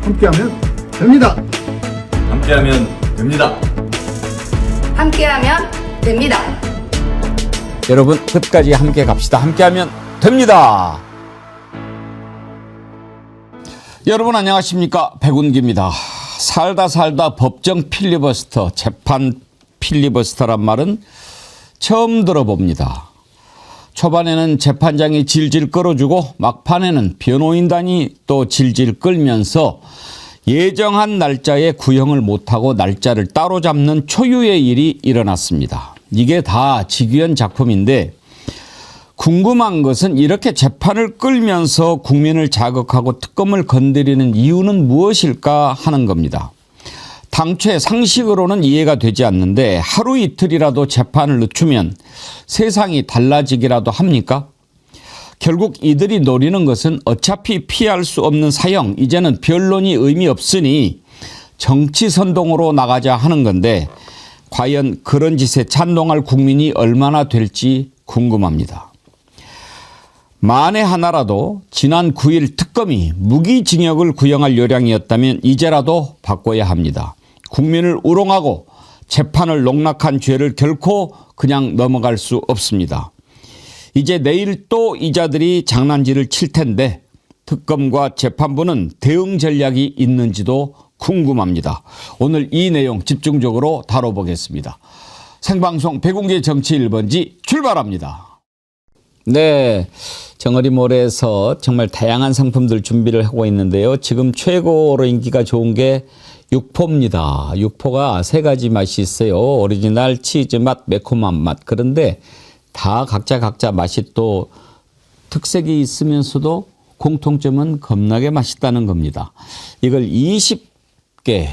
함께하면 됩니다. 함께하면 됩니다. 함께하면 됩니다. 여러분 끝까지 함께 갑시다. 함께하면 됩니다. 여러분 안녕하십니까? 백운기입니다. 살다 법정 필리버스터, 재판 필리버스터란 말은 처음 들어봅니다. 초반에는 재판장이 질질 끌어주고 막판에는 변호인단이 또 질질 끌면서 예정한 날짜에 구형을 못하고 날짜를 따로 잡는 초유의 일이 일어났습니다. 이게 다 직위원 작품인데 궁금한 것은 이렇게 재판을 끌면서 국민을 자극하고 특검을 건드리는 이유는 무엇일까 하는 겁니다. 당초에 상식으로는 이해가 되지 않는데 하루 이틀이라도 재판을 늦추면 세상이 달라지기라도 합니까? 결국 이들이 노리는 것은 어차피 피할 수 없는 사형, 이제는 변론이 의미 없으니 정치 선동으로 나가자 하는 건데 과연 그런 짓에 찬동할 국민이 얼마나 될지 궁금합니다. 만에 하나라도 지난 9일 특검이 무기징역을 구형할 요량이었다면 이제라도 바꿔야 합니다. 국민을 우롱하고 재판을 농락한 죄를 결코 그냥 넘어갈 수 없습니다. 이제 내일 또 이자들이 장난질을 칠 텐데 특검과 재판부는 대응 전략이 있는지도 궁금합니다. 오늘 이 내용 집중적으로 다뤄보겠습니다. 생방송 백운기의 정치 1번지 출발합니다. 네, 정어리몰에서 정말 다양한 상품들 준비를 하고 있는데요. 지금 최고로 인기가 좋은 게 육포입니다. 육포가 세 가지 맛이 있어요. 오리지널, 치즈 맛, 매콤한 맛. 그런데 다 각자 맛이 또 특색이 있으면서도 공통점은 겁나게 맛있다는 겁니다. 이걸 20개,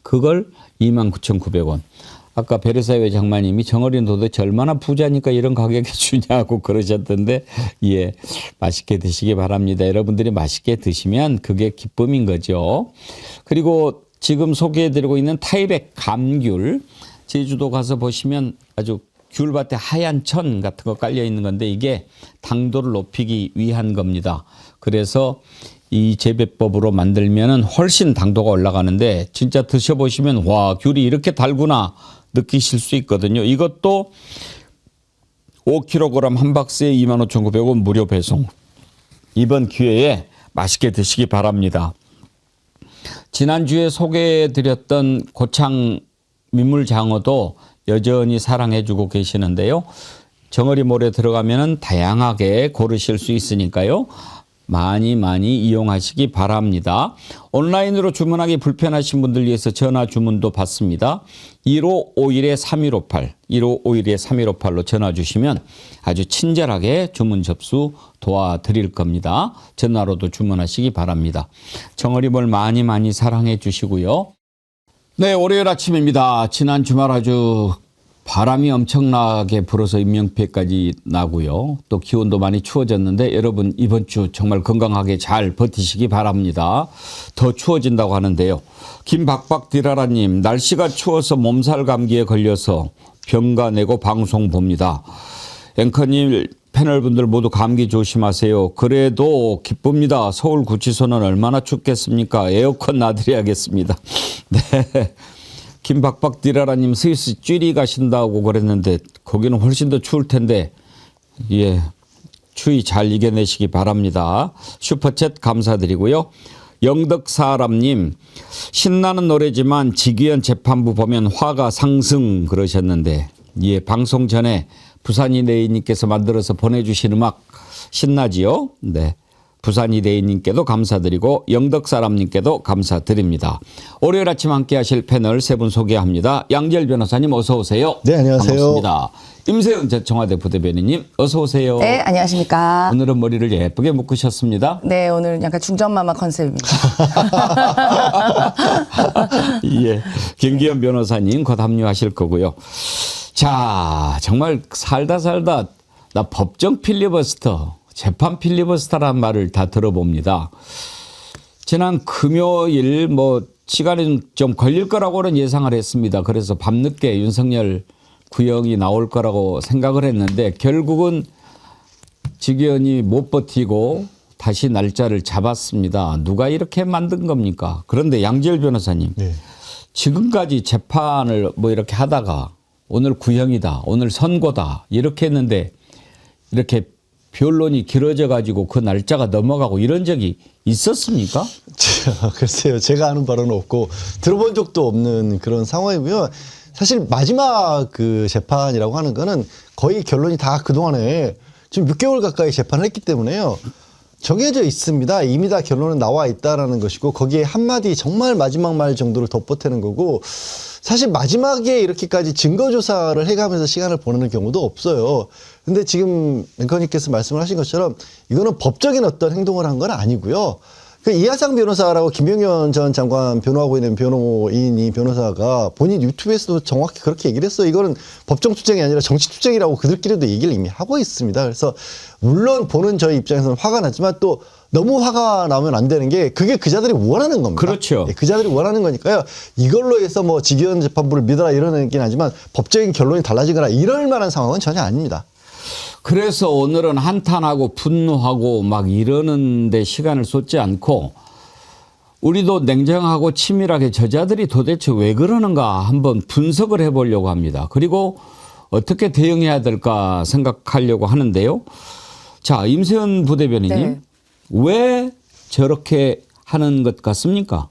그걸 29,900원. 아까 베르사유 장마님이 정어린 도대체 얼마나 부자니까 이런 가격에 주냐고 그러셨던데, 예, 맛있게 드시기 바랍니다. 여러분들이 맛있게 드시면 그게 기쁨인 거죠. 그리고 지금 소개해드리고 있는 타이백 감귤, 제주도 가서 보시면 아주 귤밭에 하얀 천 같은 거 깔려 있는 건데 이게 당도를 높이기 위한 겁니다. 그래서 이 재배법으로 만들면은 훨씬 당도가 올라가는데 진짜 드셔보시면 와, 귤이 이렇게 달구나 느끼실 수 있거든요. 이것도 5kg 한 박스에 25,900원 무료 배송. 이번 기회에 맛있게 드시기 바랍니다. 지난주에 소개해드렸던 고창 민물장어도 여전히 사랑해주고 계시는데요. 정어리몰에 들어가면 다양하게 고르실 수 있으니까요. 많이 이용하시기 바랍니다. 온라인으로 주문하기 불편하신 분들 위해서 전화 주문도 받습니다. 1551-3158, 1551-3158로 전화 주시면 아주 친절하게 주문 접수 도와드릴 겁니다. 전화로도 주문하시기 바랍니다. 정어리몰 많이 사랑해 주시고요. 네, 월요일 아침입니다. 지난 주말 아주 바람이 엄청나게 불어서 인명피해까지 나고요. 또 기온도 많이 추워졌는데 여러분 이번 주 정말 건강하게 잘 버티시기 바랍니다. 더 추워진다고 하는데요. 김박박디라라님, 날씨가 추워서 몸살 감기에 걸려서 병가 내고 방송 봅니다. 앵커님, 패널분들 모두 감기 조심하세요. 그래도 기쁩니다. 서울구치소는 얼마나 춥겠습니까? 에어컨 놔드려야겠습니다. 네. 김박박디라라님 스위스 쥐리 가신다고 그랬는데 거기는 훨씬 더 추울 텐데 예, 추위 잘 이겨내시기 바랍니다. 슈퍼챗 감사드리고요. 영덕사람님, 신나는 노래지만 직위원 재판부 보면 화가 상승 그러셨는데 예, 방송 전에 부산이네이님께서 만들어서 보내주신 음악 신나지요? 네. 부산이대인님께도 감사드리고 영덕사람님께도 감사드립니다. 월요일 아침 함께 하실 패널 세 분 소개합니다. 양지열 변호사님 어서 오세요. 네, 안녕하세요. 반갑습니다. 임세은 전 청와대 부대변인님 어서 오세요. 네, 안녕하십니까. 오늘은 머리를 예쁘게 묶으셨습니다. 네, 오늘 약간 중전마마 컨셉입니다. 예, 김기현 변호사님 곧 합류하실 거고요. 자, 정말 살다 나 법정 필리버스터, 재판 필리버스터라는 말을 다 들어봅니다. 지난 금요일 시간이 좀 걸릴 거라고는 예상을 했습니다. 그래서 밤늦게 윤석열 구형이 나올 거라고 생각을 했는데 결국은 직위원이 못 버티고 다시 날짜를 잡았습니다. 누가 이렇게 만든 겁니까? 그런데 양지열 변호사님, 네. 지금까지 재판을 뭐 이렇게 하다가 오늘 구형이다, 오늘 선고다 이렇게 했는데 이렇게 변론이 길어져 가지고 그 날짜가 넘어가고 이런 적이 있었습니까? 글쎄요. 제가 아는 바로는 없고 들어본 적도 없는 그런 상황이고요. 사실 마지막 그 재판이라고 하는 거는 거의 결론이 다 그동안에 지금 6개월 가까이 재판을 했기 때문에요. 정해져 있습니다. 이미 다 결론은 나와 있다라는 것이고 거기에 한마디 정말 마지막 말 정도를 덧보태는 거고 사실 마지막에 이렇게까지 증거 조사를 해가면서 시간을 보내는 경우도 없어요. 근데 지금 앵커님께서 말씀을 하신 것처럼 이거는 법적인 어떤 행동을 한 건 아니고요. 그 이하상 변호사라고 김용현 전 장관 변호하고 있는 변호인 이 변호사가 본인 유튜브에서도 정확히 그렇게 얘기를 했어요. 이거는 법정 투쟁이 아니라 정치 투쟁이라고 그들끼리도 얘기를 이미 하고 있습니다. 그래서 물론 보는 저희 입장에서는 화가 나지만 또 너무 화가 나면 안 되는 게 그게 그자들이 원하는 겁니다. 그렇죠. 예, 그자들이 원하는 거니까요. 이걸로 해서 뭐 직위원 재판부를 믿어라 이러는 긴 하지만 법적인 결론이 달라지거나 이럴 만한 상황은 전혀 아닙니다. 그래서 오늘은 한탄하고 분노하고 막 이러는데 시간을 쏟지 않고 우리도 냉정하고 치밀하게 저자들이 도대체 왜 그러는가 한번 분석을 해보려고 합니다. 그리고 어떻게 대응해야 될까 생각하려고 하는데요. 자, 임세현 부대변인님, 네. 왜 저렇게 하는 것 같습니까?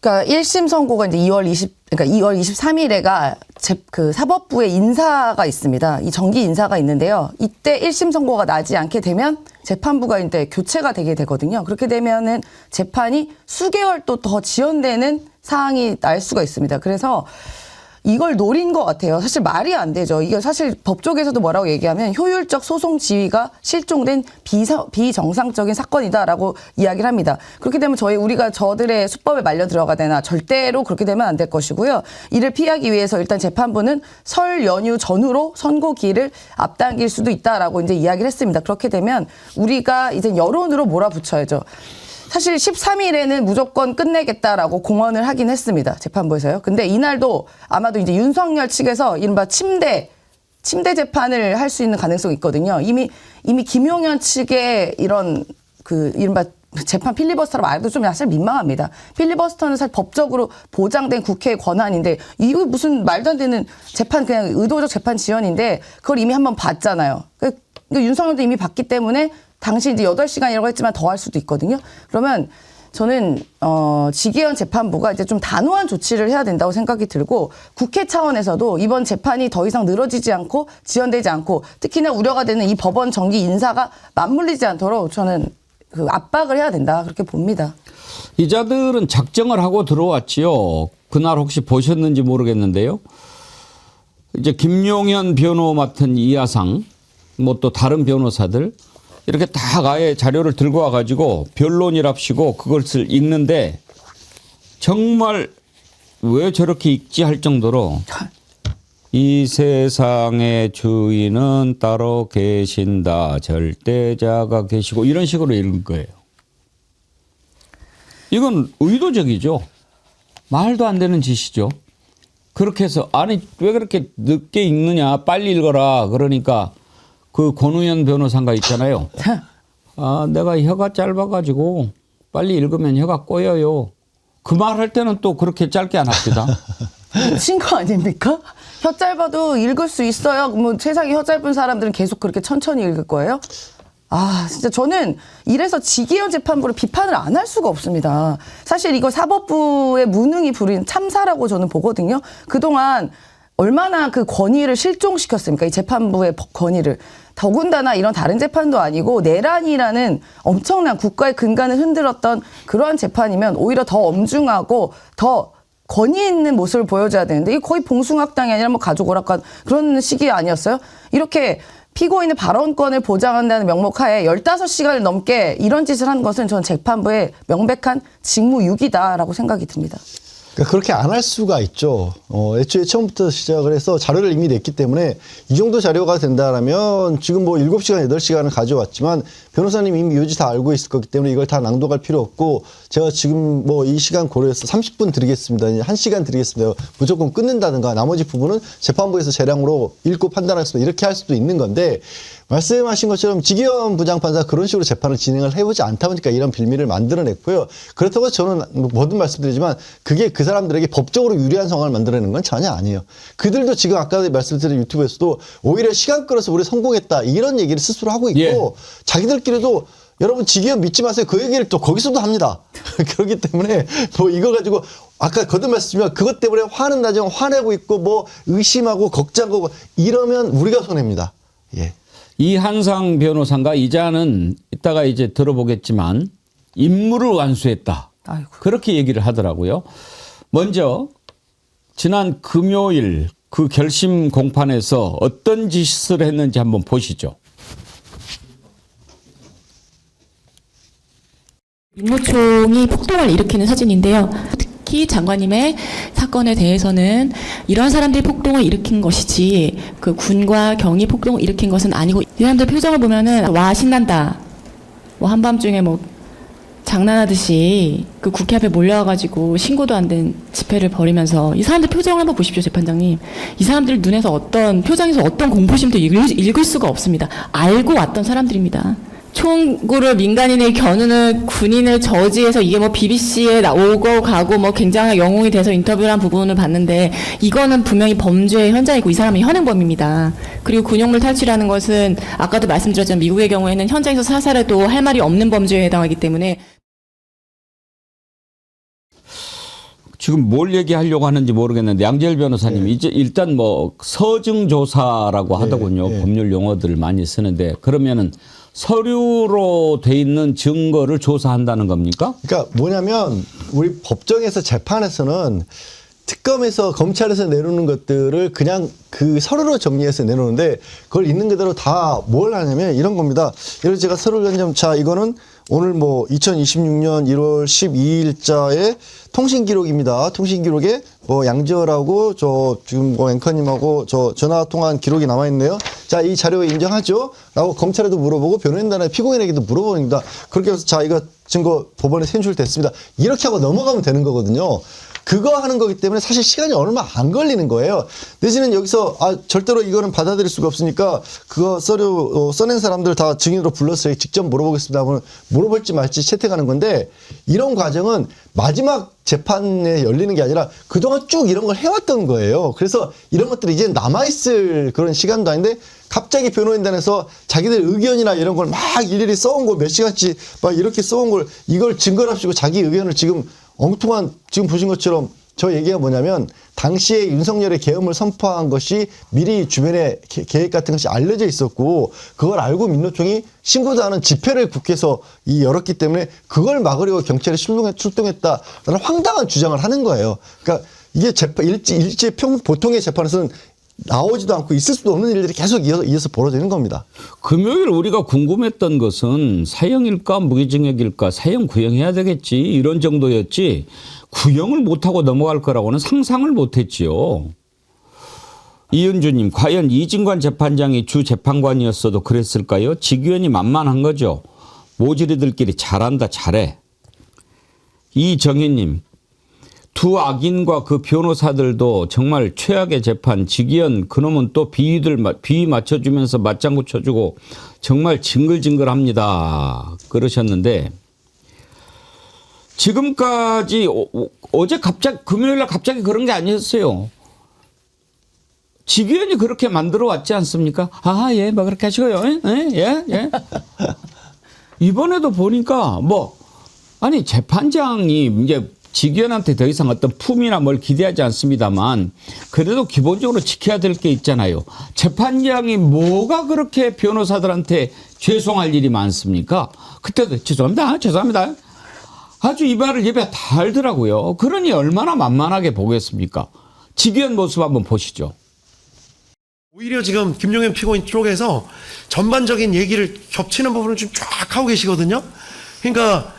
그러니까 1심 선고가 이제 2월 23일에가 그 사법부의 인사가 있습니다. 이 정기 인사가 있는데요. 이때 1심 선고가 나지 않게 되면 재판부가 이제 교체가 되게 되거든요. 그렇게 되면은 재판이 수개월 또 더 지연되는 사항이 날 수가 있습니다. 그래서 이걸 노린 것 같아요. 사실 말이 안 되죠. 이게 사실 법조계에서도 뭐라고 얘기하면 효율적 소송 지휘가 실종된 비정상적인 사건이다라고 이야기를 합니다. 그렇게 되면 우리가 저들의 수법에 말려 들어가거나 절대로 그렇게 되면 안 될 것이고요. 이를 피하기 위해서 일단 재판부는 설 연휴 전후로 선고기일을 앞당길 수도 있다라고 이제 이야기를 했습니다. 그렇게 되면 우리가 이제 여론으로 몰아붙여야죠. 사실 13일에는 무조건 끝내겠다라고 공언을 하긴 했습니다. 재판부에서요. 근데 이날도 아마도 이제 윤석열 측에서 이른바 침대 재판을 할 수 있는 가능성이 있거든요. 이미 김용현 측의 이런 그 이른바 재판 필리버스터라고 말해도 좀 사실 민망합니다. 필리버스터는 사실 법적으로 보장된 국회의 권한인데 이거 무슨 말도 안 되는 재판 그냥 의도적 재판 지연인데 그걸 이미 한번 봤잖아요. 윤석열도 이미 봤기 때문에 당시 이제 8시간이라고 했지만 더 할 수도 있거든요. 그러면 저는 지기현 재판부가 이제 좀 단호한 조치를 해야 된다고 생각이 들고 국회 차원에서도 이번 재판이 더 이상 늘어지지 않고 지연되지 않고 특히나 우려가 되는 이 법원 정기 인사가 맞물리지 않도록 저는 그 압박을 해야 된다 그렇게 봅니다. 기자들은 작정을 하고 들어왔지요. 그날 혹시 보셨는지 모르겠는데요. 이제 김용현 변호 맡은 이하상 뭐 또 다른 변호사들 이렇게 다 아예 자료를 들고 와가지고 변론이랍시고 그것을 읽는데 정말 왜 저렇게 읽지 할 정도로 이 세상의 주인은 따로 계신다. 절대자가 계시고 이런 식으로 읽은 거예요. 이건 의도적이죠. 말도 안 되는 짓이죠. 그렇게 해서 아니 왜 그렇게 늦게 읽느냐 빨리 읽어라 그러니까 그 권우현 변호사가 있잖아요. 아, 내가 혀가 짧아가지고 빨리 읽으면 혀가 꼬여요. 그 말 할 때는 또 그렇게 짧게 안 합니다. 미친 거 아닙니까? 혀 짧아도 읽을 수 있어요. 뭐 세상에 혀 짧은 사람들은 계속 그렇게 천천히 읽을 거예요? 아, 진짜 저는 이래서 지기현 재판부를 비판을 안 할 수가 없습니다. 사실 이거 사법부의 무능이 부린 참사라고 저는 보거든요. 그동안 얼마나 그 권위를 실종시켰습니까? 이 재판부의 권위를. 더군다나 이런 다른 재판도 아니고 내란이라는 엄청난 국가의 근간을 흔들었던 그러한 재판이면 오히려 더 엄중하고 더 권위 있는 모습을 보여줘야 되는데 이게 거의 봉숭아학당이 아니라 뭐 가족 오락관 그런 시기 아니었어요? 이렇게 피고인의 발언권을 보장한다는 명목하에 15시간을 넘게 이런 짓을 한 것은 전 재판부의 명백한 직무유기다라고 생각이 듭니다. 그러니까 그렇게 안 할 수가 있죠. 애초에 처음부터 시작을 해서 자료를 이미 냈기 때문에 이 정도 자료가 된다라면 지금 뭐 7시간, 8시간을 가져왔지만 변호사님 이미 요지 다 알고 있을 거기 때문에 이걸 다 낭독할 필요 없고 제가 지금 뭐 이 시간 고려해서 30분 드리겠습니다. 1시간 드리겠습니다. 무조건 끊는다든가 나머지 부분은 재판부에서 재량으로 읽고 판단하겠습니다. 이렇게 할 수도 있는 건데 말씀하신 것처럼 지기현 부장판사 그런 식으로 재판을 진행을 해보지 않다 보니까 이런 빌미를 만들어냈고요. 그렇다고 저는 뭐든 말씀드리지만 그게 그 사람들에게 법적으로 유리한 상황을 만들어내는 건 전혀 아니에요. 그들도 지금 아까 말씀드린 유튜브에서도 오히려 시간 끌어서 우리 성공했다 이런 얘기를 스스로 하고 있고 예. 자기들끼리도 여러분 지기현 믿지 마세요. 그 얘기를 또 거기서도 합니다. 그렇기 때문에 뭐 이거 가지고 아까 거듭 말씀드리면 그것 때문에 화는 나지만 화내고 있고 뭐 의심하고 걱정하고 이러면 우리가 손해입니다. 예. 이한상 변호사가 이자는 이따가 이제 들어보겠지만 임무를 완수했다. 아이고. 그렇게 얘기를 하더라고요. 먼저 지난 금요일 그 결심 공판에서 어떤 짓을 했는지 한번 보시죠. 민노총이 폭동을 일으키는 사진인데요. 특히 장관님의 사건에 대해서는 이런 사람들이 폭동을 일으킨 것이지 그 군과 경이 폭동을 일으킨 것은 아니고 이 사람들 표정을 보면은 와 신난다. 뭐 한밤중에 뭐 장난하듯이 그 국회 앞에 몰려와가지고 신고도 안 된 집회를 벌이면서 이 사람들 표정을 한번 보십시오, 재판장님. 이 사람들 눈에서 어떤 표정에서 어떤 공포심도 읽을 수가 없습니다. 알고 왔던 사람들입니다. 총구를 민간인의 겨누는 군인을 저지해서 이게 뭐 BBC에 오고 가고 뭐 굉장히 영웅이 돼서 인터뷰를 한 부분을 봤는데 이거는 분명히 범죄의 현장이고 이 사람은 현행범입니다. 그리고 군용물 탈취라는 것은 아까도 말씀드렸지만 미국의 경우에는 현장에서 사살해도 할 말이 없는 범죄에 해당하기 때문에 지금 뭘 얘기하려고 하는지 모르겠는데 양재열 변호사님 이제 일단 뭐 서증 조사라고 하더군요. 법률 용어들을 많이 쓰는데 그러면은 서류로 돼 있는 증거를 조사한다는 겁니까? 그러니까 뭐냐면 우리 법정에서 재판에서는 특검에서 검찰에서 내놓는 것들을 그냥 그 서류로 정리해서 내놓는데 그걸 있는 그대로 다 뭘 하냐면 이런 겁니다. 예를 들어 제가 서류를 좀 자 이거는 오늘 뭐 2026년 1월 12일자의 통신 기록입니다. 통신 기록에 뭐 양지열하고 저 지금 뭐 앵커님하고 저 전화 통화한 기록이 남아 있네요. 자, 이 자료 인정하죠? 라고 검찰에도 물어보고 변호인단에 피고인에게도 물어봅니다. 그렇게 해서 자, 이거 증거 법원에 sen출됐습니다. 이렇게 하고 넘어가면 되는 거거든요. 그거 하는 거기 때문에 사실 시간이 얼마 안 걸리는 거예요. 내지는 여기서 절대로 이거는 받아들일 수가 없으니까 그거 서류 써낸 사람들 다 증인으로 불러서 직접 물어보겠습니다 하면 물어볼지 말지 채택하는 건데 이런 과정은 마지막 재판에 열리는 게 아니라 그동안 쭉 이런 걸 해왔던 거예요. 그래서 이런 것들이 이제 남아있을 그런 시간도 아닌데 갑자기 변호인단에서 자기들 의견이나 이런 걸 막 일일이 써온 거 몇 시간씩 막 이렇게 써온 걸 이걸 증거랍시고 자기 의견을 지금 엉뚱한 지금 보신 것처럼 저 얘기가 뭐냐면 당시에 윤석열의 계엄을 선포한 것이 미리 주변에 계획 같은 것이 알려져 있었고 그걸 알고 민노총이 신고도 하는 집회를 국회에서 열었기 때문에 그걸 막으려고 경찰이 출동했다라는 황당한 주장을 하는 거예요. 그러니까 이게 보통의 재판에서는 나오지도 않고 있을 수도 없는 일들이 계속 이어서 벌어지는 겁니다. 금요일 우리가 궁금했던 것은 사형일까 무기징역일까 사형 구형해야 되겠지 이런 정도였지 구형을 못하고 넘어갈 거라고는 상상을 못했지요. 이은주님 과연 이진관 재판장이 주 재판관이었어도 그랬을까요? 직위원이 만만한 거죠. 모질이들끼리 잘한다 잘해. 이정희님 두 악인과 그 변호사들도 정말 최악의 재판. 직위원 그놈은 또 비위 맞춰주면서 맞장구 쳐주고 정말 징글징글합니다. 그러셨는데 지금까지 어제 갑자기 금요일날 갑자기 그런 게 아니었어요. 직위원이 그렇게 만들어 왔지 않습니까? 예, 뭐 그렇게 하시고요. 예. 이번에도 보니까 아니 재판장이 이제 직위원한테 더 이상 어떤 품이나 뭘 기대하지 않습니다만 그래도 기본적으로 지켜야 될 게 있잖아요. 재판장이 뭐가 그렇게 변호사들한테 죄송할 일이 많습니까? 그때도 죄송합니다. 아주 이 말을 입에 달더라고요. 그러니 얼마나 만만하게 보겠습니까? 직위원 모습 한번 보시죠. 오히려 지금 김용현 피고인 쪽에서 전반적인 얘기를 겹치는 부분을 좀 쫙 하고 계시거든요. 그러니까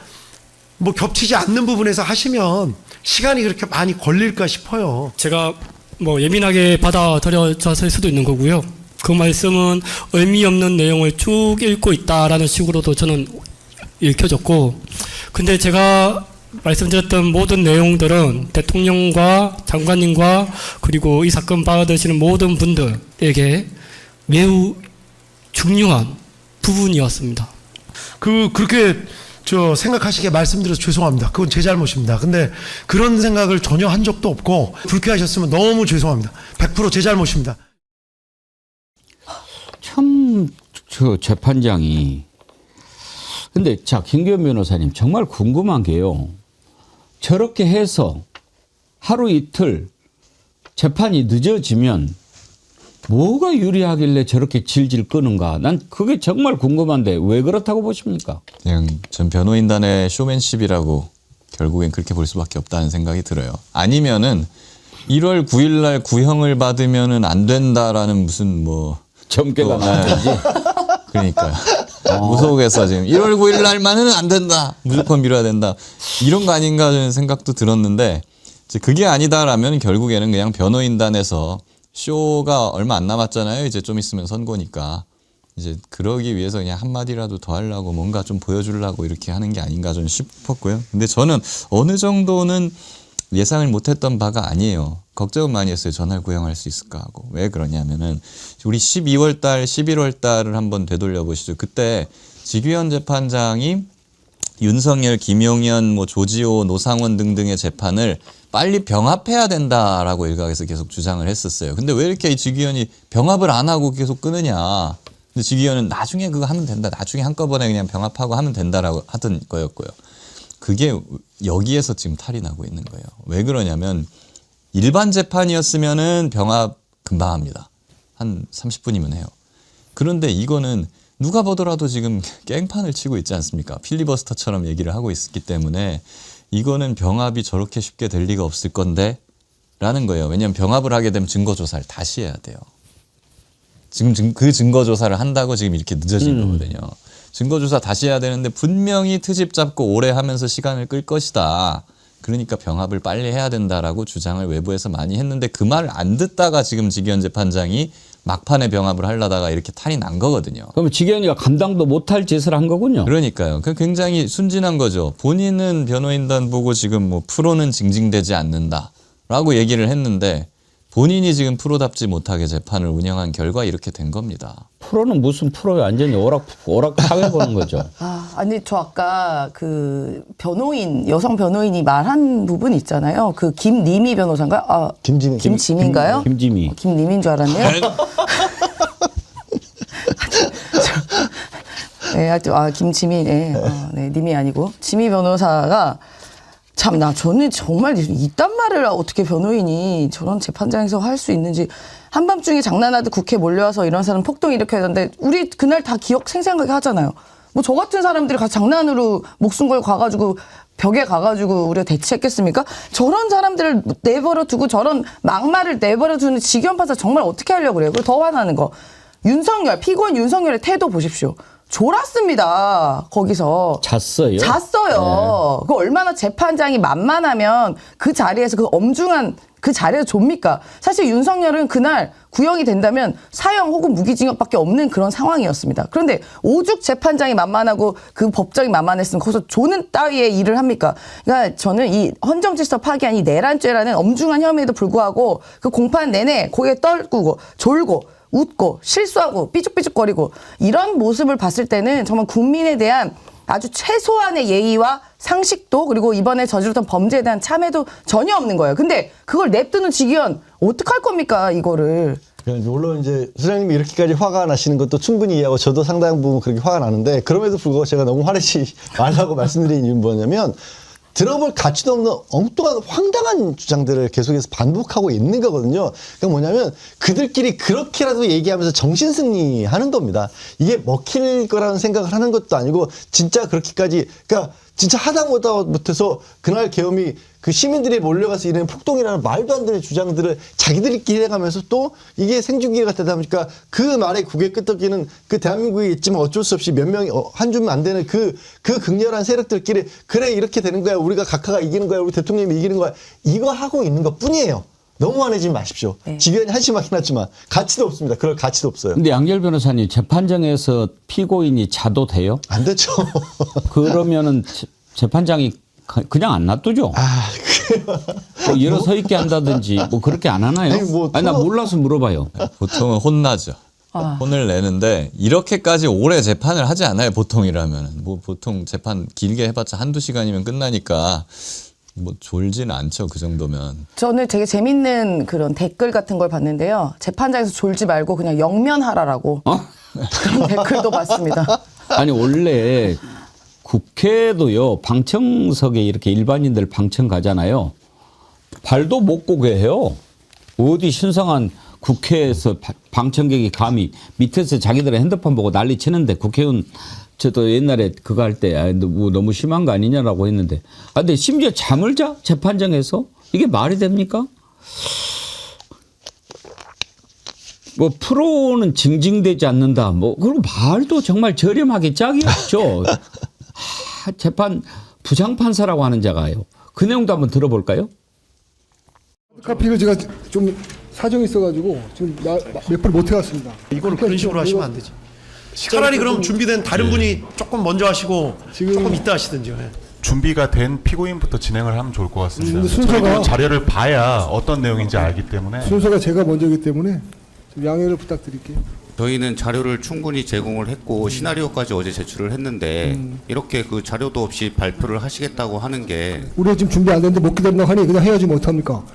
뭐 겹치지 않는 부분에서 하시면 시간이 그렇게 많이 걸릴까 싶어요. 제가 뭐 예민하게 받아들여졌을 수도 있는 거고요. 그 말씀은 의미 없는 내용을 쭉 읽고 있다라는 식으로도 저는 읽혀졌고, 근데 제가 말씀드렸던 모든 내용들은 대통령과 장관님과 그리고 이 사건 받으시는 모든 분들에게 매우 중요한 부분이었습니다. 그렇게 생각하시게 말씀드려서 죄송합니다. 그건 제 잘못입니다. 근데 그런 생각을 전혀 한 적도 없고 불쾌하셨으면 너무 죄송합니다. 100% 제 잘못입니다. 참, 저 재판장이. 근데 자, 김기현 변호사님 정말 궁금한 게요. 저렇게 해서 하루 이틀 재판이 늦어지면 뭐가 유리하길래 저렇게 질질 끄는가? 난 그게 정말 궁금한데 왜 그렇다고 보십니까? 그냥 전 변호인단의 쇼맨십이라고 결국엔 그렇게 볼 수밖에 없다는 생각이 들어요. 아니면은 1월 9일 날 구형을 받으면은 안 된다라는 무슨 뭐 점괘가 나든지. 그러니까요. 무속에서 지금 1월 9일 날만은 안 된다. 무조건 미뤄야 된다. 이런 거 아닌가 저는 생각도 들었는데 이제 그게 아니다라면 결국에는 그냥 변호인단에서 쇼가 얼마 안 남았잖아요. 이제 좀 있으면 선거니까. 이제 그러기 위해서 그냥 한마디라도 더 하려고 뭔가 좀 보여주려고 이렇게 하는 게 아닌가 저는 싶었고요. 근데 저는 어느 정도는 예상을 못했던 바가 아니에요. 걱정은 많이 했어요. 전날 구형할 수 있을까 하고. 왜 그러냐면은 우리 12월 달, 11월 달을 한번 되돌려 보시죠. 그때 지규현 재판장이 윤석열, 김용현, 뭐 조지호, 노상원 등등의 재판을 빨리 병합해야 된다라고 일각에서 계속 주장을 했었어요. 근데 왜 이렇게 이 지규현이 병합을 안 하고 계속 끄느냐. 근데 지규현은 나중에 그거 하면 된다. 나중에 한꺼번에 그냥 병합하고 하면 된다라고 하던 거였고요. 그게 여기에서 지금 탈이 나고 있는 거예요. 왜 그러냐면 일반 재판이었으면은 병합 금방 합니다. 한 30분이면 해요. 그런데 이거는 누가 보더라도 지금 깽판을 치고 있지 않습니까? 필리버스터처럼 얘기를 하고 있기 때문에 이거는 병합이 저렇게 쉽게 될 리가 없을 건데 라는 거예요. 왜냐하면 병합을 하게 되면 증거조사를 다시 해야 돼요. 지금 그 증거조사를 한다고 지금 이렇게 늦어진 거거든요. 증거조사 다시 해야 되는데 분명히 트집 잡고 오래 하면서 시간을 끌 것이다. 그러니까 병합을 빨리 해야 된다라고 주장을 외부에서 많이 했는데 그 말을 안 듣다가 지금 지규현 재판장이 막판에 병합을 하려다가 이렇게 탈이 난 거거든요. 그럼 지규현이가 감당도 못할 짓을 한 거군요. 그러니까요. 그 굉장히 순진한 거죠. 본인은 변호인단 보고 지금 뭐 프로는 징징대지 않는다라고 얘기를 했는데 본인이 지금 프로답지 못하게 재판을 운영한 결과 이렇게 된 겁니다. 프로는 무슨 프로예요? 완전히 오락타게 보는 거죠. 아니 저 아까 그 변호인 여성 변호인이 말한 부분 있잖아요. 그 김니미 변호사인가? 김지민인가요? 김지미. 김님인 줄 알았네요. 네, 하여튼 김지민, 네, 님이 아니고 지미 변호사가 참나 저는 정말 이딴 말을 어떻게 변호인이 저런 재판장에서 할 수 있는지. 한밤중에 장난하듯 국회 몰려와서 이런 사람 폭동 일으켜야 되는데 우리 그날 다 기억 생생하게 하잖아요. 뭐 저 같은 사람들이 가서 장난으로 목숨 걸고 가가지고 벽에 가가지고 우리가 대치했겠습니까? 저런 사람들을 내버려 두고 저런 막말을 내버려 두는 지기현 판사 정말 어떻게 하려고 그래요? 그리고 더 화나는 거 윤석열 피고인 윤석열의 태도 보십시오. 졸았습니다. 거기서 잤어요. 잤어요. 그 얼마나 재판장이 만만하면 그 자리에서 그 엄중한 그 자리에서 좁니까? 사실 윤석열은 그날 구형이 된다면 사형 혹은 무기징역밖에 없는 그런 상황이었습니다. 그런데 오죽 재판장이 만만하고 그 법정이 만만했으면 거기서 조는 따위의 일을 합니까? 그러니까 저는 이 헌정질서 파기한 이 내란죄라는 엄중한 혐의에도 불구하고 그 공판 내내 고개 떨구고 졸고 웃고 실수하고 삐죽삐죽거리고 이런 모습을 봤을 때는 정말 국민에 대한 아주 최소한의 예의와 상식도 그리고 이번에 저질렀던 범죄에 대한 참회도 전혀 없는 거예요. 근데 그걸 냅두는 지기현 어떡할 겁니까 이거를. 물론 이제 소장님이 이렇게까지 화가 나시는 것도 충분히 이해하고 저도 상당 부분 그렇게 화가 나는데 그럼에도 불구하고 제가 너무 화내지 말라고 말씀드린 이유는 뭐냐면 들어볼 가치도 없는 엉뚱한 황당한 주장들을 계속해서 반복하고 있는 거거든요. 그러니까 뭐냐면 그들끼리 그렇게라도 얘기하면서 정신승리하는 겁니다. 이게 먹힐 거라는 생각을 하는 것도 아니고 진짜 그렇게까지 그러니까 진짜 못해서 그날 계엄이 그 시민들이 몰려가서 이런 폭동이라는 말도 안 되는 주장들을 자기들끼리 해가면서 또 이게 생중계가 되다 보니까 그 말에 국외 끄떡이는 그 대한민국에 있지만 어쩔 수 없이 몇 명이 한 줌 안 되는 그 극렬한 세력들끼리 그래 이렇게 되는 거야 우리가 각하가 이기는 거야 우리 대통령이 이기는 거야 이거 하고 있는 것 뿐이에요. 너무 화내지 마십시오. 네. 지금 한심하긴 하지만 가치도 없습니다. 그럴 가치도 없어요. 근데 양절 변호사님 재판정에서 피고인이 자도 돼요? 안 되죠. 그러면은 재판장이 그냥 안 놔두죠. 뭐 일어서 있게 한다든지 뭐 그렇게 안 하나요? 아니, 뭐 나 몰라서 물어봐요. 보통은 혼나죠. 혼을 내는데 이렇게까지 오래 재판을 하지 않아요. 보통이라면. 뭐 보통 재판 길게 해봤자 한두 시간이면 끝나니까 뭐 졸지는 않죠. 그 정도면. 저는 되게 재밌는 그런 댓글 같은 걸 봤는데요. 재판장에서 졸지 말고 그냥 영면하라라고 그런 댓글도 봤습니다. 아니 원래 국회도요 방청석에 이렇게 일반인들 방청 가잖아요. 발도 못 고게 해요. 어디 신성한 국회에서 방청객이 감히 밑에서 자기들의 핸드폰 보고 난리 치는데 국회의원 저도 옛날에 그거 할 때 너무 심한 거 아니냐라고 했는데 근데 심지어 잠을 자? 재판정에서? 이게 말이 됩니까? 뭐 프로는 징징대지 않는다. 뭐 그리고 말도 정말 저렴하게 짝이 없죠. 재판 부장판사라고 하는 자가요. 그 내용도 한번 들어볼까요? 카피를 제가 좀 사정이 있어가지고 지금 몇 번 못 해왔습니다. 이거는 그런 식으로 하시면 안 되지. 차라리 그럼 준비된 다른 분이 조금 먼저 하시고 조금 이따 하시든지요. 예. 준비가 된 피고인부터 진행을 하면 좋을 것 같습니다. 순서가- 저희도 자료를 봐야 어떤 내용인지 알기 때문에 순서가 제가 먼저이기 때문에 좀 양해를 부탁드릴게요. 저희는 자료를 충분히 제공을 했고 시나리오까지 어제 제출을 했는데 이렇게 그 자료도 없이 발표를 하시겠다고 하는 게 우리가 지금 준비 안 됐는데 못 기다린다고 하니 그냥 해야지 못합니까?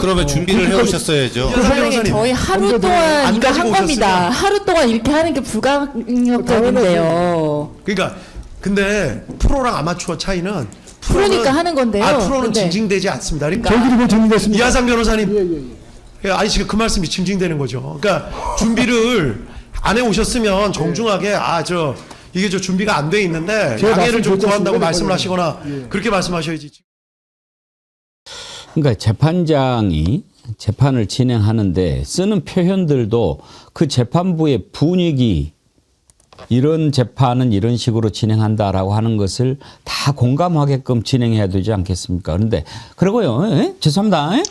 그러면 준비를 해오셨어야죠. 변호사님. 저희 하루 먼저 동안 안 이거 가지고 한 겁니다. 오셨으면. 하루 동안 이렇게 하는 게 불가능적인데요. 그러니까 근데 프로랑 아마추어 차이는 프로니까 하는 건데요. 프로는 근데- 징징대지 않습니다. 그러니까 저희들이 뭐 정리됐습니다. 이하상 변호사님, 예예예. 예, 아니 지금 그 말씀이 징징대는 거죠. 그러니까 준비를 안 해오셨으면 정중하게 이게 저 준비가 안 돼 있는데 제가 양해를 좀 말씀 구한다고 드렸습니다. 말씀을 하시거나 예. 그렇게 말씀하셔야지. 그러니까 재판장이 재판을 진행하는데 쓰는 표현들도 그 재판부의 분위기 이런 재판은 이런 식으로 진행한다라고 하는 것을 다 공감하게끔 진행해야 되지 않겠습니까? 그런데 그러고요. 죄송합니다.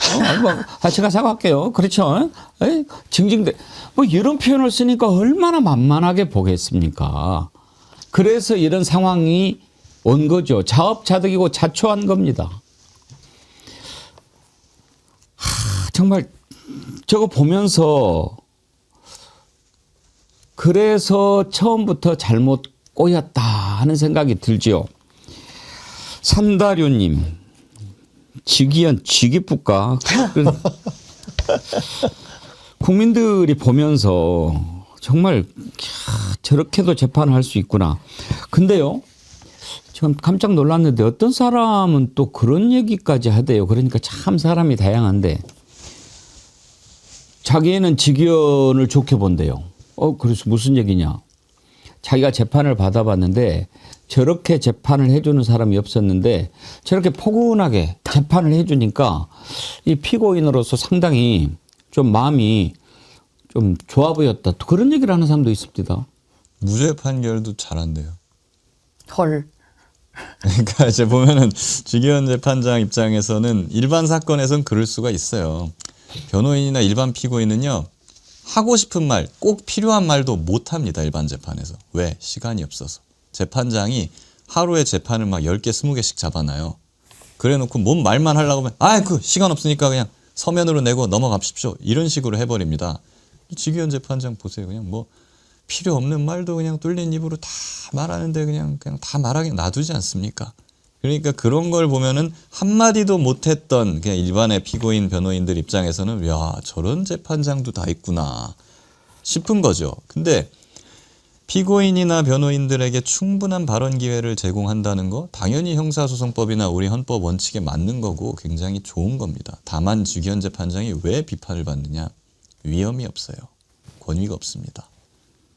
제가 사과할게요. 그렇죠. 징징대 뭐 이런 표현을 쓰니까 얼마나 만만하게 보겠습니까? 그래서 이런 상황이 온 거죠. 자업자득이고 자초한 겁니다. 정말 저거 보면서 그래서 처음부터 잘못 꼬였다 하는 생각이 들지요. 삼다류님, 지기쁘까? 국민들이 보면서 정말 저렇게도 재판을 할 수 있구나. 근데요, 전 깜짝 놀랐는데 어떤 사람은 또 그런 얘기까지 하대요. 그러니까 참 사람이 다양한데 자기는 직위원을 좋게 본대요. 그래서 무슨 얘기냐. 자기가 재판을 받아봤는데 저렇게 재판을 해주는 사람이 없었는데 저렇게 포근하게 재판을 해주니까 이 피고인으로서 상당히 좀 마음이 좀 좋아 보였다. 또 그런 얘기를 하는 사람도 있습니다. 무죄 판결도 잘한대요. 헐. 그러니까 이제 보면은 주기현 재판장 입장에서는 일반 사건에선 그럴 수가 있어요. 변호인이나 일반 피고인은요. 하고 싶은 말, 꼭 필요한 말도 못 합니다. 일반 재판에서. 왜? 시간이 없어서. 재판장이 하루에 재판을 막 10개, 20개씩 잡아놔요. 그래 놓고 뭔 말만 하려고 하면 시간 없으니까 그냥 서면으로 내고 넘어갑십시오. 이런 식으로 해버립니다. 주기현 재판장 보세요. 그냥 뭐 필요 없는 말도 그냥 뚫린 입으로 다 말하는데 그냥 다 말하게 놔두지 않습니까? 그러니까 그런 걸 보면은 한마디도 못했던 그냥 일반의 피고인 변호인들 입장에서는 야 저런 재판장도 다 있구나 싶은 거죠. 근데 피고인이나 변호인들에게 충분한 발언 기회를 제공한다는 거 당연히 형사소송법이나 우리 헌법 원칙에 맞는 거고 굉장히 좋은 겁니다. 다만 주기현 재판장이 왜 비판을 받느냐. 위험이 없어요. 권위가 없습니다.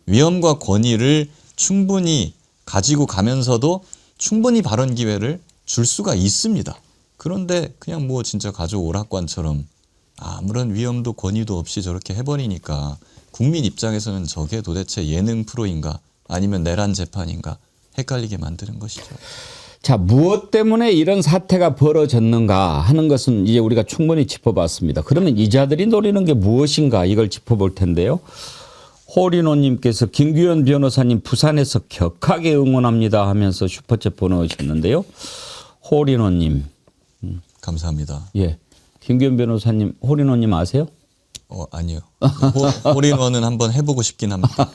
위험과 권위를 충분히 가지고 가면서도 충분히 발언 기회를 줄 수가 있습니다. 그런데 그냥 뭐 진짜 가족 오락관처럼 아무런 위험도 권위도 없이 저렇게 해버리니까 국민 입장에서는 저게 도대체 예능 프로인가 아니면 내란 재판인가 헷갈리게 만드는 것이죠. 자, 무엇 때문에 이런 사태가 벌어졌는가 하는 것은 이제 우리가 충분히 짚어봤습니다. 그러면 이자들이 노리는 게 무엇인가 이걸 짚어볼 텐데요. 홀인원님께서 김규현 변호사님 부산에서 격하게 응원합니다 하면서 슈퍼챗 보내주셨는데요. 홀인원님. 감사합니다. 예. 김규현 변호사님 홀인원님 아세요? 아니요. 홀인원은 한번 해보고 싶긴 합니다.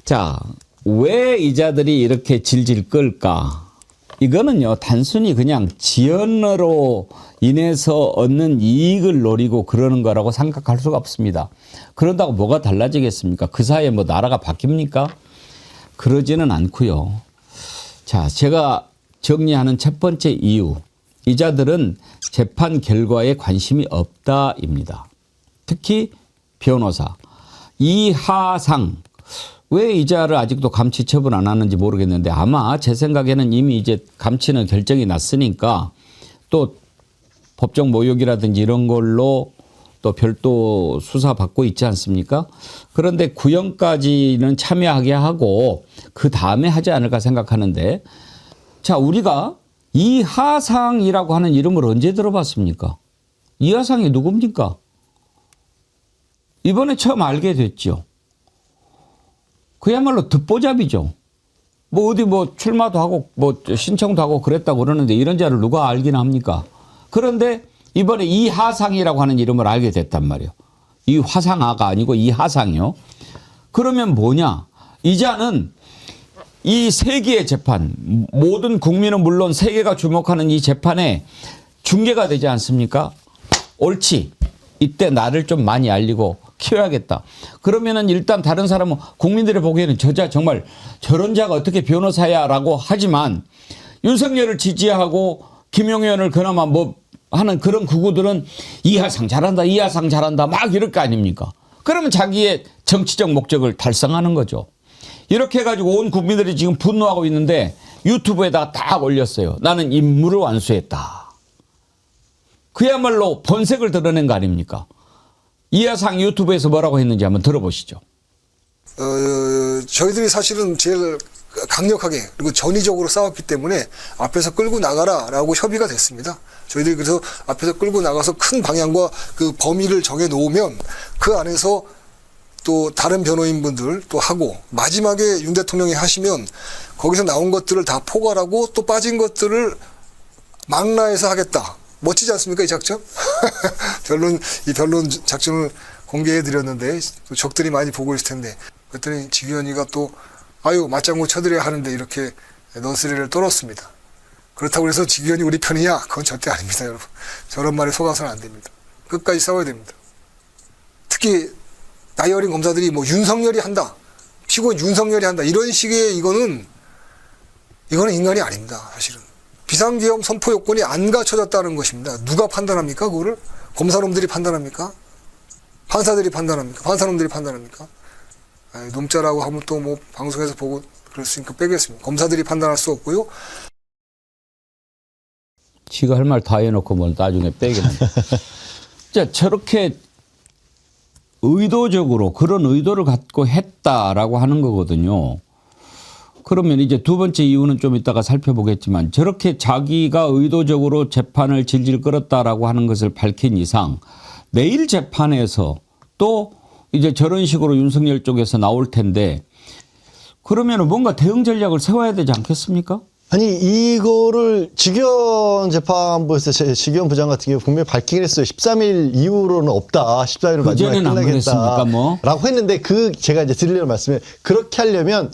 자, 왜 이자들이 이렇게 질질 끌까? 이거는요, 단순히 그냥 지연으로 인해서 얻는 이익을 노리고 그러는 거라고 생각할 수가 없습니다. 그런다고 뭐가 달라지겠습니까? 그 사이에 뭐 나라가 바뀝니까? 그러지는 않고요. 자, 제가 정리하는 첫 번째 이유. 이자들은 재판 결과에 관심이 없다입니다. 특히 변호사. 이하상. 왜 이자를 아직도 감치 처분 안 하는지 모르겠는데 아마 제 생각에는 이미 이제 감치는 결정이 났으니까 또 법정 모욕이라든지 이런 걸로 또 별도 수사 받고 있지 않습니까? 그런데 구형까지는 참여하게 하고 그 다음에 하지 않을까 생각하는데 자, 우리가 이하상이라고 하는 이름을 언제 들어봤습니까? 이하상이 누굽니까? 이번에 처음 알게 됐죠. 그야말로 듣보잡이죠. 뭐 어디 뭐 출마도 하고 뭐 신청도 하고 그랬다고 그러는데 이런 자를 누가 알긴 합니까? 그런데 이번에 이하상이라고 하는 이름을 알게 됐단 말이에요. 이 화상아가 아니고 이하상이요. 그러면 뭐냐? 이자는 이 세계의 재판, 모든 국민은 물론 세계가 주목하는 이 재판에 중개가 되지 않습니까? 옳지. 이때 나를 좀 많이 알리고 키워야겠다. 그러면은 일단 다른 사람은 국민들이 보기에는 저자 정말 저런 자가 어떻게 변호사야라고 하지만 윤석열을 지지하고 김용현을 그나마 뭐 하는 그런 구구들은 이하상 잘한다, 이하상 잘한다 막 이럴 거 아닙니까? 그러면 자기의 정치적 목적을 달성하는 거죠. 이렇게 해가지고 온 국민들이 지금 분노하고 있는데 유튜브에다가 딱 올렸어요. 나는 임무를 완수했다. 그야말로 본색을 드러낸 거 아닙니까? 이하상 유튜브에서 뭐라고 했는지 한번 들어보시죠. 저희들이 사실은 제일 강력하게 그리고 전위적으로 싸웠기 때문에 앞에서 끌고 나가라라고 협의가 됐습니다. 저희들이 그래서 앞에서 끌고 나가서 큰 방향과 그 범위를 정해 놓으면 그 안에서 또 다른 변호인분들 또 하고 마지막에 윤 대통령이 하시면 거기서 나온 것들을 다 포괄하고 또 빠진 것들을 망라해서 하겠다. 멋지지 않습니까, 이 작전? 이 변론 작전을 공개해 드렸는데 또 적들이 많이 보고 있을 텐데 그랬더니 지기현이가 또 아유 맞장구 쳐드려야 하는데 이렇게 너스레를 떨었습니다. 그렇다고 해서 지기현이 우리 편이야? 그건 절대 아닙니다, 여러분. 저런 말에 속아서는 안 됩니다. 끝까지 싸워야 됩니다. 특히 나이 어린 검사들이 뭐 윤석열이 한다, 피고인 윤석열이 한다 이런 식의 이거는 인간이 아닙니다, 사실은. 비상계엄 선포 요건이 안 갖춰졌다는 것입니다. 누가 판단합니까? 그거를? 검사놈들이 판단합니까? 판사들이 판단합니까? 판사놈들이 판단합니까? 놈자라고 하면 또 뭐 방송에서 보고 그럴 수 있으니까 빼겠습니다. 검사들이 판단할 수 없고요. 지가 할 말 다 해놓고 뭘 나중에 빼겠네. 자, 저렇게 의도적으로 그런 의도를 갖고 했다라고 하는 거거든요. 그러면 이제 두 번째 이유는 좀 이따가 살펴보겠지만 저렇게 자기가 의도적으로 재판을 질질 끌었다라고 하는 것을 밝힌 이상 내일 재판에서 또 이제 저런 식으로 윤석열 쪽에서 나올 텐데 그러면 뭔가 대응 전략을 세워야 되지 않겠습니까? 아니 이거를 직위원 재판부에서 직위원 부장 같은 경우 분명히 밝히긴 했어요. 13일 이후로는 없다. 14일은 마지막에 끝나겠다. 뭐? 라고 했는데 제가 이제 드리려는 말씀에 그렇게 하려면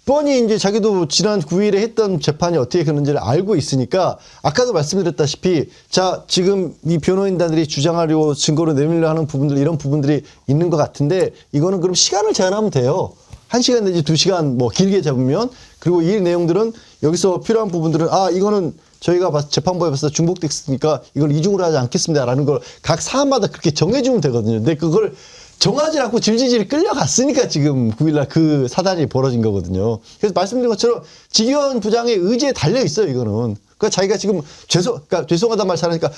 뻔히 이제 자기도 지난 9일에 했던 재판이 어떻게 그런지를 알고 있으니까 아까도 말씀드렸다시피 자 지금 이 변호인단들이 주장하려고 증거로 내밀려 하는 부분들 이런 부분들이 있는 것 같은데 이거는 그럼 시간을 제한하면 돼요. 1시간 내지 2시간 뭐 길게 잡으면 그리고 이 내용들은 여기서 필요한 부분들은 이거는 저희가 재판부에 봤을 때 중복됐으니까 이걸 이중으로 하지 않겠습니다라는 걸 각 사안마다 그렇게 정해주면 되거든요. 근데 그걸 정하지 않고 질질질 끌려갔으니까 지금 9일날 그 사단이 벌어진 거거든요. 그래서 말씀드린 것처럼 직위원 부장의 의지에 달려 있어요, 이거는. 그러니까 자기가 지금 그러니까 죄송하단 말 잘하니까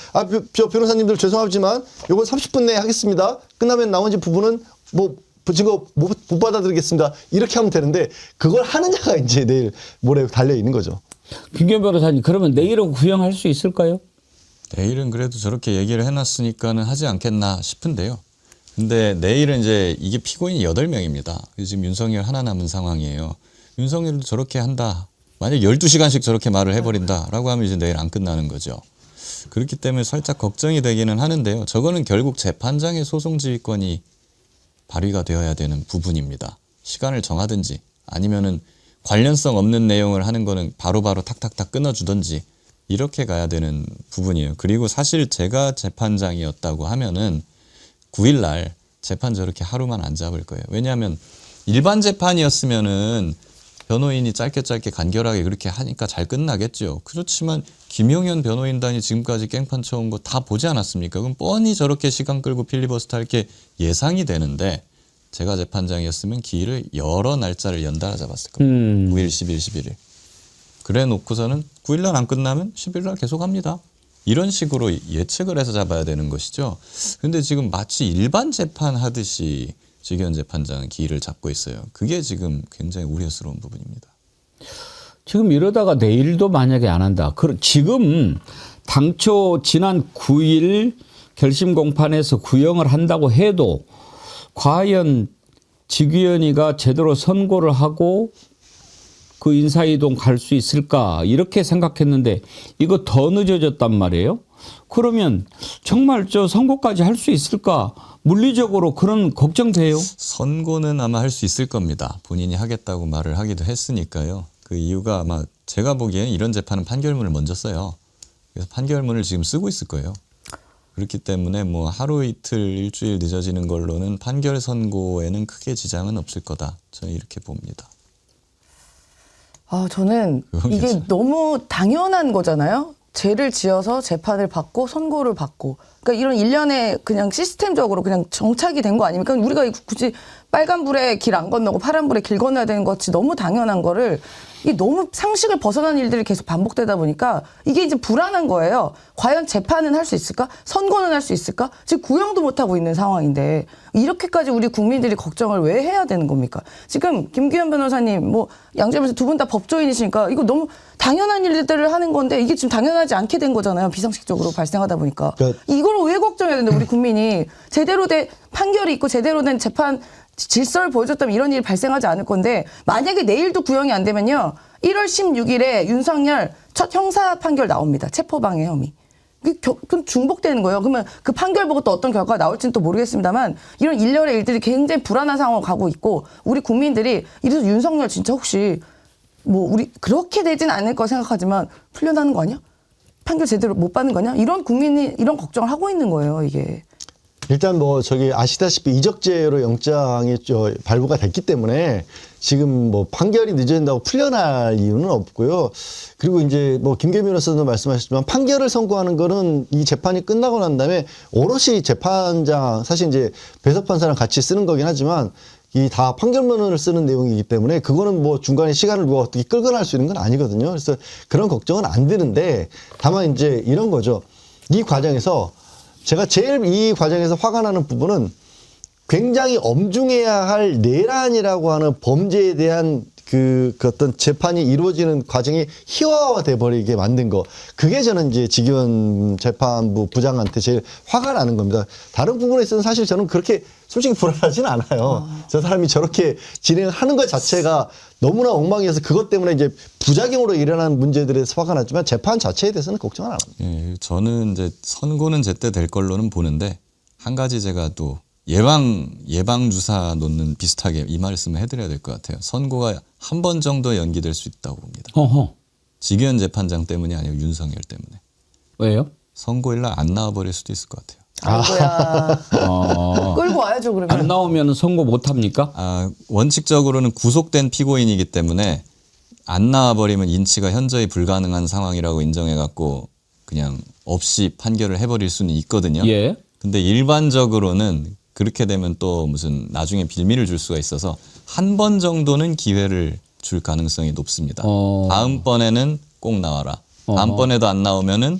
변호사님들 죄송하지만 요건 30분 내에 하겠습니다. 끝나면 나머지 부분은 뭐 증거 못 받아들이겠습니다. 이렇게 하면 되는데 그걸 하느냐가 이제 내일 모레 달려 있는 거죠. 김기현 변호사님, 그러면 내일은 구형할 수 있을까요? 내일은 그래도 저렇게 얘기를 해놨으니까는 하지 않겠나 싶은데요. 근데 내일은 이제 이게 피고인이 8명입니다. 지금 윤석열 하나 남은 상황이에요. 윤석열도 저렇게 한다. 만약 12시간씩 저렇게 말을 해버린다라고 하면 이제 내일 안 끝나는 거죠. 그렇기 때문에 살짝 걱정이 되기는 하는데요. 저거는 결국 재판장의 소송지휘권이 발휘가 되어야 되는 부분입니다. 시간을 정하든지 아니면은 관련성 없는 내용을 하는 거는 바로바로 탁탁탁 끊어주든지 이렇게 가야 되는 부분이에요. 그리고 사실 제가 재판장이었다고 하면은 9일 날 재판 저렇게 하루만 안 잡을 거예요. 왜냐하면 일반 재판이었으면은 변호인이 짧게 간결하게 그렇게 하니까 잘 끝나겠죠. 그렇지만 김용현 변호인단이 지금까지 깽판 쳐온 거 다 보지 않았습니까? 그럼 뻔히 저렇게 시간 끌고 필리버스터 할 게 예상이 되는데 제가 재판장이었으면 기일을 여러 날짜를 연달아 잡았을 겁니다. 9일, 10일, 11일. 그래 놓고서는 9일 날 안 끝나면 10일 날 계속 합니다. 이런 식으로 예측을 해서 잡아야 되는 것이죠. 근데 지금 마치 일반 재판 하듯이 지기현 재판장은 기일을 잡고 있어요. 그게 지금 굉장히 우려스러운 부분입니다. 지금 이러다가 내일도 만약에 안 한다. 지금 당초 지난 9일 결심 공판에서 구형을 한다고 해도 과연 지기현이가 제대로 선고를 하고 그 인사이동 갈 수 있을까 이렇게 생각했는데 이거 더 늦어졌단 말이에요. 그러면 정말 저 선고까지 할 수 있을까? 물리적으로 그런 걱정돼요. 선고는 아마 할 수 있을 겁니다. 본인이 하겠다고 말을 하기도 했으니까요. 그 이유가 아마 제가 보기엔 이런 재판은 판결문을 먼저 써요. 그래서 판결문을 지금 쓰고 있을 거예요. 그렇기 때문에 뭐 하루 이틀 일주일 늦어지는 걸로는 판결 선고에는 크게 지장은 없을 거다. 저는 이렇게 봅니다. 저는 이게 그렇죠. 너무 당연한 거잖아요. 죄를 지어서 재판을 받고 선고를 받고. 그러니까 이런 일련의 그냥 시스템적으로 그냥 정착이 된 거 아닙니까? 우리가 굳이 빨간불에 길 안 건너고 파란불에 길 건너야 되는 것이 너무 당연한 거를 이게 너무 상식을 벗어난 일들이 계속 반복되다 보니까 이게 이제 불안한 거예요. 과연 재판은 할 수 있을까? 선고는 할 수 있을까? 지금 구형도 못하고 있는 상황인데 이렇게까지 우리 국민들이 걱정을 왜 해야 되는 겁니까? 지금 김기현 변호사님, 양재 변호사 두 분 다 법조인이시니까 이거 너무 당연한 일들을 하는 건데 이게 지금 당연하지 않게 된 거잖아요. 비상식적으로 발생하다 보니까. 이걸 왜 걱정해야 되는데 우리 국민이 제대로 된 판결이 있고 제대로 된 재판 질서를 보여줬다면 이런 일이 발생하지 않을 건데 만약에 내일도 구형이 안 되면요. 1월 16일에 윤석열 첫 형사 판결 나옵니다. 체포방해 혐의. 그럼 중복되는 거예요. 그러면 그 판결 보고 또 어떤 결과가 나올지는 또 모르겠습니다만 이런 일련의 일들이 굉장히 불안한 상황으로 가고 있고 우리 국민들이 이래서 윤석열 진짜 혹시 우리 그렇게 되진 않을 거 생각하지만 풀려나는 거 아니야? 판결 제대로 못 받는 거냐? 이런 국민이 이런 걱정을 하고 있는 거예요. 이게. 일단 아시다시피 이적죄로 영장이 발부가 됐기 때문에 지금 판결이 늦어진다고 풀려날 이유는 없고요. 그리고 이제 김기현 변호사도 말씀하셨지만 판결을 선고하는 거는 이 재판이 끝나고 난 다음에 오롯이 재판장 사실 이제 배석 판사랑 같이 쓰는 거긴 하지만 이 다 판결문을 쓰는 내용이기 때문에 그거는 중간에 시간을 누가 어떻게 끌고 날 수 있는 건 아니거든요. 그래서 그런 걱정은 안 드는데 다만 이제 이런 거죠. 이 과정에서 제가 제일 이 과정에서 화가 나는 부분은 굉장히 엄중해야 할 내란이라고 하는 범죄에 대한 그 어떤 재판이 이루어지는 과정이 희화화돼 버리게 만든 거. 그게 저는 이제 지기현 재판부 부장한테 제일 화가 나는 겁니다. 다른 부분에 있어서는 사실 저는 그렇게 솔직히 불안하지는 않아요. 저 사람이 저렇게 진행하는 것 자체가 너무나 엉망이어서 그것 때문에 이제 부작용으로 일어나는 문제들에서 화가 나지만 재판 자체에 대해서는 걱정 안 합니다. 예, 저는 이제 선고는 제때 될 걸로는 보는데 한 가지 제가 또 예방 주사 놓는 비슷하게 이 말씀을 해드려야 될 것 같아요. 선고가 한 번 정도 연기될 수 있다고 봅니다. 지기현 재판장 때문이 아니고 윤석열 때문에. 왜요? 선고일 날 안 나와버릴 수도 있을 것 같아요. 아이고야. 끌고 와야죠 그러면. 안 나오면 선고 못 합니까? 원칙적으로는 구속된 피고인이기 때문에 안 나와버리면 인치가 현저히 불가능한 상황이라고 인정해갖고 그냥 없이 판결을 해버릴 수는 있거든요. 예. 근데 일반적으로는 그렇게 되면 또 무슨 나중에 빌미를 줄 수가 있어서 한 번 정도는 기회를 줄 가능성이 높습니다. 다음번에는 꼭 나와라. 다음번에도 안 나오면은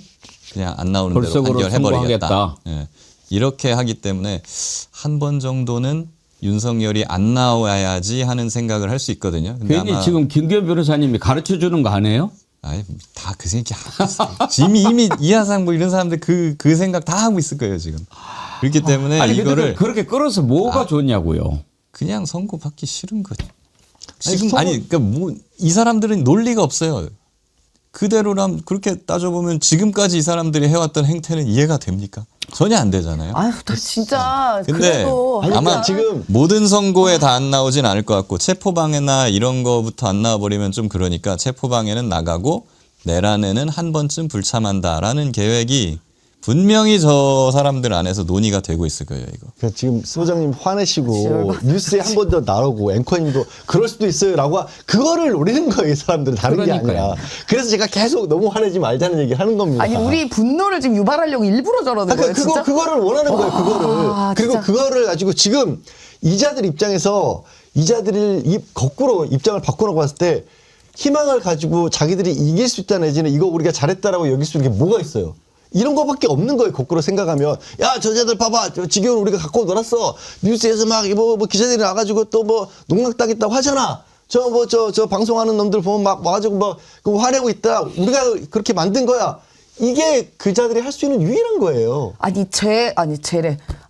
그냥 안 나오는 대로 판결해버리겠다. 선고하겠다. 예. 이렇게 하기 때문에 한 번 정도는 윤석열이 안 나와야지 하는 생각을 할 수 있거든요. 근데 괜히 지금 김기현 변호사님이 가르쳐 주는 거 아니에요? 아니 다 그 생각 하고 있어요. 이미 이하상 뭐 이런 사람들 그 생각 다 하고 있을 거예요 지금. 그렇기 때문에 아니 이거를 그렇게 끌어서 뭐가 좋냐고요. 그냥 선고받기 싫은 거죠. 지금 그러니까 뭐 이 사람들은 논리가 없어요. 그대로라면 그렇게 따져보면 지금까지 이 사람들이 해왔던 행태는 이해가 됩니까? 전혀 안 되잖아요. 아유, 나 진짜 근데 그래도 아마 지금 모든 선고에 다 안 나오진 않을 것 같고 체포방해나 이런 거부터 안 나와버리면 좀 그러니까 체포방해는 나가고 내란에는 한 번쯤 불참한다라는 계획이 분명히 저 사람들 안에서 논의가 되고 있을 거예요. 이거. 그러니까 지금 소장님 화내시고 뉴스에 한 번 더 나오고 앵커님도 그럴 수도 있어요라고 그거를 노리는 거예요. 이 사람들은 다른 게 그러니까요. 아니라. 그래서 제가 계속 너무 화내지 말자는 얘기를 하는 겁니다. 아니 우리 분노를 지금 유발하려고 일부러 저러는 거예요. 진짜? 그거를 원하는 거예요. 그거를. 그리고 진짜. 그거를 가지고 지금 이자들 입장에서 이자들을 거꾸로 입장을 바꿔놓고 봤을 때 희망을 가지고 자기들이 이길 수 있다 내지는 이거 우리가 잘했다라고 여길 수 있는 게 뭐가 있어요. 이런 거밖에 없는 거예요. 거꾸로 생각하면 야 저자들 봐봐 저 지겨운 우리가 갖고 놀았어. 뉴스에서 막 뭐 기자들이 나가지고 또 뭐 농락당했다고 하잖아. 저 방송하는 놈들 보면 막 와가지고 뭐 화내고 있다. 우리가 그렇게 만든 거야. 이게 그자들이 할 수 있는 유일한 거예요. 쟤래.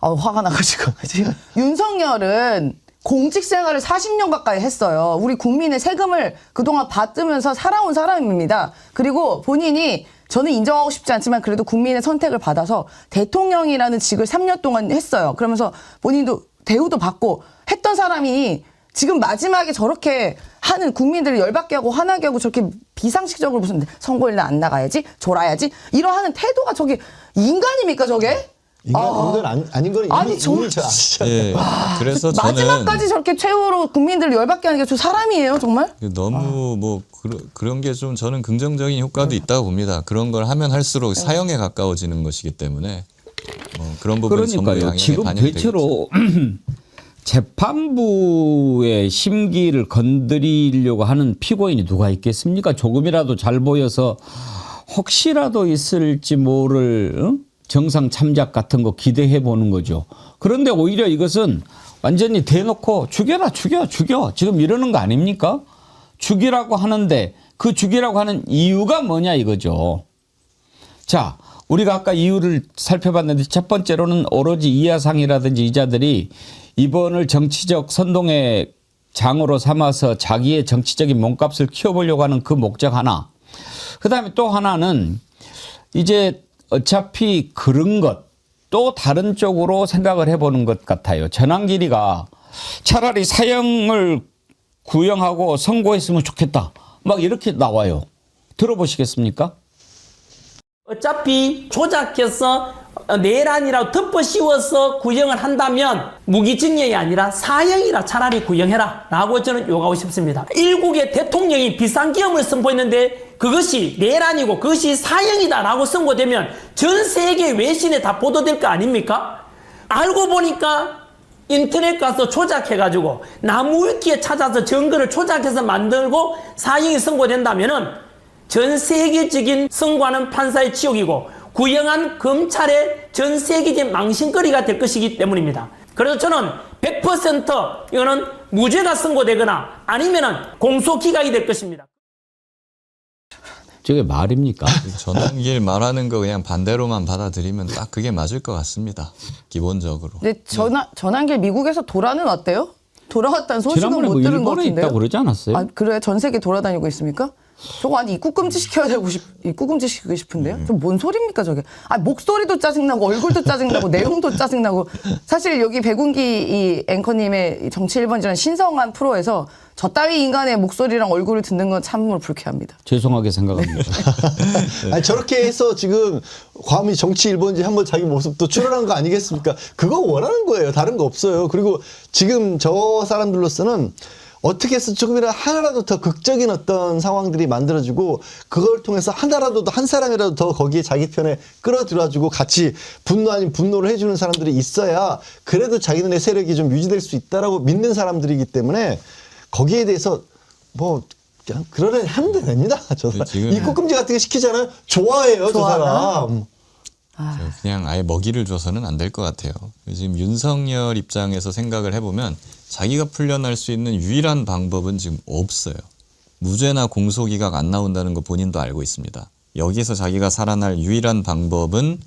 화가 나가지고 지금 윤석열은 공직 생활을 40년 가까이 했어요. 우리 국민의 세금을 그동안 받으면서 살아온 사람입니다. 그리고 본인이 저는 인정하고 싶지 않지만 그래도 국민의 선택을 받아서 대통령이라는 직을 3년 동안 했어요. 그러면서 본인도 대우도 받고 했던 사람이 지금 마지막에 저렇게 하는 국민들을 열받게 하고 화나게 하고 저렇게 비상식적으로 무슨 선거일날 안 나가야지 졸아야지 이러하는 태도가 저게 인간입니까 저게? 인간 아닌 거는 아니, 이미 잘 아시잖아요. 예. 그래서 마지막까지 저렇게 최후로 국민들을 열받게 하는 게 저 사람이에요 정말? 너무 뭐 그런 게 좀 저는 긍정적인 효과도 있다고 봅니다. 그런 걸 하면 할수록 사형에 가까워지는 것이기 때문에 그런 부분이 전부 그러니까요. 양형에 지금 반영되겠죠. 대체로 재판부의 심기를 건드리려고 하는 피고인이 누가 있겠습니까? 조금이라도 잘 보여서 혹시라도 있을지 모를 정상 참작 같은 거 기대해 보는 거죠. 그런데 오히려 이것은 완전히 대놓고 죽여라 죽여 지금 이러는 거 아닙니까? 죽이라고 하는데 그 죽이라고 하는 이유가 뭐냐 이거죠. 자, 우리가 아까 이유를 살펴봤는데 첫 번째로는 오로지 이하상이라든지 이자들이 이번을 정치적 선동의 장으로 삼아서 자기의 정치적인 몸값을 키워보려고 하는 그 목적 하나. 그다음에 또 하나는 이제 어차피 그런 것 또 다른 쪽으로 생각을 해보는 것 같아요. 전환길이가 차라리 사형을 구형하고 선고했으면 좋겠다. 막 이렇게 나와요. 들어보시겠습니까? 어차피 조작해서 내란이라고 덮어 씌워서 구형을 한다면 무기징역이 아니라 사형이라 차라리 구형해라 라고 저는 요구하고 싶습니다. 일국의 대통령이 비상기업을 선포했는데 그것이 내란이고 그것이 사형이다 라고 선고되면 전 세계 외신에 다 보도될 거 아닙니까? 알고 보니까 인터넷 가서 조작해가지고 나무위키에 찾아서 증거를 조작해서 만들고 사형이 선고된다면은 전 세계적인 선고하는 판사의 지옥이고 구형한 검찰의 전 세계적인 망신거리가 될 것이기 때문입니다. 그래서 저는 100% 이거는 무죄가 선고되거나 아니면은 공소기각이 될 것입니다. 저게 말입니까? 전환길 말하는 거 그냥 반대로만 받아들이면 딱 그게 맞을 것 같습니다. 기본적으로. 근데 전환길 미국에서 돌아는 왔대요? 돌아왔다는 소식은 지난번에 못 뭐 들은 것 일본에 같은데요? 있다고 그러지 않았어요? 아, 그래? 전 세계 돌아다니고 있습니까? 저거 아니 입국금지 시키고 싶은데요? 좀 뭔 소리입니까 저게? 아 목소리도 짜증나고 얼굴도 짜증나고 내용도 짜증나고 사실 여기 백운기 이 앵커님의 정치 1번지라는 신성한 프로에서 저 따위 인간의 목소리랑 얼굴을 듣는 건 참으로 불쾌합니다. 죄송하게 생각합니다. 아니, 저렇게 해서 지금 과감히 정치 1번지 한번 자기 모습도 출연한 거 아니겠습니까? 그거 원하는 거예요. 다른 거 없어요. 그리고 지금 저 사람들로서는 어떻게 해서 조금이라도 하나라도 더 극적인 어떤 상황들이 만들어지고 그걸 통해서 하나라도 한 사람이라도 더 거기에 자기 편에 끌어들여주고 같이 분노 아닌 분노를 해주는 사람들이 있어야 그래도 자기네의 세력이 좀 유지될 수 있다라고 믿는 사람들이기 때문에 거기에 대해서 뭐 그냥 그러려니 하면 됩니다. 저 사람. 입국금지 같은 거 시키잖아요. 좋아해요. 저 사람. 그냥 아예 먹이를 줘서는 안 될 것 같아요. 지금 윤석열 입장에서 생각을 해보면 자기가 풀려날 수 있는 유일한 방법은 지금 없어요. 무죄나 공소기각 안 나온다는 거 본인도 알고 있습니다. 여기서 자기가 살아날 유일한 방법은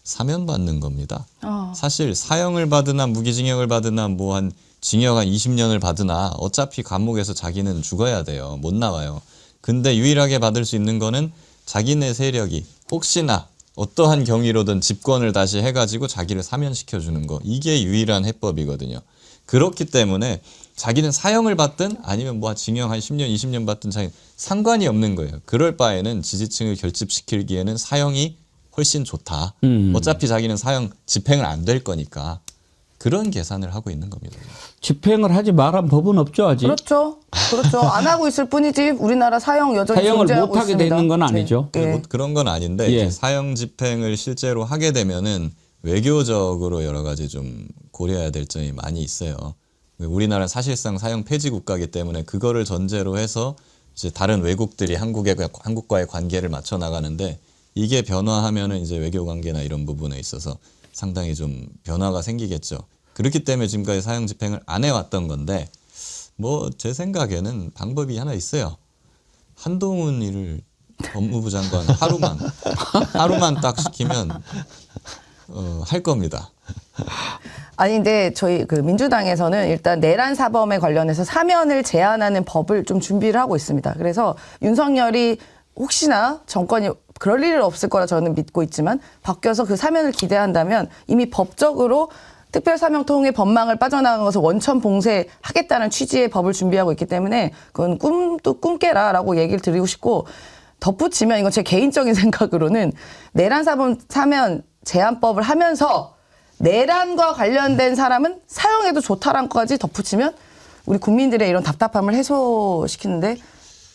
사면 받는 겁니다. 사실 사형을 받으나 무기징역을 받으나 뭐 한 징역 한 20년을 받으나 어차피 감옥에서 자기는 죽어야 돼요. 못 나와요. 근데 유일하게 받을 수 있는 거는 자기네 세력이 혹시나 어떠한 경위로든 집권을 다시 해가지고 자기를 사면시켜주는 거. 이게 유일한 해법이거든요. 그렇기 때문에 자기는 사형을 받든 아니면 뭐 징역 한 10년, 20년 받든 자기 상관이 없는 거예요. 그럴 바에는 지지층을 결집시키기에는 사형이 훨씬 좋다. 어차피 자기는 사형 집행을 안 될 거니까. 그런 계산을 하고 있는 겁니다. 집행을 하지 말한 법은 없죠, 아직. 그렇죠. 안 하고 있을 뿐이지 우리나라 사형 여전히 사형을 존재하고 못 하게 있습니다. 되는 건 아니죠. 네. 뭐 그런 건 아닌데 이제 사형 집행을 실제로 하게 되면은 외교적으로 여러 가지 좀 고려해야 될 점이 많이 있어요. 우리나라는 사실상 사형 폐지 국가이기 때문에 그거를 전제로 해서 이제 다른 외국들이 한국과의 관계를 맞춰 나가는데 이게 변화하면은 이제 외교 관계나 이런 부분에 있어서 상당히 좀 변화가 생기겠죠. 그렇기 때문에 지금까지 사형 집행을 안 해왔던 건데 뭐 제 생각에는 방법이 하나 있어요. 한동훈이를 법무부 장관 하루만 딱 시키면 할 겁니다. 아니 근데 저희 그 민주당에서는 일단 내란 사범에 관련해서 사면을 제한하는 법을 좀 준비를 하고 있습니다. 그래서 윤석열이 혹시나 정권이 그럴 일은 없을 거라 저는 믿고 있지만 바뀌어서 그 사면을 기대한다면 이미 법적으로 특별사면통의 법망을 빠져나간 것을 원천 봉쇄하겠다는 취지의 법을 준비하고 있기 때문에 그건 꿈도 꿈깨라라고 얘기를 드리고 싶고 덧붙이면 이건 제 개인적인 생각으로는 내란사범 사면 제한법을 하면서 내란과 관련된 사람은 사형해도 좋다라는 것까지 덧붙이면 우리 국민들의 이런 답답함을 해소시키는데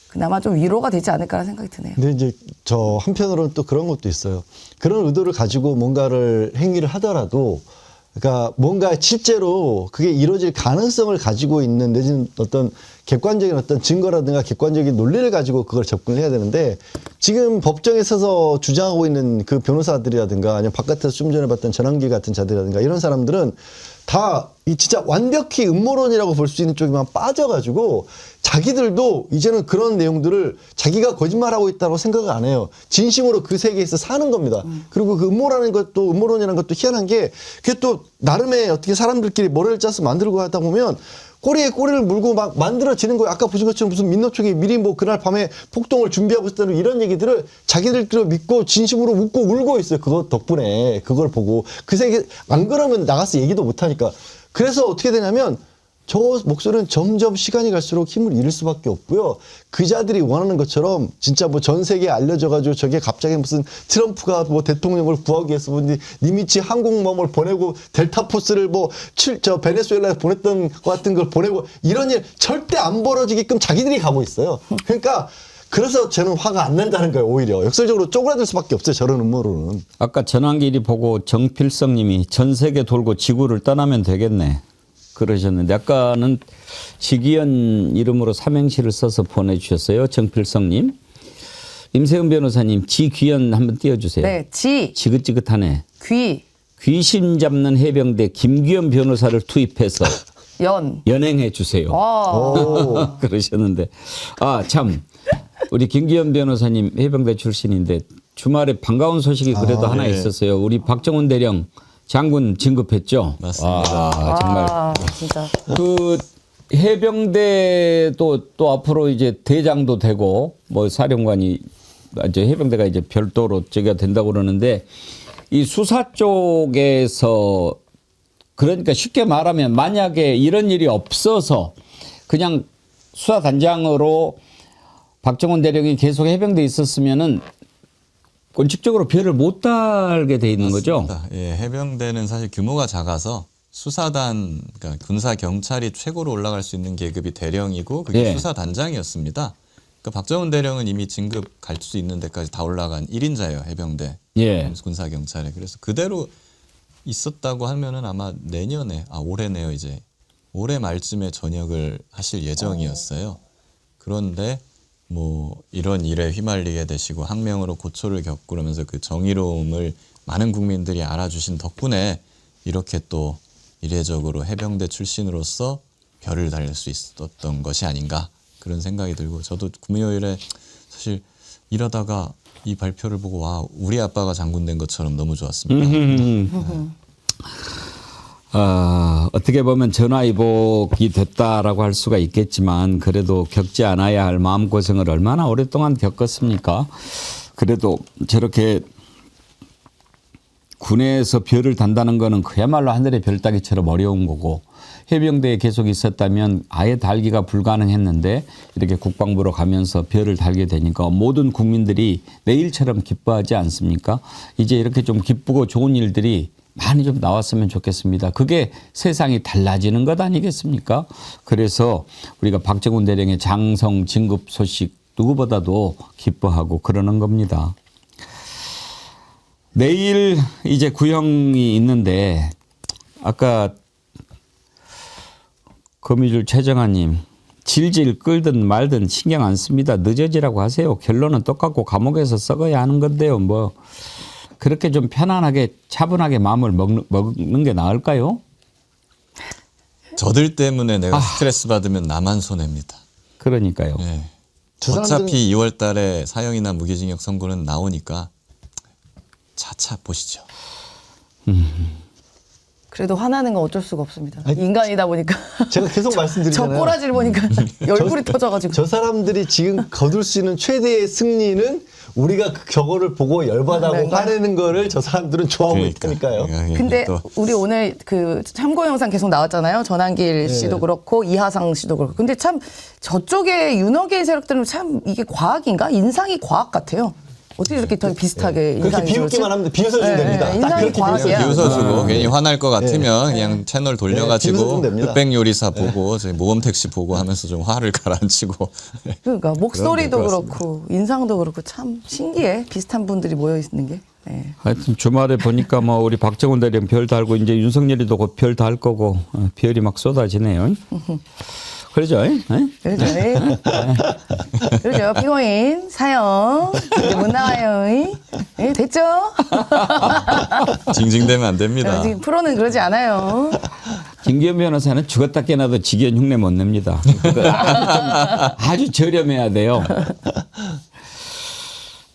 그나마 좀 위로가 되지 않을까라는 생각이 드네요. 근데 이제 저 한편으로는 또 그런 것도 있어요. 그런 의도를 가지고 뭔가를 행위를 하더라도 그러니까 뭔가 실제로 그게 이루어질 가능성을 가지고 있는 내지는 어떤 객관적인 어떤 증거라든가 객관적인 논리를 가지고 그걸 접근을 해야 되는데 지금 법정에 서서 주장하고 있는 그 변호사들이라든가 아니면 바깥에서 좀 전에 봤던 전환기 같은 자들이라든가 이런 사람들은 다 이 진짜 완벽히 음모론이라고 볼 수 있는 쪽에만 빠져가지고 자기들도 이제는 그런 내용들을 자기가 거짓말하고 있다고 생각을 안 해요. 진심으로 그 세계에서 사는 겁니다. 그리고 그 음모론이라는 것도 희한한 게 그게 또 나름의 어떻게 사람들끼리 머리를 짜서 만들고 하다 보면 꼬리에 꼬리를 물고 막 만들어지는 거예요. 아까 보신 것처럼 무슨 민노총이 미리 뭐 그날 밤에 폭동을 준비하고 있다는 이런 얘기들을 자기들끼리 믿고 진심으로 웃고 울고 있어요. 그거 덕분에 그걸 보고 그 세계 안 그러면 나가서 얘기도 못 하니까. 그래서 어떻게 되냐면 저 목소리는 점점 시간이 갈수록 힘을 잃을 수밖에 없고요. 그자들이 원하는 것처럼 진짜 뭐 전 세계에 알려져가지고 저게 갑자기 무슨 트럼프가 뭐 대통령을 구하기 위해서 니미치 항공모함을 보내고 델타포스를 저 베네수엘라에 보냈던 것 같은 걸 보내고 이런 일 절대 안 벌어지게끔 자기들이 가고 있어요. 그러니까 그래서 저는 화가 안 난다는 거예요. 오히려 역설적으로 쪼그라들 수밖에 없어요. 저런 음모론은. 아까 전환길이 보고 정필성 님이 전 세계 돌고 지구를 떠나면 되겠네. 그러셨는데 아까는 지기현 이름으로 삼행시를 써서 보내주셨어요. 정필성 님. 임세은 변호사님 지귀현 한번 띄워주세요. 네. 지긋지긋하네. 귀신 잡는 해병대 김귀현 변호사를 투입해서 연행해 주세요. 그러셨는데 참 우리 김기현 변호사님 해병대 출신인데 주말에 반가운 소식이 그래도 하나 있었어요. 우리 박정훈 대령 장군 진급했죠. 맞습니다. 정말 진짜. 그 해병대도 또 앞으로 이제 대장도 되고 뭐 사령관이 이제 해병대가 이제 별도로 저기가 된다고 그러는데 이 수사 쪽에서 그러니까 쉽게 말하면 만약에 이런 일이 없어서 그냥 수사단장으로 박정훈 대령이 계속 해병대에 있었으면은 원칙적으로 별을 못 달게 돼 있는 거죠. 예, 해병대는 사실 규모가 작아서 수사단, 그러니까 군사 경찰이 최고로 올라갈 수 있는 계급이 대령이고 그게 수사단장이었습니다. 그러니까 박정훈 대령은 이미 진급 갈 수 있는 데까지 다 올라간 1인자예요, 해병대. 군사 경찰에. 그래서 그대로 있었다고 하면은 아마 올해네요, 이제. 올해 말쯤에 전역을 하실 예정이었어요. 그런데 뭐 이런 일에 휘말리게 되시고 항명으로 고초를 겪고 그러면서 그 정의로움을 많은 국민들이 알아주신 덕분에 이렇게 또 이례적으로 해병대 출신으로서 별을 달릴 수 있었던 것이 아닌가 그런 생각이 들고 저도 금요일에 사실 일하다가 이 발표를 보고 와 우리 아빠가 장군 된 것처럼 너무 좋았습니다. 어떻게 보면 전화위복이 됐다라고 할 수가 있겠지만 그래도 겪지 않아야 할 마음고생을 얼마나 오랫동안 겪었습니까? 그래도 저렇게 군에서 별을 단다는 거는 그야말로 하늘의 별 따기처럼 어려운 거고 해병대에 계속 있었다면 아예 달기가 불가능했는데 이렇게 국방부로 가면서 별을 달게 되니까 모든 국민들이 내일처럼 기뻐하지 않습니까? 이제 이렇게 좀 기쁘고 좋은 일들이 많이 좀 나왔으면 좋겠습니다. 그게 세상이 달라지는 것 아니겠습니까? 그래서 우리가 박정훈 대령의 장성 진급 소식 누구보다도 기뻐하고 그러는 겁니다. 내일 이제 구형이 있는데 아까 거미줄 최정아님 질질 끌든 말든 신경 안 씁니다. 늦어지라고 하세요. 결론은 똑같고 감옥에서 썩어야 하는 건데요. 뭐 그렇게 좀 편안하게 차분하게 마음을 먹는 게 나을까요? 저들 때문에 내가 스트레스 받으면 나만 손해입니다. 그러니까요. 네. 어차피 2월 달에 사형이나 무기징역 선고는 나오니까 차차 보시죠. 그래도 화나는 건 어쩔 수가 없습니다. 인간이다 보니까. 제가 계속 말씀드리잖아요. 저 꼬라지를 보니까 열불이 터져가지고. 저 사람들이 지금 거둘 수 있는 최대의 승리는 우리가 그 격언을 보고 열받아고 네. 화내는 거를 저 사람들은 좋아하고 있다니까요. 근데 우리 오늘 그 참고 영상 계속 나왔잖아요. 전한길 씨도 그렇고 이하상 씨도 그렇고. 근데 참 저쪽에 윤호계 세력들은 참 이게 과학인가? 인상이 과학 같아요. 어떻게 이렇게 더 비슷하게 그렇게 인상이 비웃기만 하면 비웃어주면 됩니다. 딱 인상이 그렇게 과학이야. 비웃어주고 괜히 화날 것 같으면 그냥 채널 돌려가지고 비웃어주면 됩니다. 흑백 요리사 보고 저희 모범 택시 보고 하면서 좀 화를 가라앉히고. 그러니까 목소리도 그런 것 그렇고 인상도 그렇고 참 신기해. 비슷한 분들이 모여 있는 게. 네. 하여튼 주말에 보니까 뭐 우리 박정훈 대령 별 달고 이제 윤석열이도 곧 별 달 거고 별이 막 쏟아지네요. 그러죠? 그러죠. 그러죠. 피고인 사형 이제 못 나와요. 네, 됐죠? 징징대면 안 됩니다. 지금 프로는 그러지 않아요. 김기현 변호사는 죽었다 깨나도 직연 흉내 못 냅니다. 아주 저렴해야 돼요.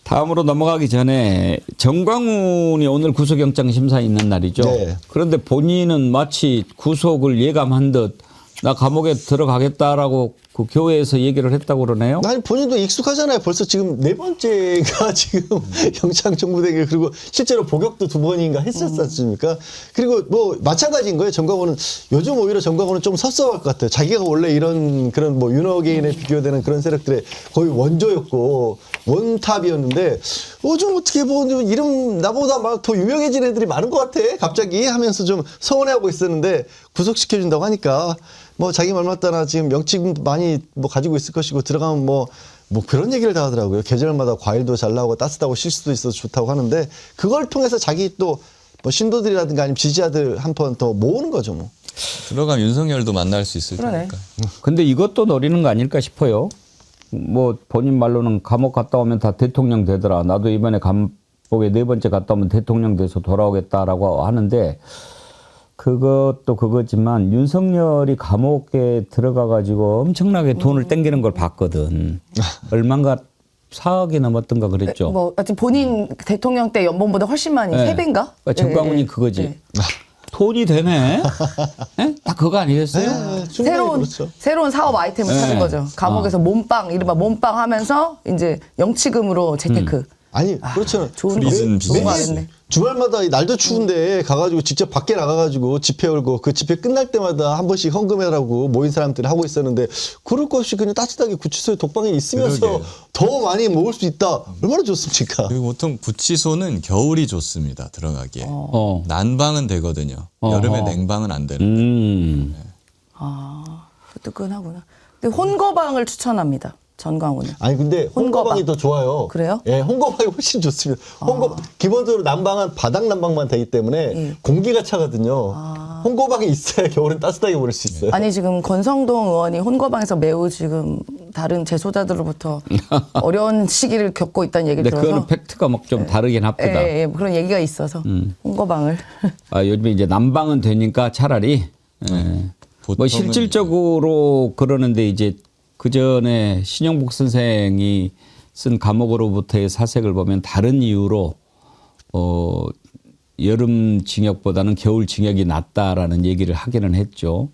다음으로 넘어가기 전에 정광훈이 오늘 구속영장 심사 있는 날이죠. 네. 그런데 본인은 마치 구속을 예감한 듯 나 감옥에 들어가겠다라고 그 교회에서 얘기를 했다고 그러네요. 아니 본인도 익숙하잖아요. 벌써 지금 4번째가 지금 영장 청구되기 그리고 실제로 복역도 2번인가 했었지 않습니까? 그리고 뭐 마찬가지인 거예요. 정광훈은 요즘 오히려 정광훈은 좀 섭섭할 것 같아요. 자기가 원래 이런 그런 뭐 윤호개인에 비교되는 그런 세력들의 거의 원조였고 원탑이었는데 요즘 어떻게 보면 이름 나보다 막 더 유명해진 애들이 많은 것 같아. 갑자기 하면서 좀 서운해하고 있었는데 구속시켜준다고 하니까 뭐 자기 말 맞다나 지금 명칭 많이 뭐 가지고 있을 것이고 들어가면 뭐 그런 얘기를 다 하더라고요. 계절마다 과일도 잘 나오고 따뜻하고 쉴 수도 있어서 좋다고 하는데 그걸 통해서 자기 또 뭐 신도들이라든가 아니면 지지자들 한 번 더 모으는 거죠 뭐. 들어가면 윤석열도 만날 수 있을 테니까. 근데 이것도 노리는 거 아닐까 싶어요. 뭐 본인 말로는 감옥 갔다 오면 다 대통령 되더라. 나도 이번에 감옥에 4번째 갔다 오면 대통령 돼서 돌아오겠다라고 하는데 그것도 그거지만 윤석열이 감옥에 들어가가지고 엄청나게 돈을 땡기는 걸 봤거든. 얼마인가 4억이 넘었던가 그랬죠. 뭐 하여튼 본인 대통령 때 연봉보다 훨씬 많이 네. 3배인가? 그러니까 정광훈이 그거지. 네. 돈이 되네. 네? 딱 그거 아니겠어요? 새로운 사업 아이템을 찾은 거죠. 감옥에서 몸빵 이른바 몸빵 하면서 이제 영치금으로 재테크. 아니 그렇죠. 좋은 프리즌 비즈니스. 너무 잘했네. 주말마다 날도 추운데 가가지고 직접 밖에 나가가지고 집회 열고 그 집회 끝날 때마다 한 번씩 헌금해라고 모인 사람들이 하고 있었는데 그럴 것 없이 그냥 따뜻하게 구치소에 독방에 있으면서 그러게. 더 많이 먹을 수 있다. 얼마나 좋습니까? 그리고 보통 구치소는 겨울이 좋습니다. 들어가기에. 난방은 되거든요. 여름에 냉방은 안 되는. 뜨끈하구나. 근데 혼거방을 추천합니다. 전광훈은. 아니 근데 홍거방이 더 좋아요. 그래요? 예, 홍거방이 훨씬 좋습니다. 기본적으로 난방은 바닥 난방만 되기 때문에 공기가 차거든요. 홍거방이 있어야 겨울은 따뜻하게 보낼 수 있어요. 아니 지금 권성동 의원이 혼거방에서 매우 지금 다른 재소자들로부터 어려운 시기를 겪고 있다는 얘기를 근데 들어서 그거는 팩트가 막 좀 다르긴 합니다. 예, 예, 그런 얘기가 있어서 홍거방을 요즘에 이제 난방은 되니까 차라리 뭐 보통은 실질적으로 그러는데 이제 그 전에 신영복 선생이 쓴 감옥으로부터의 사색을 보면 다른 이유로 여름 징역보다는 겨울 징역이 낫다라는 얘기를 하기는 했죠.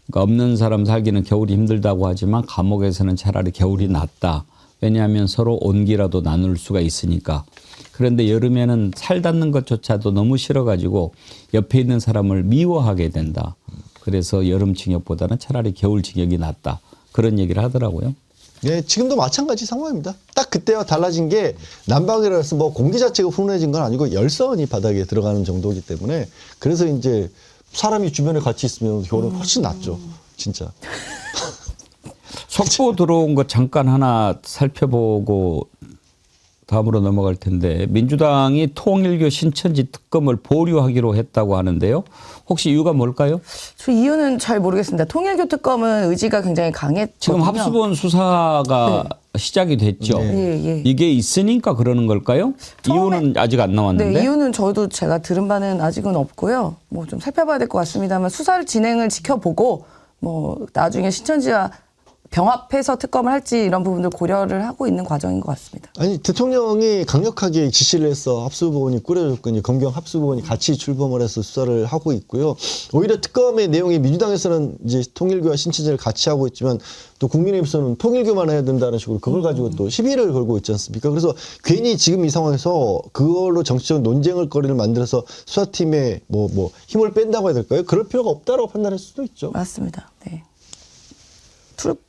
그러니까 없는 사람 살기는 겨울이 힘들다고 하지만 감옥에서는 차라리 겨울이 낫다. 왜냐하면 서로 온기라도 나눌 수가 있으니까. 그런데 여름에는 살 닿는 것조차도 너무 싫어가지고 옆에 있는 사람을 미워하게 된다. 그래서 여름 징역보다는 차라리 겨울 징역이 낫다. 그런 얘기를 하더라고요. 네, 지금도 마찬가지 상황입니다. 딱 그때와 달라진 게 난방이라 해서 뭐 공기 자체가 훈훈해진 건 아니고 열선이 바닥에 들어가는 정도이기 때문에 그래서 이제 사람이 주변에 같이 있으면 겨울은 훨씬 낫죠. 진짜. 속보 들어온 거 잠깐 하나 살펴보고 다음으로 넘어갈 텐데 민주당이 통일교 신천지 특검을 보류하기로 했다고 하는데요. 혹시 이유가 뭘까요? 저 이유는 잘 모르겠습니다. 통일교 특검은 의지가 굉장히 강했거든요. 지금 합수본 수사가 시작이 됐죠. 예. 이게 있으니까 그러는 걸까요? 이유는 아직 안 나왔는데. 네, 이유는 저도 제가 들은 바는 아직은 없고요. 뭐 좀 살펴봐야 될 것 같습니다만 수사를 진행을 지켜보고 뭐 나중에 신천지와 병합해서 특검을 할지 이런 부분들 고려를 하고 있는 과정인 것 같습니다. 아니 대통령이 강력하게 지시를 해서 합수부원이 꾸려졌고 검경 합수부원이 같이 출범을 해서 수사를 하고 있고요. 오히려 특검의 내용이 민주당에서는 이제 통일교와 신천지를 같이 하고 있지만 또 국민의힘에서는 통일교만 해야 된다는 식으로 그걸 가지고 또 시비를 걸고 있지 않습니까? 그래서 괜히 지금 이 상황에서 그걸로 정치적 논쟁을 거리를 만들어서 수사팀에 뭐 힘을 뺀다고 해야 될까요? 그럴 필요가 없다라고 판단할 수도 있죠. 맞습니다. 네.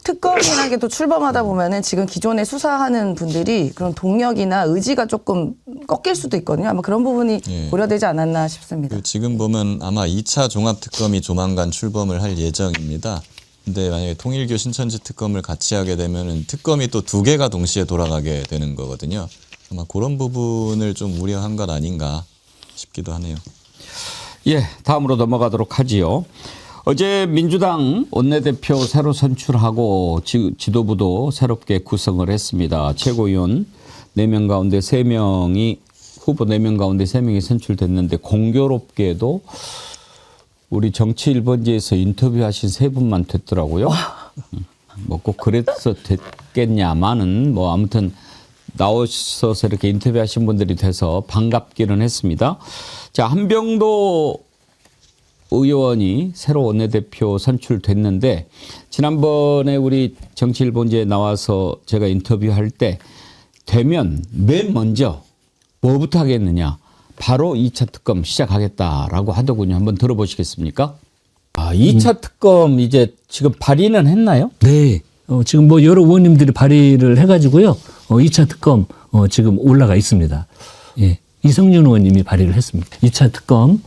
특검이라게 또 출범하다 보면은 지금 기존에 수사하는 분들이 그런 동력이나 의지가 조금 꺾일 수도 있거든요. 아마 그런 부분이 예. 고려되지 않았나 싶습니다. 그리고 지금 보면 아마 2차 종합특검이 조만간 출범을 할 예정입니다. 근데 만약에 통일교 신천지 특검을 같이 하게 되면은 특검이 또 2개가 동시에 돌아가게 되는 거거든요. 아마 그런 부분을 좀 우려한 것 아닌가 싶기도 하네요. 예, 다음으로 넘어가도록 하지요. 어제 민주당 원내대표 새로 선출하고 지도부도 새롭게 구성을 했습니다. 최고위원 4명 가운데 3명이 후보 4명 가운데 3명이 선출됐는데 공교롭게도 우리 정치 1번지에서 인터뷰하신 3분만 됐더라고요. 뭐 꼭 그래서 됐겠냐마는 뭐 아무튼 나오셔서 이렇게 인터뷰하신 분들이 돼서 반갑기는 했습니다. 자, 한병도 의원이 새로 원내대표 선출됐는데 지난번에 우리 정치 1번지에 나와서 제가 인터뷰할 때 되면 맨 먼저 뭐부터 하겠느냐. 바로 2차 특검 시작하겠다라고 하더군요. 한번 들어보시겠습니까? 2차 특검 이제 지금 발의는 했나요? 네. 지금 뭐 여러 의원님들이 발의를 해가지고요. 2차 특검 지금 올라가 있습니다. 예. 이성윤 의원님이 발의를 했습니다. 2차 특검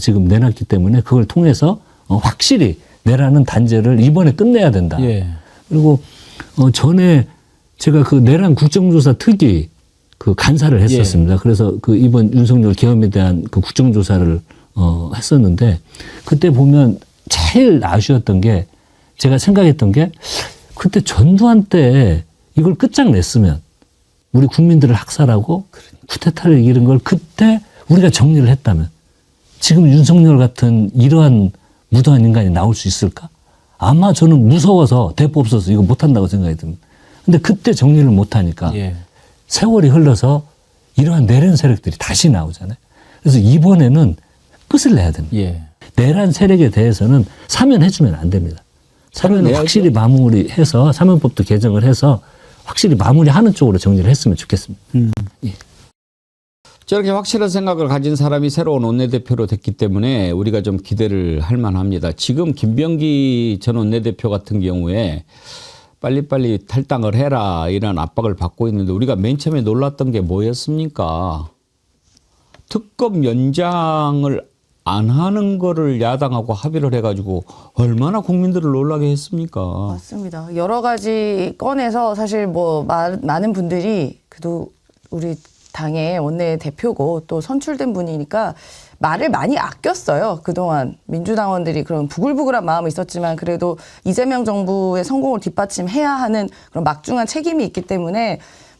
지금 내놨기 때문에 그걸 통해서 확실히 내라는 단죄를 이번에 끝내야 된다. 예. 그리고 전에 제가 그 내란 국정조사 특위 그 간사를 했었습니다. 예. 그래서 그 이번 윤석열 계엄에 대한 그 국정조사를 했었는데 그때 보면 제일 아쉬웠던 게 제가 생각했던 게 그때 전두환 때 이걸 끝장냈으면 우리 국민들을 학살하고 쿠데타를 이기는 걸 그때 우리가 정리를 했다면 지금 윤석열 같은 이러한 무도한 인간이 나올 수 있을까? 아마 저는 무서워서 대법 없어서 이거 못한다고 생각이 듭니다. 근데 그때 정리를 못하니까 예. 세월이 흘러서 이러한 내란 세력들이 다시 나오잖아요. 그래서 이번에는 끝을 내야 됩니다. 예. 내란 세력에 대해서는 사면해주면 안 됩니다. 사면을 확실히 마무리해서 사면법도 개정을 해서 확실히 마무리하는 쪽으로 정리를 했으면 좋겠습니다. 예. 저렇게 확실한 생각을 가진 사람이 새로운 원내대표로 됐기 때문에 우리가 좀 기대를 할 만합니다. 지금 김병기 전 원내대표 같은 경우에 빨리빨리 탈당을 해라 이런 압박을 받고 있는데 우리가 맨 처음에 놀랐던 게 뭐였습니까? 특검 연장을 안 하는 거를 야당하고 합의를 해가지고 얼마나 국민들을 놀라게 했습니까? 맞습니다. 여러 가지 꺼내서 사실 뭐 많은 분들이 그래도 우리 당의 원내 대표고 또 선출된 분이니까 말을 많이 아꼈어요. 그동안 민주당원들이 그런 부글부글한 마음이 있었지만 그래도 이재명 정부의 성공을 뒷받침해야 하는 그런 막중한 책임이 있기 때문에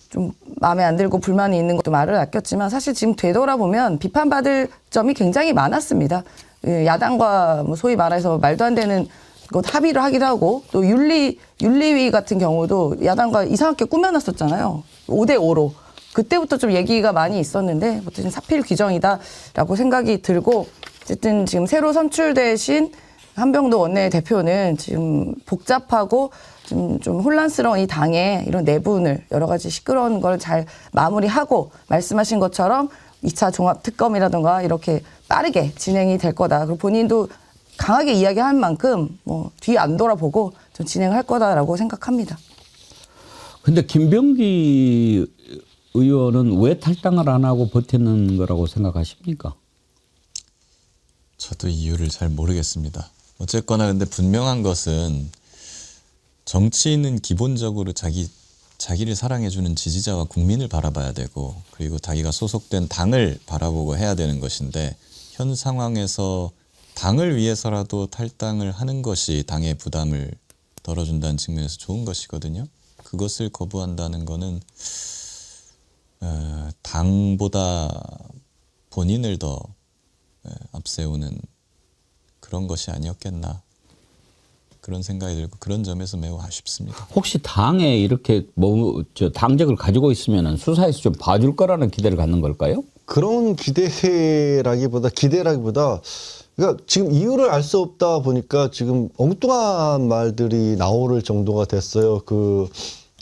좀 마음에 안 들고 불만이 있는 것도 말을 아꼈지만 사실 지금 되돌아보면 비판받을 점이 굉장히 많았습니다. 야당과 뭐 소위 말해서 말도 안 되는 것 합의를 하기도 하고 또 윤리위 같은 경우도 야당과 이상하게 꾸며놨었잖아요. 5대5로. 그때부터 좀 얘기가 많이 있었는데 어쨌든 사필 규정이다라고 생각이 들고 어쨌든 지금 새로 선출되신 한병도 원내대표는 지금 복잡하고 좀 혼란스러운 이 당의 이런 내분을 여러 가지 시끄러운 걸 잘 마무리하고 말씀하신 것처럼 2차 종합특검이라든가 이렇게 빠르게 진행이 될 거다. 그리고 본인도 강하게 이야기한 만큼 뭐 뒤 안 돌아보고 좀 진행할 거다라고 생각합니다. 근데 김병기 의원은 왜 탈당을 안 하고 버티는 거라고 생각하십니까? 저도 이유를 잘 모르겠습니다. 어쨌거나 근데 분명한 것은 정치인은 기본적으로 자기를 사랑해주는 지지자와 국민을 바라봐야 되고 그리고 자기가 소속된 당을 바라보고 해야 되는 것인데 현 상황에서 당을 위해서라도 탈당을 하는 것이 당의 부담을 덜어준다는 측면에서 좋은 것이거든요. 그것을 거부한다는 거는 당보다 본인을 더 앞세우는 그런 것이 아니었겠나 그런 생각이 들고 그런 점에서 매우 아쉽습니다. 혹시 당에 이렇게 당적을 가지고 있으면 수사에서 좀 봐줄 거라는 기대를 갖는 걸까요? 그런 기대라기보다 그러니까 지금 이유를 알 수 없다 보니까 지금 엉뚱한 말들이 나올 정도가 됐어요.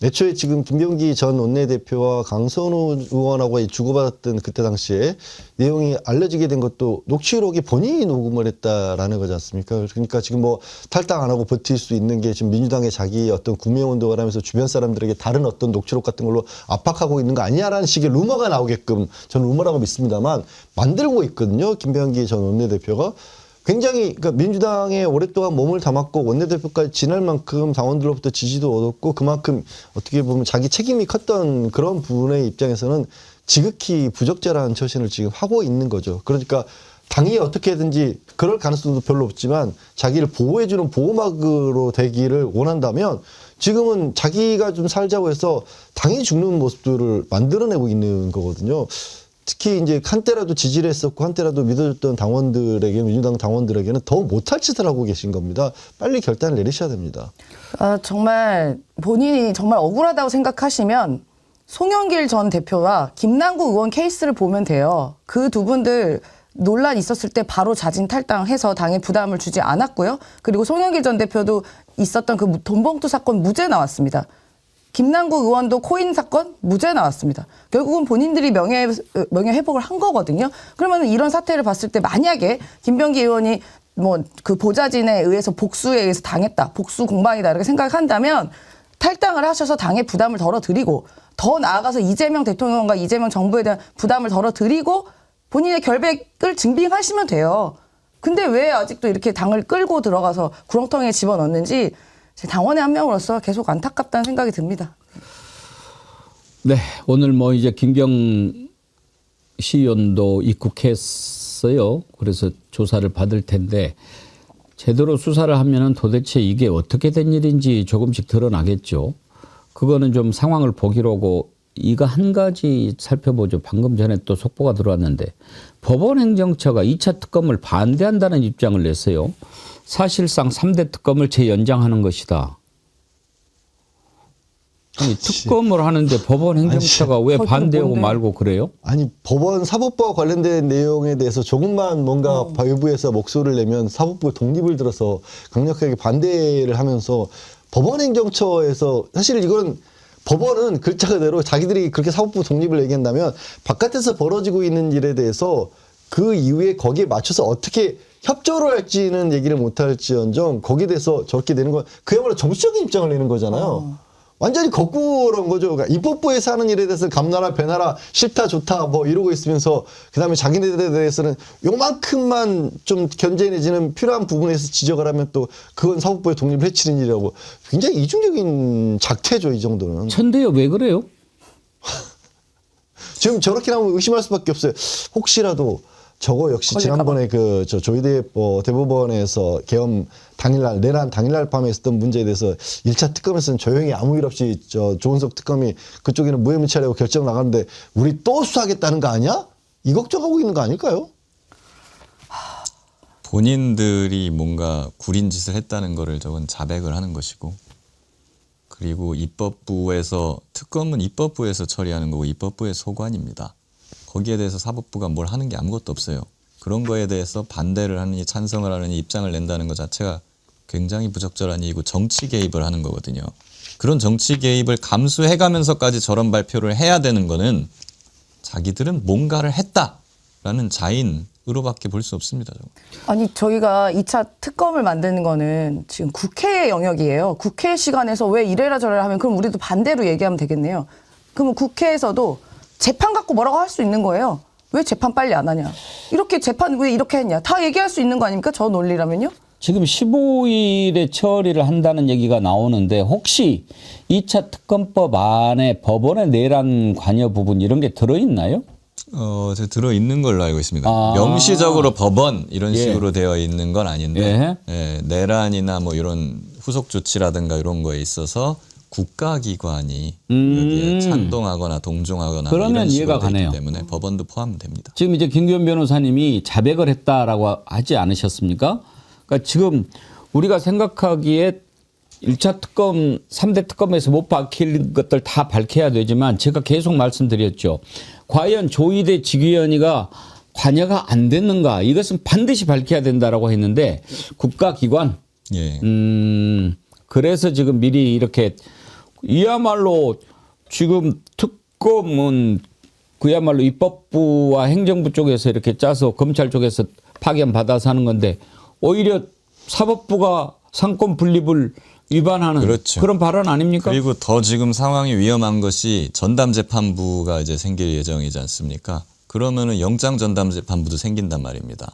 애초에 지금 김병기 전 원내대표와 강선우 의원하고 주고받았던 그때 당시에 내용이 알려지게 된 것도 녹취록이 본인이 녹음을 했다라는 거지 않습니까? 그러니까 지금 뭐 탈당 안 하고 버틸 수 있는 게 지금 민주당의 자기 어떤 구매운동을 하면서 주변 사람들에게 다른 어떤 녹취록 같은 걸로 압박하고 있는 거 아니냐라는 식의 루머가 나오게끔 저는 루머라고 믿습니다만 만들고 있거든요. 김병기 전 원내대표가. 굉장히 그러니까 민주당에 오랫동안 몸을 담았고 원내대표까지 지날 만큼 당원들로부터 지지도 얻었고 그만큼 어떻게 보면 자기 책임이 컸던 그런 분의 입장에서는 지극히 부적절한 처신을 지금 하고 있는 거죠. 그러니까 당이 어떻게든지 그럴 가능성도 별로 없지만 자기를 보호해주는 보호막으로 되기를 원한다면 지금은 자기가 좀 살자고 해서 당이 죽는 모습들을 만들어내고 있는 거거든요. 특히 이제 한때라도 지지를 했었고 한때라도 믿어줬던 당원들에게 민주당 당원들에게는 더 못할 짓을 하고 계신 겁니다. 빨리 결단을 내리셔야 됩니다. 정말 본인이 정말 억울하다고 생각하시면 송영길 전 대표와 김남국 의원 케이스를 보면 돼요. 그 두 분들 논란 있었을 때 바로 자진 탈당해서 당에 부담을 주지 않았고요. 그리고 송영길 전 대표도 있었던 그 돈봉투 사건 무죄 나왔습니다. 김남국 의원도 코인 사건 무죄 나왔습니다. 결국은 본인들이 명예 회복을 한 거거든요. 그러면 이런 사태를 봤을 때 만약에 김병기 의원이 뭐 그 보좌진에 의해서 복수에 의해서 당했다, 복수 공방이다 이렇게 생각한다면 탈당을 하셔서 당의 부담을 덜어드리고 더 나아가서 이재명 대통령과 이재명 정부에 대한 부담을 덜어드리고 본인의 결백을 증빙하시면 돼요. 근데 왜 아직도 이렇게 당을 끌고 들어가서 구렁텅이에 집어넣는지 당원의 한 명으로서 계속 안타깝다는 생각이 듭니다. 네, 오늘 뭐 이제 김경 시의원도 입국했어요. 그래서 조사를 받을 텐데 제대로 수사를 하면은 도대체 이게 어떻게 된 일인지 조금씩 드러나겠죠. 그거는 좀 상황을 보기로 하고 이거 한 가지 살펴보죠. 방금 전에 또 속보가 들어왔는데 법원행정처가 2차 특검을 반대한다는 입장을 냈어요. 사실상 3대 특검을 재연장하는 것이다. 아니, 특검을 하는데 법원 행정처가 왜 반대하고 말고 그래요? 아니 법원 사법부와 관련된 내용에 대해서 조금만 뭔가 외부에서 목소리를 내면 사법부 독립을 들어서 강력하게 반대를 하면서 법원 행정처에서 사실 이건 법원은 글자 그대로 자기들이 그렇게 사법부 독립을 얘기한다면 바깥에서 벌어지고 있는 일에 대해서 그 이후에 거기에 맞춰서 어떻게 협조를 할지는 얘기를 못할지언정 거기에 대해서 저렇게 되는 건 그야말로 정치적인 입장을 내는 거잖아요. 완전히 거꾸로인 거죠. 그러니까 입법부에서 하는 일에 대해서 감나라 배나라 싫다 좋다 뭐 이러고 있으면서 그다음에 자기네들에 대해서는 요만큼만 좀 견제 내지는 필요한 부분에서 지적을 하면 또 그건 사법부의 독립을 해치는 일이라고 굉장히 이중적인 작태죠. 이 정도는. 천대요 왜 그래요? 지금 저렇게 나오면 의심할 수밖에 없어요. 혹시라도 저거 역시 지난번에 그 저 조희대 대법원에서 계엄 당일날 내란 당일날 밤에 있었던 문제에 대해서 1차 특검에서는 조용히 아무 일 없이 저 조은석 특검이 그쪽에는 무혐의처리하고 결정 나가는데 우리 또 수사하겠다는 거 아니야? 이 걱정하고 있는 거 아닐까요? 본인들이 뭔가 구린 짓을 했다는 거를 저건 자백을 하는 것이고, 그리고 입법부에서 특검은 입법부에서 처리하는 거고 입법부의 소관입니다. 거기에 대해서 사법부가 뭘 하는 게 아무것도 없어요. 그런 거에 대해서 반대를 하느니 찬성을 하느니 입장을 낸다는 것 자체가 굉장히 부적절한 일이고 정치 개입을 하는 거거든요. 그런 정치 개입을 감수해가면서까지 저런 발표를 해야 되는 거는 자기들은 뭔가를 했다라는 자인으로밖에 볼 수 없습니다. 저거. 아니 저희가 2차 특검을 만드는 거는 지금 국회의 영역이에요. 국회 시간에서 왜 이래라 저래라 하면 그럼 우리도 반대로 얘기하면 되겠네요. 그러면 국회에서도 재판 갖고 뭐라고 할 수 있는 거예요. 왜 재판 빨리 안 하냐. 이렇게 재판 왜 이렇게 했냐. 다 얘기할 수 있는 거 아닙니까? 저 논리라면요. 지금 15일에 처리를 한다는 얘기가 나오는데 혹시 2차 특검법 안에 법원의 내란 관여 부분 이런 게 들어있나요? 제가 들어있는 걸로 알고 있습니다. 아. 명시적으로 법원 이런 예. 식으로 되어 있는 건 아닌데 예. 예, 내란이나 뭐 이런 후속 조치라든가 이런 거에 있어서 국가기관이 여기에 찬동하거나 동조하거나 그러면 이런 식으로 이해가 되어 있기 가네요. 때문에 법원도 포함됩니다. 지금 이제 김기현 변호사님이 자백을 했다라고 하지 않으셨습니까? 그러니까 지금 우리가 생각하기에 1차 특검, 3대 특검에서 못 밝힐 것들 다 밝혀야 되지만 제가 계속 말씀드렸죠. 과연 조희대 직위원회가 관여가 안 됐는가? 이것은 반드시 밝혀야 된다라고 했는데 국가기관. 예. 그래서 지금 미리 이렇게 이야말로 지금 특검은 그야말로 입법부와 행정부 쪽에서 이렇게 짜서 검찰 쪽에서 파견 받아서 하는 건데 오히려 사법부가 상권 분립을 위반하는 그렇죠. 그런 발언 아닙니까? 그리고 더 지금 상황이 위험한 것이 전담재판부가 이제 생길 예정이지 않습니까? 그러면은 영장 전담재판부도 생긴단 말입니다.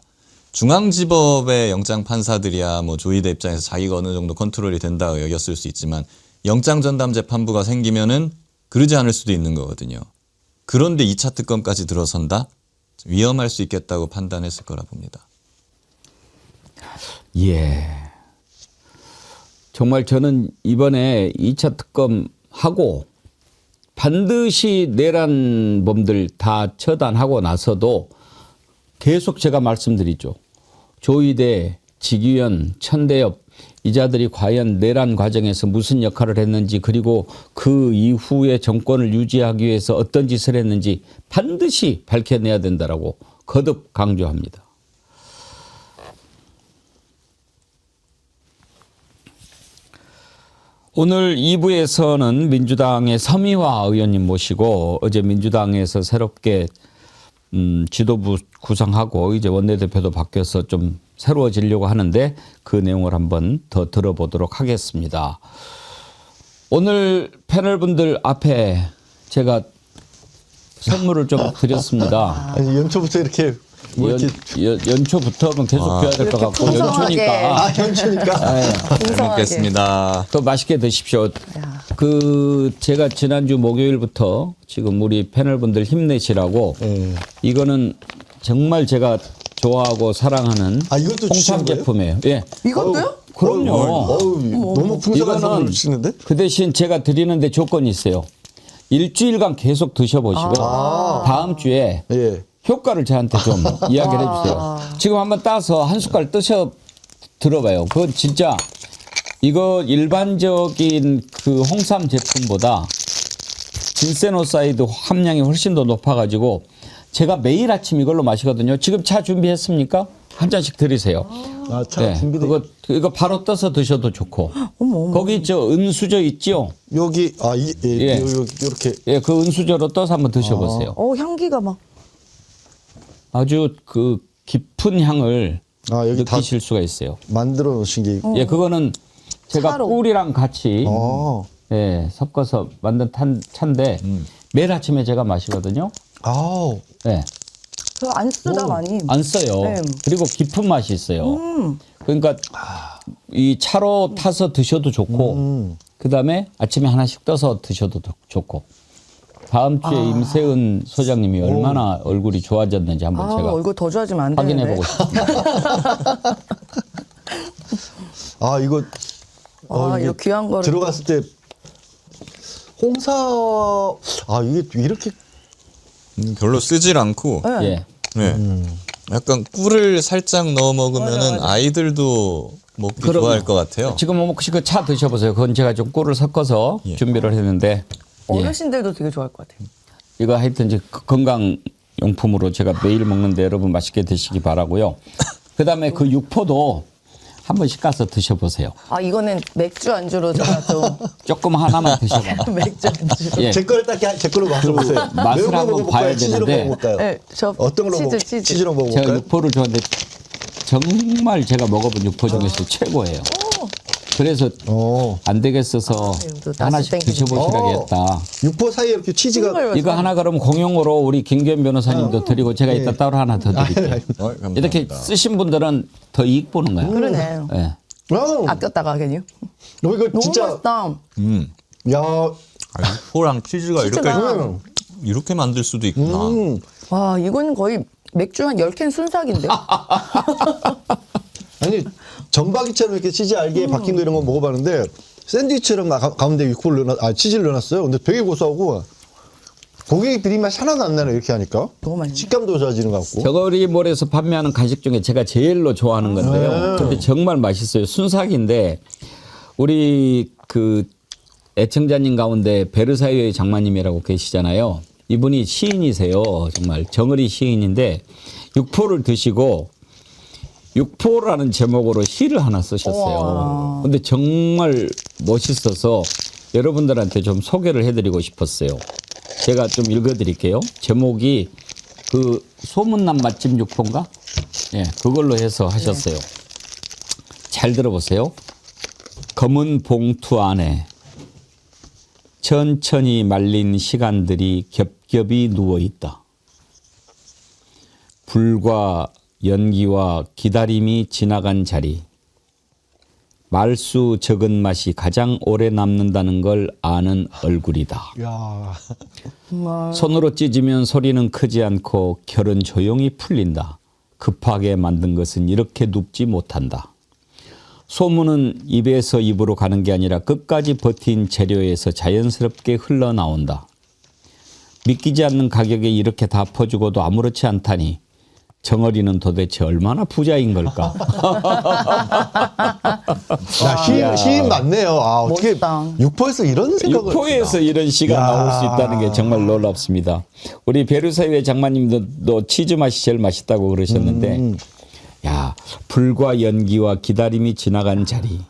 중앙지법의 영장 판사들이야 뭐 조희대 입장에서 자기가 어느 정도 컨트롤이 된다고 여겼을 수 있지만 영장 전담재판부가 생기면은 그러지 않을 수도 있는 거거든요. 그런데 2차 특검까지 들어선다? 위험할 수 있겠다고 판단했을 거라 봅니다. 예. 정말 저는 이번에 2차 특검 하고 반드시 내란범들 다 처단하고 나서도 계속 제가 말씀드리죠. 조희대, 직위원, 천대엽 이 자들이 과연 내란 과정에서 무슨 역할을 했는지 그리고 그 이후에 정권을 유지하기 위해서 어떤 짓을 했는지 반드시 밝혀내야 된다라고 거듭 강조합니다. 오늘 2부에서는 민주당의 서미화 의원님 모시고 어제 민주당에서 새롭게 지도부 구성하고 이제 원내대표도 바뀌어서 좀 새로워지려고 하는데 그 내용을 한번 더 들어보도록 하겠습니다. 오늘 패널분들 앞에 제가 선물을 좀 드렸습니다. 아니, 연초부터 이렇게 뭐 이렇게 연초부터는 계속 줘야 될 것 같고 연초니까. 연초니까. 잘 먹겠습니다. 더 맛있게 드십시오. 제가 지난주 목요일부터 지금 우리 패널분들 힘내시라고 이거는 정말 제가 좋아하고 사랑하는 이것도 홍삼 제품이에요. 예. 이것도요? 그럼요. 너무 풍성한 선물 이거는 주시는데? 그 대신 제가 드리는데 조건이 있어요. 일주일간 계속 드셔보시고 다음 주에 효과를 저한테 좀 이야기를 해주세요. 지금 한번 따서 한 숟갈 뜨셔 들어봐요. 그건 진짜 이거 일반적인 그 홍삼 제품보다 진세노사이드 함량이 훨씬 더 높아가지고 제가 매일 아침 이걸로 마시거든요. 지금 차 준비했습니까? 한 잔씩 드리세요. 차 준비돼. 이거 바로 떠서 드셔도 좋고. 거기 저 은수저 있죠? 여기 이렇게. 예, 그 은수저로 떠서 한번 드셔보세요. 향기가 막. 아주 그 깊은 향을 여기 느끼실 수가 있어요. 만들어 놓으신 게 있고. 예, 그거는 제가 차로. 꿀이랑 같이 예, 섞어서 만든 차인데 매일 아침에 제가 마시거든요. 예. 그거 안 쓰다 많이. 안 써요. 네. 그리고 깊은 맛이 있어요. 그러니까 이 차로 타서 드셔도 좋고 그다음에 아침에 하나씩 떠서 드셔도 좋고 다음 주에 임세은 소장님이 얼마나 얼굴이 좋아졌는지 한번 제가 얼굴 더 좋아지면 안 되는데. 확인해보고 싶습니다. 아 이거 이거 귀한 거를 들어갔을 때 홍사 이게 이렇게 별로 쓰질 않고 네. 예. 약간 꿀을 살짝 넣어 먹으면은 아이들도 먹기 좋아할 것 같아요. 지금 혹시 그 차 드셔보세요. 그건 제가 좀 꿀을 섞어서 준비를 했는데 어르신들도 되게 좋아할 것 같아요. 이거 하여튼 이제 건강용품으로 제가 매일 먹는데 여러분 맛있게 드시기 바라고요. 그다음에 그 육포도 한 번씩 가서 드셔보세요. 이거는 맥주 안주로 제가 좀 조금 하나만 드셔봐. 맥주 안주. 예. 제 거를 제 걸로 마셔보세요. 맛을 매운 거 한번 먹어볼까요? 봐야 치즈로 되는데. 먹어볼까요? 네, 저 어떤 걸로 치즈로 제가 먹어볼까요? 육포를 좋아하는데 정말 제가 먹어본 육포 중에서 최고예요. 그래서 안 되겠어서 하나씩 드셔보시라겠다. 육포 사이에 이렇게 치즈가 이거 하나 그럼 공용으로 우리 김규현 변호사님도 드리고 제가 이따 따로 하나 더 드릴게요. 이렇게 쓰신 분들은 더 이익 보는 거야. 그러네요. 예. 아꼈다가 괜히. 이거 너무 진짜 맛있다. 야 육포랑 치즈가 이렇게 만들 수도 있구나. 와, 이건 거의 맥주 한 10캔 순삭인데요? 아니 전박이처럼 이렇게 치즈 알게 박힌 거 이런 거 먹어봤는데 샌드위치랑 가운데 육포를 치즈를 넣어놨어요. 근데 되게 고소하고 고기 비린 맛이 하나도 안 나네 이렇게 하니까. 너무 맛있네. 식감도 좋아지는 것 같고. 저거리몰에서 판매하는 간식 중에 제가 제일로 좋아하는 건데요. 근데 정말 맛있어요. 순삭인데 우리 그 애청자님 가운데 베르사유의 장마님이라고 계시잖아요. 이분이 시인이세요. 정말 정어리 시인인데 육포를 드시고 육포라는 제목으로 시를 하나 쓰셨어요. 근데 정말 멋있어서 여러분들한테 좀 소개를 해드리고 싶었어요. 제가 좀 읽어드릴게요. 제목이 그 소문난 맛집 육포인가? 예, 그걸로 해서 하셨어요. 잘 들어보세요. 검은 봉투 안에 천천히 말린 시간들이 겹겹이 누워있다. 불과 연기와 기다림이 지나간 자리. 말수 적은 맛이 가장 오래 남는다는 걸 아는 얼굴이다. 야. 손으로 찢으면 소리는 크지 않고 결은 조용히 풀린다. 급하게 만든 것은 이렇게 눕지 못한다. 소문은 입에서 입으로 가는 게 아니라 끝까지 버틴 재료에서 자연스럽게 흘러나온다. 믿기지 않는 가격에 이렇게 다 퍼주고도 아무렇지 않다니 정어리는 도대체 얼마나 부자인 걸까? 시인 맞네요. 어떻게 멋있다. 육포에서 이런 생각을. 육포에서 이런 시가 나올 수 있다는 게 정말 놀랍습니다. 우리 베르사유의 장마님도 치즈 맛이 제일 맛있다고 그러셨는데 야, 불과 연기와 기다림이 지나간 자리.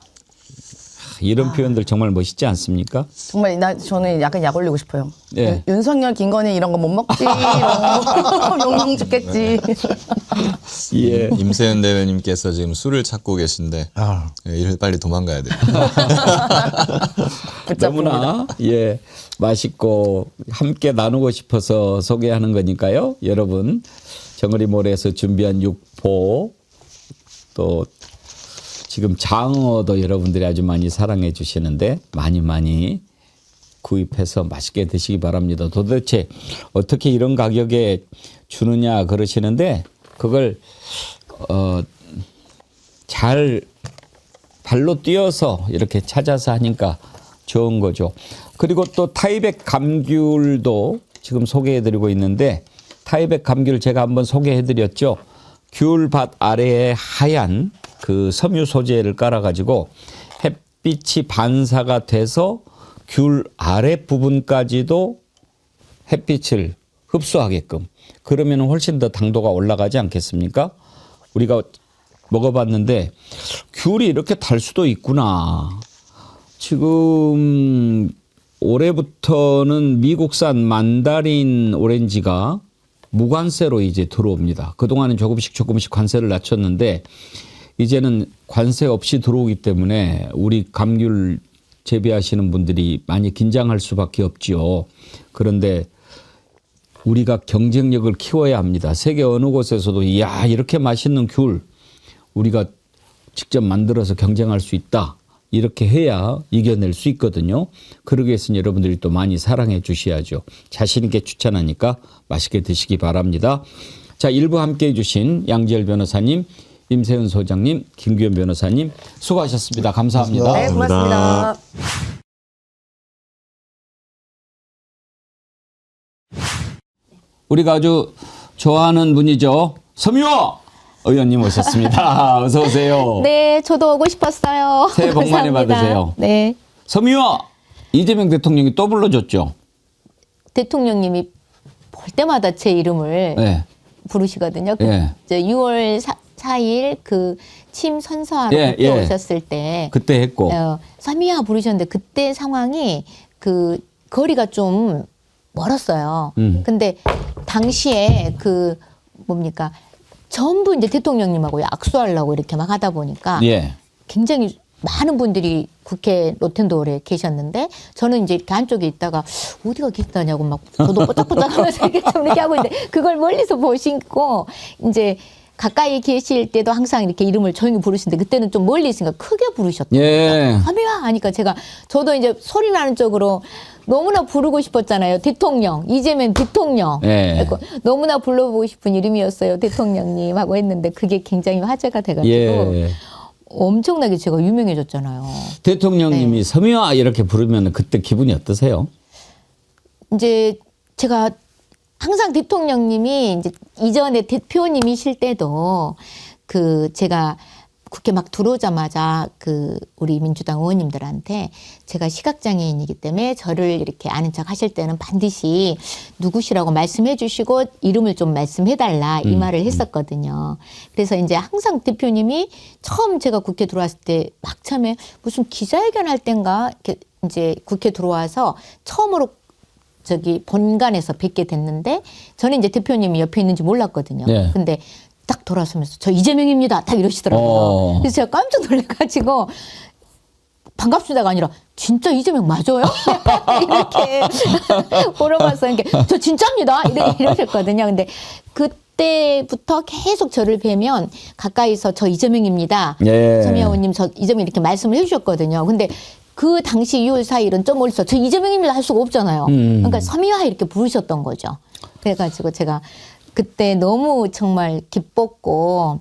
이런 표현들 정말 멋있지 않습니까? 정말 저는 약간 약 올리고 싶어요. 예. 윤석열, 김건희 이런 거 못 먹지. 용용 죽겠지. 예. 임세은 대변님께서 지금 술을 찾고 계신데 이를 빨리 도망가야 돼요. 너무나 맛있고 함께 나누고 싶어서 소개하는 거니까요. 여러분 정어리몰에서 준비한 육포 또 지금 장어도 여러분들이 아주 많이 사랑해 주시는데 많이 구입해서 맛있게 드시기 바랍니다. 도대체 어떻게 이런 가격에 주느냐 그러시는데 그걸 잘 발로 뛰어서 이렇게 찾아서 하니까 좋은 거죠. 그리고 또 타이백 감귤도 지금 소개해드리고 있는데 타이백 감귤 제가 한번 소개해드렸죠. 귤밭 아래에 하얀 그 섬유 소재를 깔아가지고 햇빛이 반사가 돼서 귤 아래 부분까지도 햇빛을 흡수하게끔 그러면 훨씬 더 당도가 올라가지 않겠습니까? 우리가 먹어봤는데 귤이 이렇게 달 수도 있구나. 지금 올해부터는 미국산 만다린 오렌지가 무관세로 이제 들어옵니다. 그동안은 조금씩 관세를 낮췄는데 이제는 관세 없이 들어오기 때문에 우리 감귤 재배하시는 분들이 많이 긴장할 수밖에 없지요. 그런데 우리가 경쟁력을 키워야 합니다. 세계 어느 곳에서도 이야 이렇게 맛있는 귤 우리가 직접 만들어서 경쟁할 수 있다. 이렇게 해야 이겨낼 수 있거든요. 그러기 위해서는 여러분들이 또 많이 사랑해 주셔야죠. 자신 있게 추천하니까 맛있게 드시기 바랍니다. 자, 1부 함께해 주신 양지열 변호사님, 임세은 소장님, 김규현 변호사님 수고하셨습니다. 감사합니다. 네, 고맙습니다. 우리가 아주 좋아하는 분이죠. 서미화 의원님 오셨습니다. 어서 오세요. 네, 저도 오고 싶었어요. 새해 복 많이 감사합니다. 받으세요. 네. 서미화 이재명 대통령이 또 불러줬죠. 대통령님이 볼 때마다 제 이름을 네. 부르시거든요. 예. 이제 6월 4일 그 침 선서하러 예, 그때 예. 오셨을 때 그때 했고. 서미화 부르셨는데 그때 상황이 그 거리가 좀 멀었어요. 근데 당시에 그 뭡니까 전부 이제 대통령님하고 악수하려고 이렇게 막 하다 보니까 예. 굉장히 많은 분들이 국회 로텐도어에 계셨는데 저는 이제 이렇게 한쪽에 있다가 어디가 계시다냐고 막 저도 뽀짝뽀짝하면서 이렇게 좀 이렇게 하고 있는데 그걸 멀리서 보시고 이제 가까이 계실 때도 항상 이렇게 이름을 조용히 부르시는데 그때는 좀 멀리 있으니까 크게 부르셨다. 예. 하미야 하니까 저도 이제 소리 나는 쪽으로 너무나 부르고 싶었잖아요. 대통령, 이재명 대통령. 예. 너무나 불러보고 싶은 이름이었어요. 대통령님 하고 했는데 그게 굉장히 화제가 돼가지고 예. 엄청나게 제가 유명해졌잖아요. 대통령님이 서미화 이렇게 부르면 그때 기분이 어떠세요? 이제 제가 항상 대통령님이 이제 이전에 대표님이실 때도 그 제가 국회 막 들어오자마자 그 우리 민주당 의원님들한테 제가 시각장애인이기 때문에 저를 이렇게 아는 척 하실 때는 반드시 누구시라고 말씀해 주시고 이름을 좀 말씀해 달라 이 말을 했었거든요. 그래서 이제 항상 대표님이 처음 제가 국회 들어왔을 때 막 처음에 무슨 기자회견 할 땐가 이렇게 이제 국회 들어와서 처음으로 저기 본관에서 뵙게 됐는데 저는 이제 대표님이 옆에 있는지 몰랐거든요. 네. 근데 딱 돌아서면서 저 이재명입니다. 딱 이러시더라고요. 그래서 제가 깜짝 놀라가지고 반갑습니다가 아니라 진짜 이재명 맞아요? 이렇게 물어봐서 저 진짜입니다. 이러셨거든요. 근데 그때부터 계속 저를 뵈면 가까이서 저 이재명입니다. 예. 서미화 의원님 저 이재명 이렇게 말씀을 해주셨거든요. 근데 그 당시 6월 4일은 좀 멀리서 저 이재명입니다 할 수가 없잖아요. 그러니까 서미화 이렇게 부르셨던 거죠. 그래가지고 제가 그때 너무 정말 기뻤고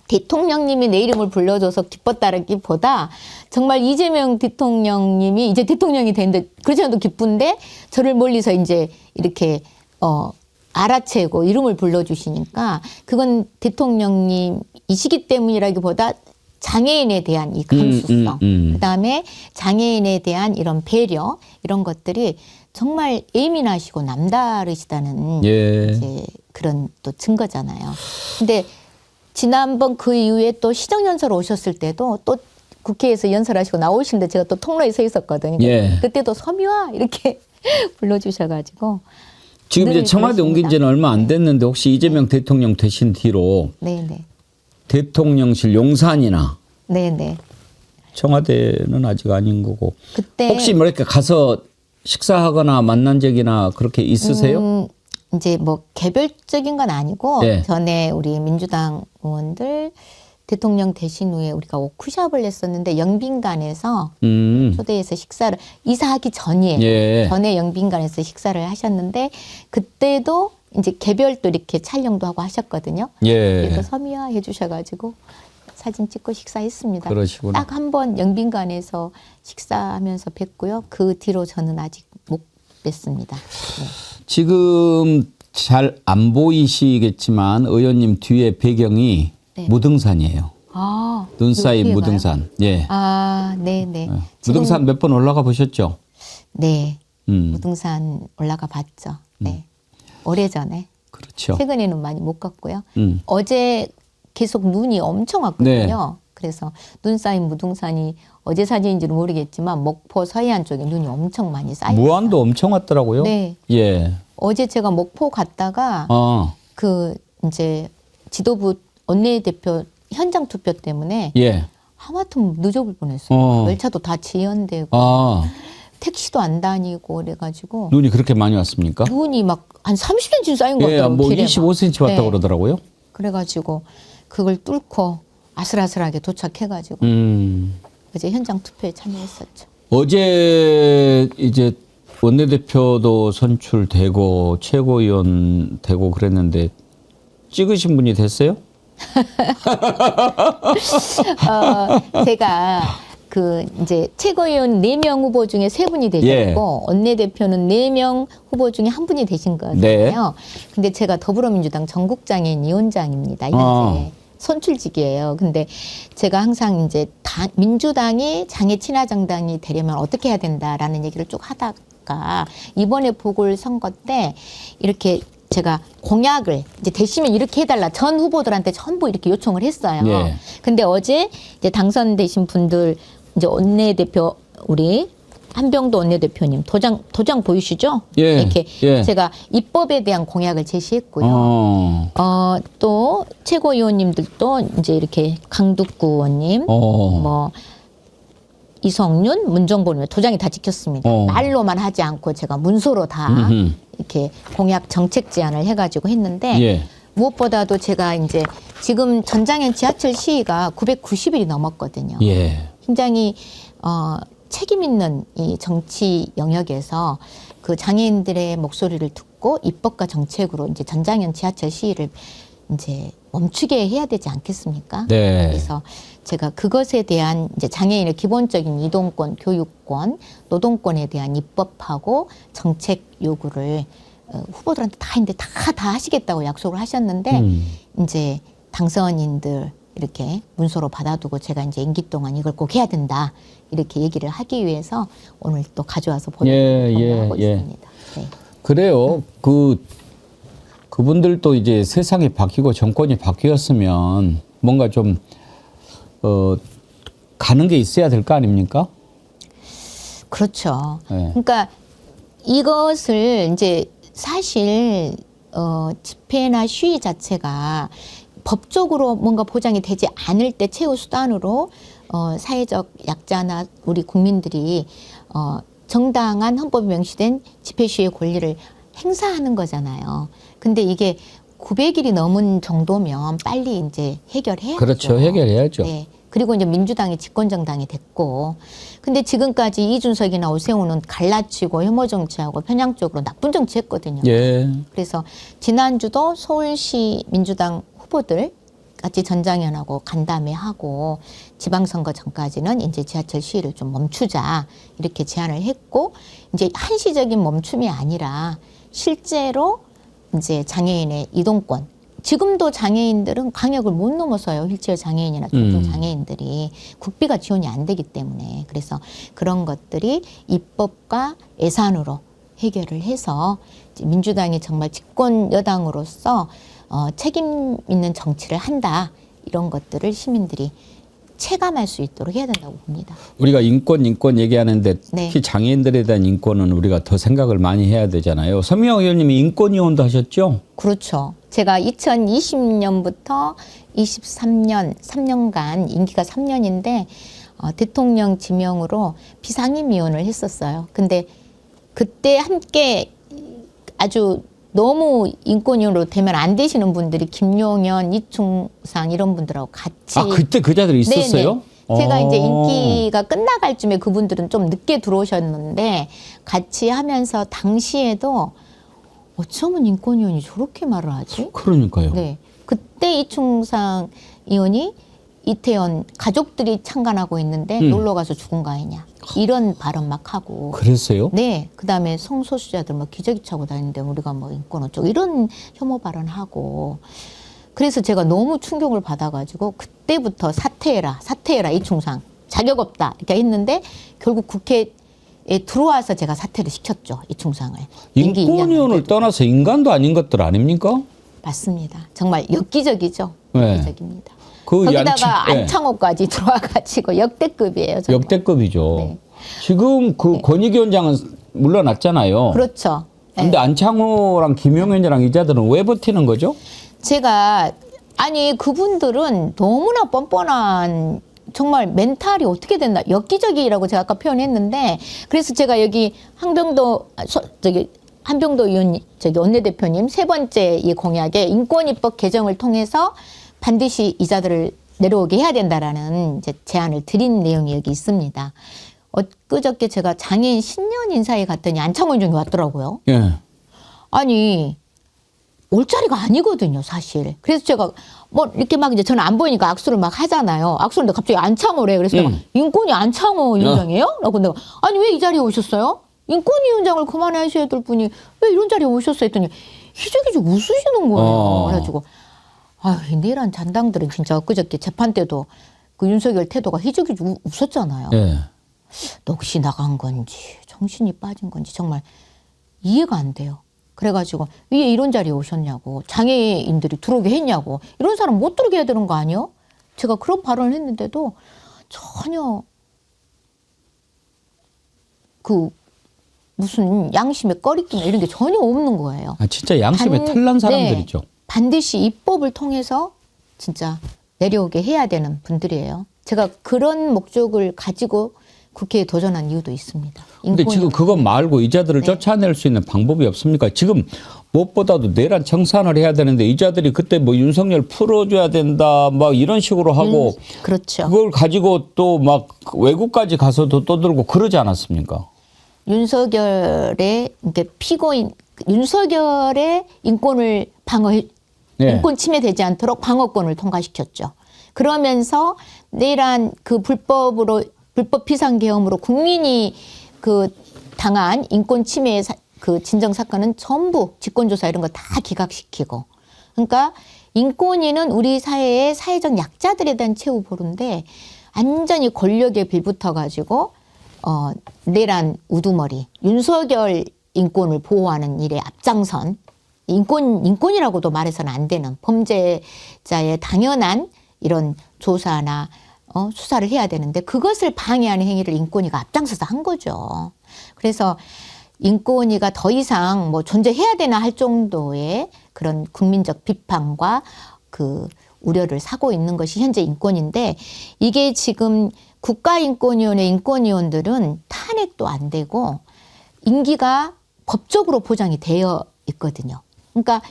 대통령님이 내 이름을 불러줘서 기뻤다기보다 정말 이재명 대통령님이 이제 대통령이 됐는데 그렇지 않아도 기쁜데 저를 멀리서 이제 이렇게 알아채고 이름을 불러주시니까 그건 대통령님이시기 때문이라기보다 장애인에 대한 이 감수성, 그다음에 장애인에 대한 이런 배려 이런 것들이 정말 예민하시고 남다르시다는 이제 그런 또 증거잖아요. 근데 지난번 그 이후에 또 시정연설 오셨을 때도 또 국회에서 연설하시고 나오시는데 제가 또 통로에 서 있었거든요. 그때도 서미화 이렇게 불러주셔가지고 지금 이제 청와대 옮긴 지는 얼마 안 됐는데 혹시 이재명 대통령 되신 뒤로 대통령실 용산이나 청와대는 아직 아닌 거고 그때 혹시 뭐 이렇게 가서 식사하거나 만난 적이나 그렇게 있으세요? 이제 뭐 개별적인 건 아니고 전에 우리 민주당 의원들 대통령 되신 후에 우리가 워크숍을 했었는데 영빈관에서 초대해서 식사를 이사하기 전이에요. 전에 영빈관에서 식사를 하셨는데 그때도 이제 개별도 이렇게 촬영도 하고 하셨거든요. 그래서 서미화 해주셔가지고 사진 찍고 식사했습니다. 그러시구나. 딱 한 번 영빈관에서 식사하면서 뵀고요. 그 뒤로 저는 아직 못 뵀습니다. 지금 잘 안 보이시겠지만 의원님 뒤에 배경이 무등산이에요. 눈 사이 무등산. 네네. 무등산 몇 번 올라가 보셨죠? 네. 무등산 올라가 봤죠. 네. 오래전에. 그렇죠. 최근에는 많이 못 갔고요. 어제 계속 눈이 엄청 왔거든요. 그래서 눈 쌓인 무등산이 어제 사진인지는 모르겠지만 목포 서해안 쪽에 눈이 엄청 많이 쌓였어요. 무안도 엄청 왔더라고요. 네. 어제 제가 목포 갔다가 그 이제 지도부 원내대표 현장 투표 때문에 하마터면 늦어볼 뻔했어요. 열차도 다 지연되고 택시도 안 다니고 그래가지고 눈이 그렇게 많이 왔습니까? 눈이 막 한 30cm 쌓인 것 같더라고요. 뭐 25cm 왔다고 그러더라고요. 그래가지고 그걸 뚫고 아슬아슬하게 도착해가지고 어제 현장 투표에 참여했었죠. 어제 이제 원내대표도 선출되고 최고위원 되고 그랬는데 찍으신 분이 됐어요? 제가 그 이제 최고위원 4명 후보 중에 3분이 되셨고 원내대표는 4명 후보 중에 1분이 되신 거잖아요. 네. 근데 제가 더불어민주당 전국장애인 위원장입니다. 현재 선출직이에요. 근데 제가 항상 이제 민주당이 장애 친화 정당이 되려면 어떻게 해야 된다라는 얘기를 쭉 하다가 이번에 보궐선거 때 이렇게 제가 공약을 이제 되시면 이렇게 해달라 전 후보들한테 전부 이렇게 요청을 했어요. 예. 근데 어제 이제 당선되신 분들 이제 원내대표 우리 한병도 원내대표님 도장 보이시죠? 예. 이렇게 예. 제가 입법에 대한 공약을 제시했고요. 또 최고위원님들도 이제 이렇게 강두구 의원님, 뭐 이성윤, 문정본 의원 도장이 다 찍혔습니다. 말로만 하지 않고 제가 문서로 다 이렇게 공약 정책 제안을 해가지고 했는데 예. 무엇보다도 제가 이제 지금 전장현 지하철 시위가 990일이 넘었거든요. 예. 굉장히 책임 있는 이 정치 영역에서 그 장애인들의 목소리를 듣고 입법과 정책으로 이제 전장현 지하철 시위를 이제 멈추게 해야 되지 않겠습니까? 네. 그래서 제가 그것에 대한 이제 장애인의 기본적인 이동권, 교육권, 노동권에 대한 입법하고 정책 요구를 후보들한테 다 했는데 다 하시겠다고 약속을 하셨는데 이제 당선인들 이렇게 문서로 받아두고 제가 이제 임기 동안 이걸 꼭 해야 된다 이렇게 얘기를 하기 위해서 오늘 또 가져와서 보내고 있습니다. 네. 그래요. 그분들도 이제 세상이 바뀌고 정권이 바뀌었으면 뭔가 좀 가는 게 있어야 될 거 아닙니까? 그렇죠. 네. 그러니까 이것을 이제 사실 집회나 시위 자체가 법적으로 뭔가 보장이 되지 않을 때 최후 수단으로 사회적 약자나 우리 국민들이 정당한 헌법에 명시된 집회 시위의 권리를 행사하는 거잖아요. 근데 이게 900일이 넘은 정도면 빨리 이제 해결해야죠. 그렇죠. 해결해야죠. 네. 그리고 이제 민주당이 집권정당이 됐고, 근데 지금까지 이준석이나 오세훈은 갈라치고 혐오 정치하고 편향적으로 나쁜 정치했거든요. 예. 그래서 지난주도 서울시 민주당 후보들 같이 전장현하고 간담회하고 지방선거 전까지는 이제 지하철 시위를 좀 멈추자 이렇게 제안을 했고, 이제 한시적인 멈춤이 아니라 실제로 이제 장애인의 이동권, 지금도 장애인들은 광역을 못 넘어서요. 휠체어 장애인이나 중증 장애인들이 국비가 지원이 안 되기 때문에. 그래서 그런 것들이 입법과 예산으로 해결을 해서 민주당이 정말 집권 여당으로서 책임 있는 정치를 한다. 이런 것들을 시민들이 체감할 수 있도록 해야 된다고 봅니다. 우리가 인권 얘기하는데 네. 특히 장애인들에 대한 인권은 우리가 더 생각을 많이 해야 되잖아요. 서미영 의원님이 인권위원도 하셨죠? 그렇죠. 제가 2020년부터 23년, 3년간 임기가 3년인데 대통령 지명으로 비상임위원을 했었어요. 근데 그때 함께 아주 너무 인권위원으로 되면 안 되시는 분들이 김용현, 이충상 이런 분들하고 같이. 그때 그 자들이 있었어요? 네네. 제가 이제 인기가 끝나갈 쯤에 그분들은 좀 늦게 들어오셨는데 같이 하면서 당시에도 어쩌면 인권위원이 저렇게 말을 하지? 그러니까요. 네. 그때 이충상 의원이 이태원 가족들이 창간하고 있는데 놀러 가서 죽은 거 아니냐. 이런 발언 막 하고. 그랬어요? 네. 그다음에 성소수자들 뭐 기저귀 차고 다니는데 우리가 뭐 인권 어쩌고 이런 혐오 발언하고. 그래서 제가 너무 충격을 받아가지고 그때부터 사퇴해라 이충상 자격 없다 이렇게 했는데 결국 국회에 들어와서 제가 사퇴를 시켰죠. 이충상을. 인권위원을 떠나서 인간도 아닌 것들 아닙니까? 맞습니다. 정말 엽기적이죠. 네. 엽기적입니다. 거기다가 안창호까지 들어와가지고 역대급이에요. 정말. 역대급이죠. 네. 지금 그 권익위원장은 물러났잖아요. 그렇죠. 근데 네. 안창호랑 김용현이랑 이자들은 왜 버티는 거죠? 제가 아니 그분들은 너무나 뻔뻔한 정말 멘탈이 어떻게 됐나 엽기적이라고 제가 아까 표현했는데 그래서 제가 여기 한병도 의원 원내대표님 3번째 이 공약에 인권입법 개정을 통해서 반드시 이자들을 내려오게 해야 된다라는 이제 제안을 드린 내용이 여기 있습니다. 엊그저께 제가 장애인 신년 인사에 갔더니 안창호 위원장이 왔더라고요. 예. 아니 올 자리가 아니거든요, 사실. 그래서 제가 뭐 이렇게 막 이제 저는 안 보이니까 악수를 막 하잖아요. 악수를 근데 갑자기 안창호래. 그래서 내가 인권위 안창호 위원장이에요? 라고 내가 아니 왜 이 자리에 오셨어요? 인권위 위원장을 그만하셔야 될 분이 왜 이런 자리에 오셨어요? 했더니 희죽희죽 웃으시는 거예요. 그래가지고 아유, 내란 잔당들은 진짜 엊그저께 재판 때도 그 윤석열 태도가 희죽희죽 웃었잖아요. 예. 넋이 나간 건지 정신이 빠진 건지 정말 이해가 안 돼요. 그래가지고 왜 이런 자리에 오셨냐고, 장애인들이 들어오게 했냐고, 이런 사람 못 들어오게 해야 되는 거 아니에요? 제가 그런 발언을 했는데도 전혀 그 무슨 양심의 꺼리끼나 이런 게 전혀 없는 거예요. 아, 진짜 양심에 털난 사람들이죠. 네, 반드시 입법을 통해서 진짜 내려오게 해야 되는 분들이에요. 제가 그런 목적을 가지고 국회에 도전한 이유도 있습니다. 근데 지금 그거 말고 이자들을 네. 쫓아낼 수 있는 방법이 없습니까? 지금 무엇보다도 내란 청산을 해야 되는데 이자들이 그때 뭐 윤석열 풀어줘야 된다 막 이런 식으로 하고 그렇죠. 그걸 가지고 또 막 외국까지 가서도 떠들고 그러지 않았습니까? 윤석열의 이렇게 피고인 윤석열의 인권을 방어해 네. 인권 침해되지 않도록 방어권을 통과시켰죠. 그러면서 내란 그 불법 비상계엄으로 국민이 그 당한 인권 침해의 그 진정 사건은 전부 직권조사 이런 거 다 기각시키고, 그러니까 인권위는 우리 사회의 사회적 약자들에 대한 최후 보루인데 완전히 권력에 빌붙어 가지고 내란 우두머리 윤석열 인권을 보호하는 일에 앞장선 인권이라고도 말해서는 안 되는 범죄자의 당연한 이런 조사나 수사를 해야 되는데 그것을 방해하는 행위를 인권위가 앞장서서 한 거죠. 그래서 인권위가 더 이상 뭐 존재해야 되나 할 정도의 그런 국민적 비판과 그 우려를 사고 있는 것이 현재 인권인데, 이게 지금 국가인권위원회 인권위원들은 탄핵도 안 되고 임기가 법적으로 보장이 되어 있거든요. 그러니까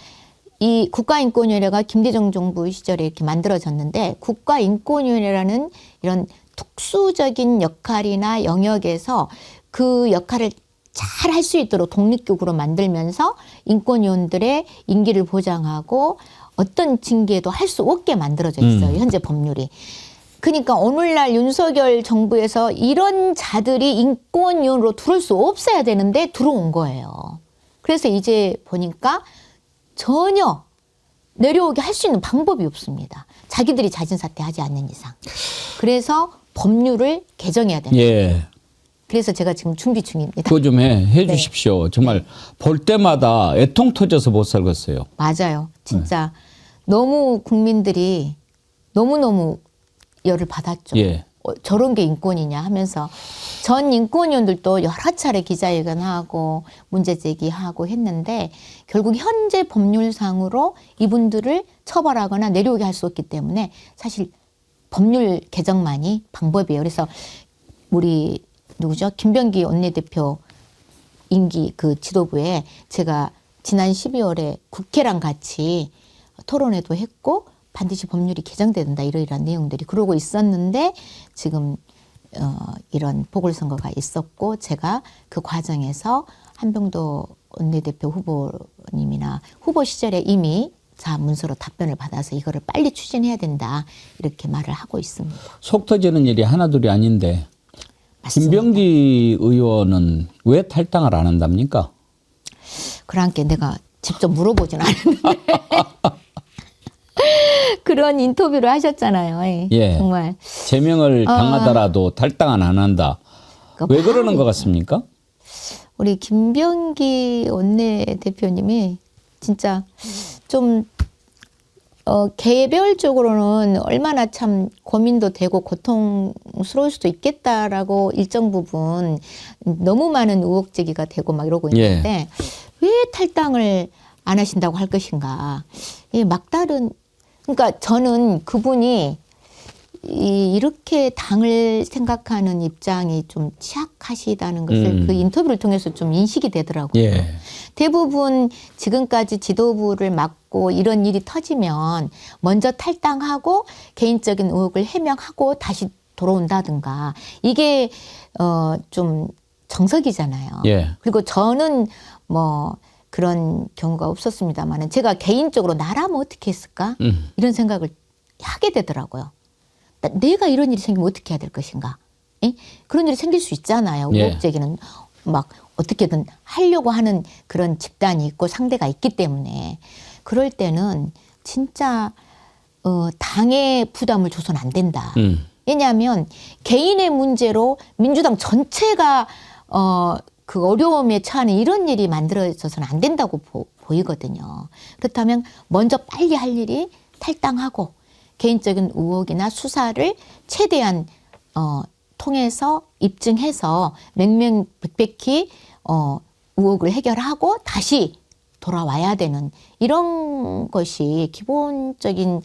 이 국가인권위원회가 김대중 정부 시절에 이렇게 만들어졌는데, 국가인권위원회라는 이런 특수적인 역할이나 영역에서 그 역할을 잘 할 수 있도록 독립국으로 만들면서 인권위원들의 임기를 보장하고 어떤 징계도 할 수 없게 만들어져 있어요. 현재 법률이. 그러니까 오늘날 윤석열 정부에서 이런 자들이 인권위원으로 들어올 수 없어야 되는데 들어온 거예요. 그래서 이제 보니까 전혀 내려오게 할 수 있는 방법이 없습니다. 자기들이 자진사퇴하지 않는 이상. 그래서 법률을 개정해야 됩니다. 예. 그래서 제가 지금 준비 중입니다. 그거 좀 해 주십시오. 정말 볼 때마다 애통 터져서 못 살겠어요. 맞아요. 진짜 너무 국민들이 너무너무 열을 받았죠. 예. 저런 게 인권이냐 하면서 전 인권위원들도 여러 차례 기자회견하고 문제 제기하고 했는데 결국 현재 법률상으로 이분들을 처벌하거나 내려오게 할 수 없기 때문에 사실 법률 개정만이 방법이에요. 그래서 우리 누구죠? 김병기 원내대표 임기 그 지도부에 제가 지난 12월에 국회랑 같이 토론회도 했고 반드시 법률이 개정돼야 된다 이러이러한 내용들이 그러고 있었는데 지금 이런 보궐선거가 있었고 제가 그 과정에서 한병도 원내대표 후보님이나 후보 시절에 이미 문서로 답변을 받아서 이거를 빨리 추진해야 된다 이렇게 말을 하고 있습니다. 속 터지는 일이 하나둘이 아닌데 맞습니다. 김병기 의원은 왜 탈당을 안 한답니까? 그러니까 내가 직접 물어보진 않았는데 그런 인터뷰를 하셨잖아요. 예. 정말 제명을 당하더라도 탈당은 안 한다. 왜 그러는 것 같습니까? 우리 김병기 원내대표님이 진짜 좀 개별적으로는 얼마나 참 고민도 되고 고통스러울 수도 있겠다라고 일정 부분 너무 많은 의혹 제기가 되고 막 이러고 있는데 왜 탈당을 안 하신다고 할 것인가. 막다른 그러니까 저는 그분이 이렇게 당을 생각하는 입장이 좀 취약하시다는 것을 그 인터뷰를 통해서 좀 인식이 되더라고요. 예. 대부분 지금까지 지도부를 맡고 자꾸 이런 일이 터지면 먼저 탈당하고 개인적인 의혹을 해명하고 다시 돌아온다든가 이게 좀 정석이잖아요. 예. 그리고 저는 뭐 그런 경우가 없었습니다만은 제가 개인적으로 나라면 어떻게 했을까 이런 생각을 하게 되더라고요. 내가 이런 일이 생기면 어떻게 해야 될 것인가? 예? 그런 일이 생길 수 있잖아요. 예. 의혹 제기는 막 어떻게든 하려고 하는 그런 집단이 있고 상대가 있기 때문에 그럴 때는 진짜 당의 부담을 줘서는 안 된다. 왜냐하면 개인의 문제로 민주당 전체가 그 어려움에 처하는 이런 일이 만들어져서는 안 된다고 보이거든요. 그렇다면 먼저 빨리 할 일이 탈당하고 개인적인 의혹이나 수사를 최대한 통해서 입증해서 명명백백히 의혹을 해결하고 다시 돌아와야 되는 이런 것이 기본적인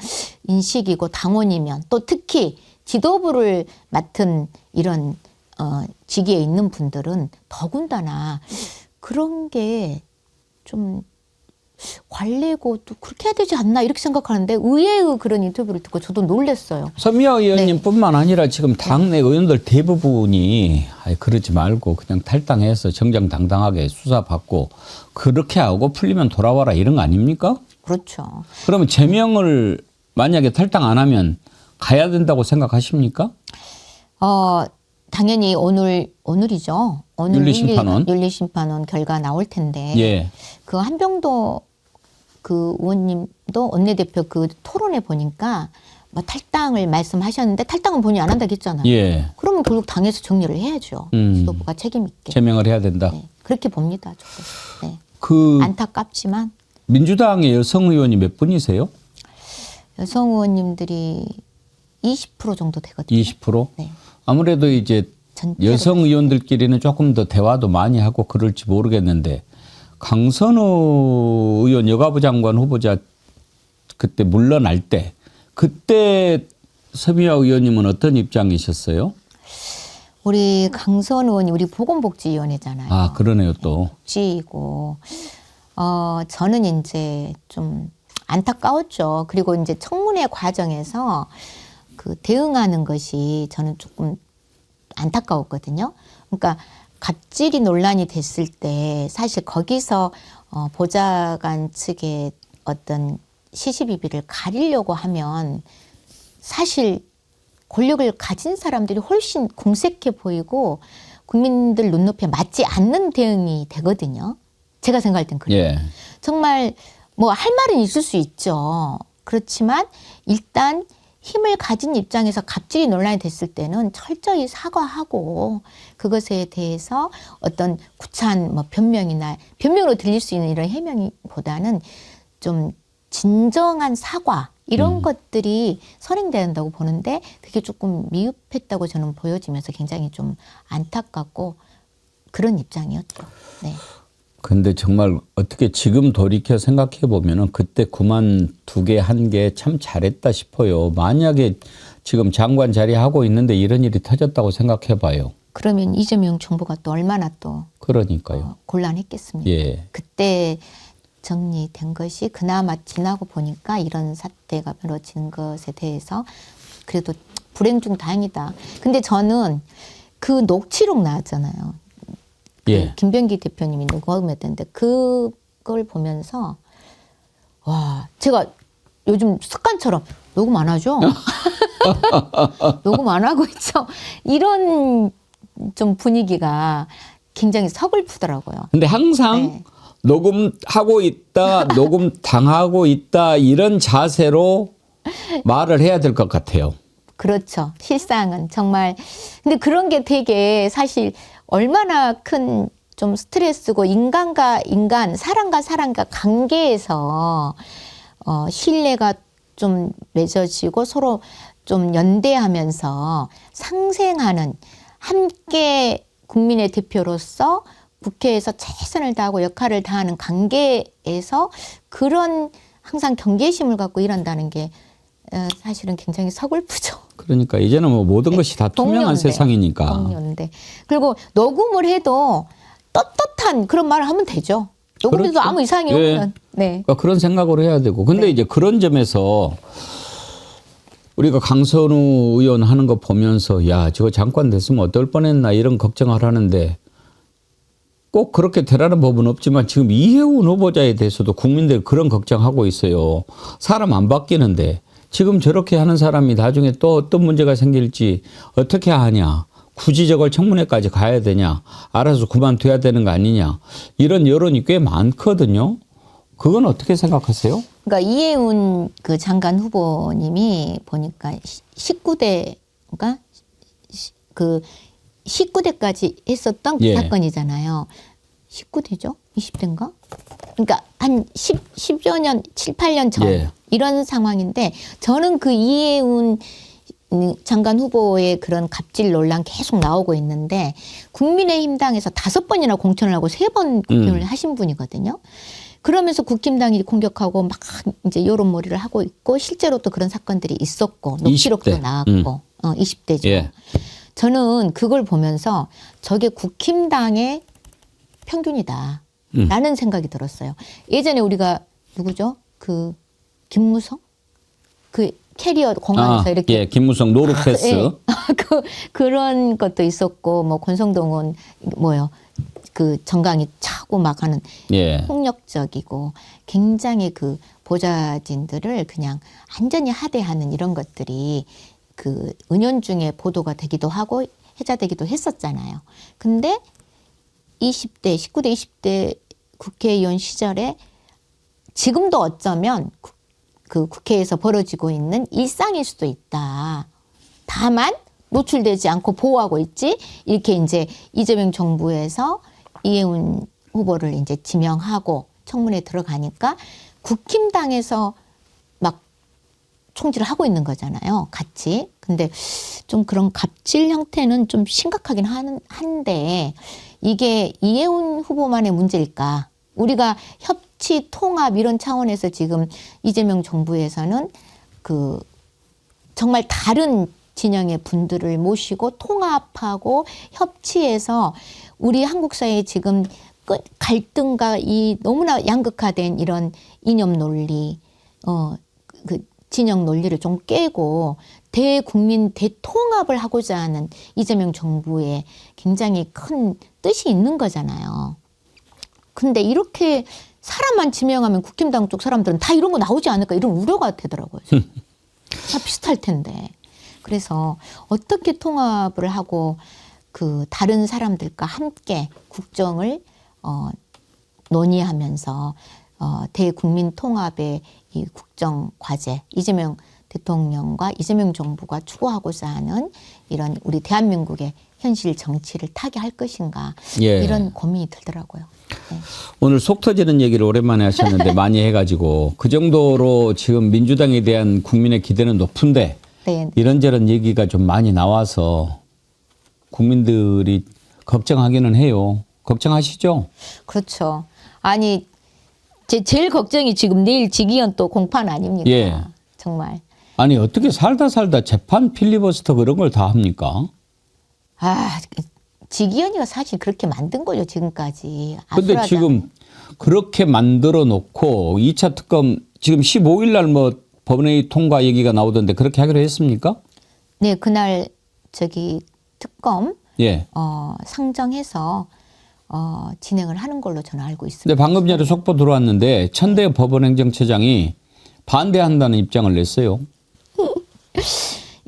인식이고 당원이면 또 특히 지도부를 맡은 이런 직위에 있는 분들은 더군다나 그런 게 좀 관례고 또 그렇게 해야 되지 않나 이렇게 생각하는데 의외의 그런 인터뷰를 듣고 저도 놀랐어요. 서미화 의원님뿐만 아니라 지금 당내 의원들 대부분이 그러지 말고 그냥 탈당해서 정정당당하게 수사받고 그렇게 하고 풀리면 돌아와라 이런 거 아닙니까? 그렇죠. 그러면 제명을 만약에 탈당 안 하면 가야 된다고 생각하십니까? 당연히 오늘이죠. 오늘 윤리심판원. 윤리심판원 결과 나올 텐데 예. 그 한병도 그 의원님도 원내대표 그 토론에 보니까 뭐 탈당을 말씀하셨는데 탈당은 본인이 안 한다고 했잖아요. 예. 그러면 결국 당에서 정리를 해야죠. 지도부가 책임 있게. 제명을 해야 된다. 네, 그렇게 봅니다. 저도. 네. 그 안타깝지만 민주당의 여성 의원이 몇 분이세요? 여성 의원님들이 20% 정도 되거든요. 20%? 네. 아무래도 이제 전체로 여성 의원들끼리는 조금 더 대화도 많이 하고 그럴지 모르겠는데 강선우 의원 여가부 장관 후보자 그때 물러날 때 그때 서미화 의원님은 어떤 입장이셨어요? 우리 강선우 의원이 우리 보건복지위원회잖아요. 아 그러네요 또. 복지이고 저는 이제 좀 안타까웠죠. 그리고 이제 청문회 과정에서 그 대응하는 것이 저는 조금 안타까웠거든요. 그러니까 갑질이 논란이 됐을 때 사실 거기서 보좌관 측의 어떤 시시비비를 가리려고 하면 사실 권력을 가진 사람들이 훨씬 공색해 보이고 국민들 눈높이에 맞지 않는 대응이 되거든요. 제가 생각할 땐 그래요. 예. 정말 뭐 할 말은 있을 수 있죠. 그렇지만 일단 힘을 가진 입장에서 갑질이 논란이 됐을 때는 철저히 사과하고 그것에 대해서 어떤 구차한 뭐 변명으로 들릴 수 있는 이런 해명보다는 좀 진정한 사과 이런 것들이 선행돼야 한다고 보는데 그게 조금 미흡했다고 저는 보여지면서 굉장히 좀 안타깝고 그런 입장이었죠. 네. 근데 정말 어떻게 지금 돌이켜 생각해 보면은 그때 그만두게 한 게 참 잘했다 싶어요. 만약에 지금 장관 자리 하고 있는데 이런 일이 터졌다고 생각해 봐요. 그러면 이재명 정부가 또 얼마나 또 그러니까요. 곤란했겠습니까? 예. 그때 정리된 것이 그나마 지나고 보니까 이런 사태가 벌어진 것에 대해서 그래도 불행 중 다행이다. 근데 저는 그 녹취록 나왔잖아요. 예. 김병기 대표님이 녹음했던데 그걸 보면서 와 제가 요즘 습관처럼 녹음 안 하죠? 녹음 안 하고 있죠? 이런 좀 분위기가 굉장히 서글프더라고요. 근데 항상 네. 녹음하고 있다, 녹음 당하고 있다 이런 자세로 말을 해야 될 것 같아요. 그렇죠. 실상은 정말 근데 그런 게 되게 사실 얼마나 큰 좀 스트레스고 인간과 인간, 사람과 사람과 관계에서 신뢰가 좀 맺어지고 서로 좀 연대하면서 상생하는 함께 국민의 대표로서 국회에서 최선을 다하고 역할을 다하는 관계에서 그런 항상 경계심을 갖고 일한다는 게 사실은 굉장히 서글프죠. 그러니까 이제는 뭐 모든 것이 다 투명한 동료인데, 세상이니까. 동료인데. 그리고 녹음을 해도 떳떳한 그런 말을 하면 되죠. 요금에도 그렇죠. 아무 이상이 예. 없는. 네. 그러니까 그런 생각으로 해야 되고. 근데 이제 그런 점에서 우리가 강선우 의원 하는 거 보면서 야, 저거 장관 됐으면 어떨 뻔했나 이런 걱정을 하는데 꼭 그렇게 되라는 법은 없지만 지금 이해운 후보자에 대해서도 국민들이 그런 걱정하고 있어요. 사람 안 바뀌는데 지금 저렇게 하는 사람이 나중에 또 어떤 문제가 생길지 어떻게 하냐. 굳이 저걸 청문회까지 가야 되냐. 알아서 그만둬야 되는 거 아니냐. 이런 여론이 꽤 많거든요. 그건 어떻게 생각하세요? 그러니까 이해운 그 장관 후보님이 보니까 19대가 그 19대까지 했었던 그 예. 사건이잖아요. 19대죠? 20대인가? 그러니까 한 10여 년, 7, 8년 전 예. 이런 상황인데 저는 그 이해운 장관 후보의 그런 갑질 논란 계속 나오고 있는데 국민의힘당에서 5번이나 공천을 하고 3번 국힘을 하신 분이거든요. 그러면서 국힘당이 공격하고 막 이제 여론몰이를 하고 있고 실제로 또 그런 사건들이 있었고 녹취록도 20대. 나왔고 20대죠. 예. 저는 그걸 보면서 저게 국힘당의 평균이다 라는 생각이 들었어요. 예전에 우리가 누구죠? 그 김무성? 그 캐리어 공항에서 이렇게 예, 김무성 노루패스. 예. 그런 것도 있었고 뭐 권성동은 뭐요? 그 정강이 차고 막 하는 예. 폭력적이고 굉장히 그 보좌진들을 그냥 완전히 하대하는 이런 것들이 그 은연중에 보도가 되기도 하고 해자되기도 했었잖아요. 근데 20대, 19대, 20대 국회의원 시절에 지금도 어쩌면 그 국회에서 벌어지고 있는 일상일 수도 있다. 다만 노출되지 않고 보호하고 있지. 이렇게 이제 이재명 정부에서 이해운 후보를 이제 지명하고 청문회에 들어가니까 국힘당에서 막 총질을 하고 있는 거잖아요. 같이. 근데 좀 그런 갑질 형태는 좀 심각하긴 한데 이게 이해운 후보만의 문제일까? 우리가 협치, 통합 이런 차원에서 지금 이재명 정부에서는 그 정말 다른 진영의 분들을 모시고 통합하고 협치해서 우리 한국 사회에 지금 갈등과 이 너무나 양극화된 이런 이념 논리, 그 진영 논리를 좀 깨고 대국민 대통합을 하고자 하는 이재명 정부의 굉장히 큰 뜻이 있는 거잖아요. 근데 이렇게 사람만 지명하면 국힘당 쪽 사람들은 다 이런 거 나오지 않을까 이런 우려가 되더라고요. 다 비슷할 텐데. 그래서 어떻게 통합을 하고 그 다른 사람들과 함께 국정을 논의하면서 대국민 통합의 이 국정 과제, 이재명 대통령과 이재명 정부가 추구하고자 하는 이런 우리 대한민국의 현실 정치를 타개할 것인가 예. 이런 고민이 들더라고요. 네. 오늘 속 터지는 얘기를 오랜만에 하셨는데 많이 해가지고 그 정도로 지금 민주당에 대한 국민의 기대는 높은데 네. 이런저런 얘기가 좀 많이 나와서 국민들이 걱정하기는 해요. 걱정하시죠? 그렇죠. 아니 제일 걱정이 지금 내일 직위원 또 공판 아닙니까? 예. 정말. 아니 어떻게 살다 재판 필리버스터 그런 걸 다 합니까? 아, 직위원이가 사실 그렇게 만든 거죠, 지금까지. 근데 아수라장. 지금 그렇게 만들어 놓고 2차 특검 지금 15일 날 뭐 법원회의 통과 얘기가 나오던데 그렇게 하기로 했습니까? 네, 그날 저기 특검 예. 상정해서 진행을 하는 걸로 저는 알고 있습니다. 근데 방금 전에 속보 들어왔는데 천대엽 법원행정처장이 반대한다는 입장을 냈어요.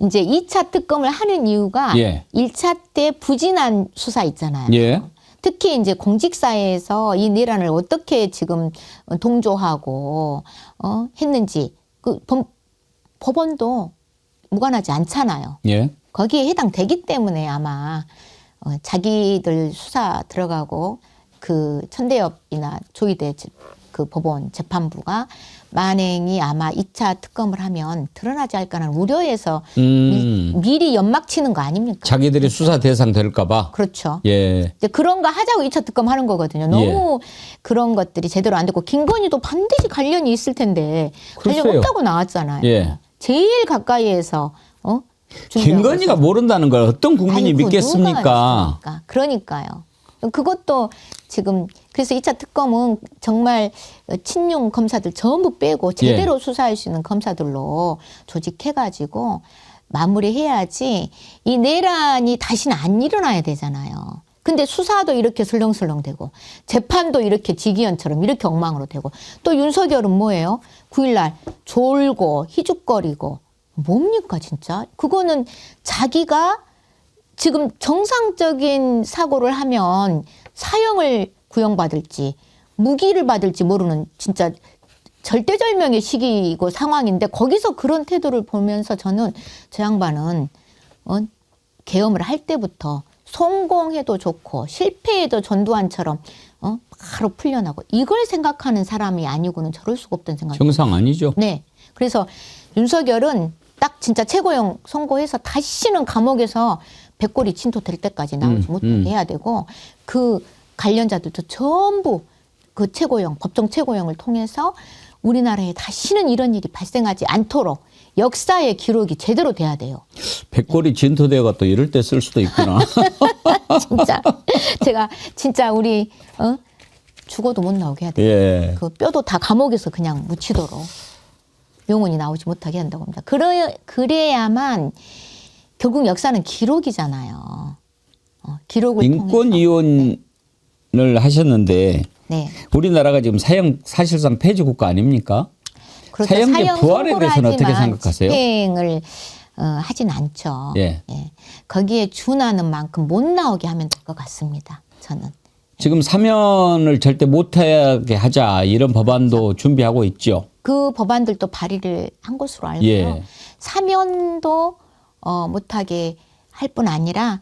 이제 2차 특검을 하는 이유가 예. 1차 때 부진한 수사 있잖아요. 예. 특히 이제 공직사회에서 이 내란을 어떻게 지금 동조하고 했는지 그 법원도 무관하지 않잖아요. 예. 거기에 해당되기 때문에 아마 자기들 수사 들어가고 그 천대엽이나 조희대 그 법원 재판부가 만행이 아마 2차 특검을 하면 드러나지 않을까라는 우려에서 미리 연막 치는 거 아닙니까? 자기들이 수사 대상 될까 봐. 그렇죠. 예. 이제 그런 거 하자고 2차 특검 하는 거거든요. 너무 그런 것들이 제대로 안 됐고 김건희도 반드시 관련이 있을 텐데 관련 글쎄요. 없다고 나왔잖아요. 예. 제일 가까이에서 김건희가 모른다는 걸 어떤 국민이 아이고, 믿겠습니까? 누가 그러니까요. 그것도 지금 그래서 2차 특검은 정말 친윤 검사들 전부 빼고 제대로 수사할 수 있는 검사들로 조직해가지고 마무리해야지 이 내란이 다시는 안 일어나야 되잖아요. 근데 수사도 이렇게 슬렁슬렁 되고 재판도 이렇게 지기현처럼 이렇게 엉망으로 되고 또 윤석열은 뭐예요? 9일날 졸고 희죽거리고 뭡니까 진짜? 그거는 자기가 지금 정상적인 사고를 하면 사형을 구형받을지 무기를 받을지 모르는 진짜 절대절명의 시기이고 상황인데 거기서 그런 태도를 보면서 저는 저 양반은 계엄을 할 때부터 성공해도 좋고 실패해도 전두환처럼 바로 풀려나고 이걸 생각하는 사람이 아니고는 저럴 수가 없다는 생각이 정상 아니죠? 네. 그래서 윤석열은 딱 진짜 최고형 선고해서 다시는 감옥에서 백골이 진토될 때까지 나오지 못하게 해야 되고 그 관련자들도 전부 그 최고형 법정 최고형을 통해서 우리나라에 다시는 이런 일이 발생하지 않도록 역사의 기록이 제대로 돼야 돼요. 백골이 진토대가 또 이럴 때 쓸 수도 있구나. 진짜 제가 진짜 우리 죽어도 못 나오게 해야 돼요. 예. 그 뼈도 다 감옥에서 그냥 묻히도록 영혼이 나오지 못하게 한다고 합니다. 그래야만 결국 역사는 기록이잖아요. 기록을 통해서. 인권위원을 하셨는데 네. 우리나라가 지금 사형 사실상 폐지 국가 아닙니까? 그렇죠. 사형제 사형 부활에 선고를 대해서는 어떻게 하지만 생각하세요? 집행을 하진 않죠. 예. 거기에 준하는 만큼 못 나오게 하면 될 것 같습니다. 저는. 지금 사면을 절대 못하게 하자 이런 법안도 준비하고 있죠. 그 법안들도 발의를 한 것으로 알고요. 예. 사면도 못하게 할 뿐 아니라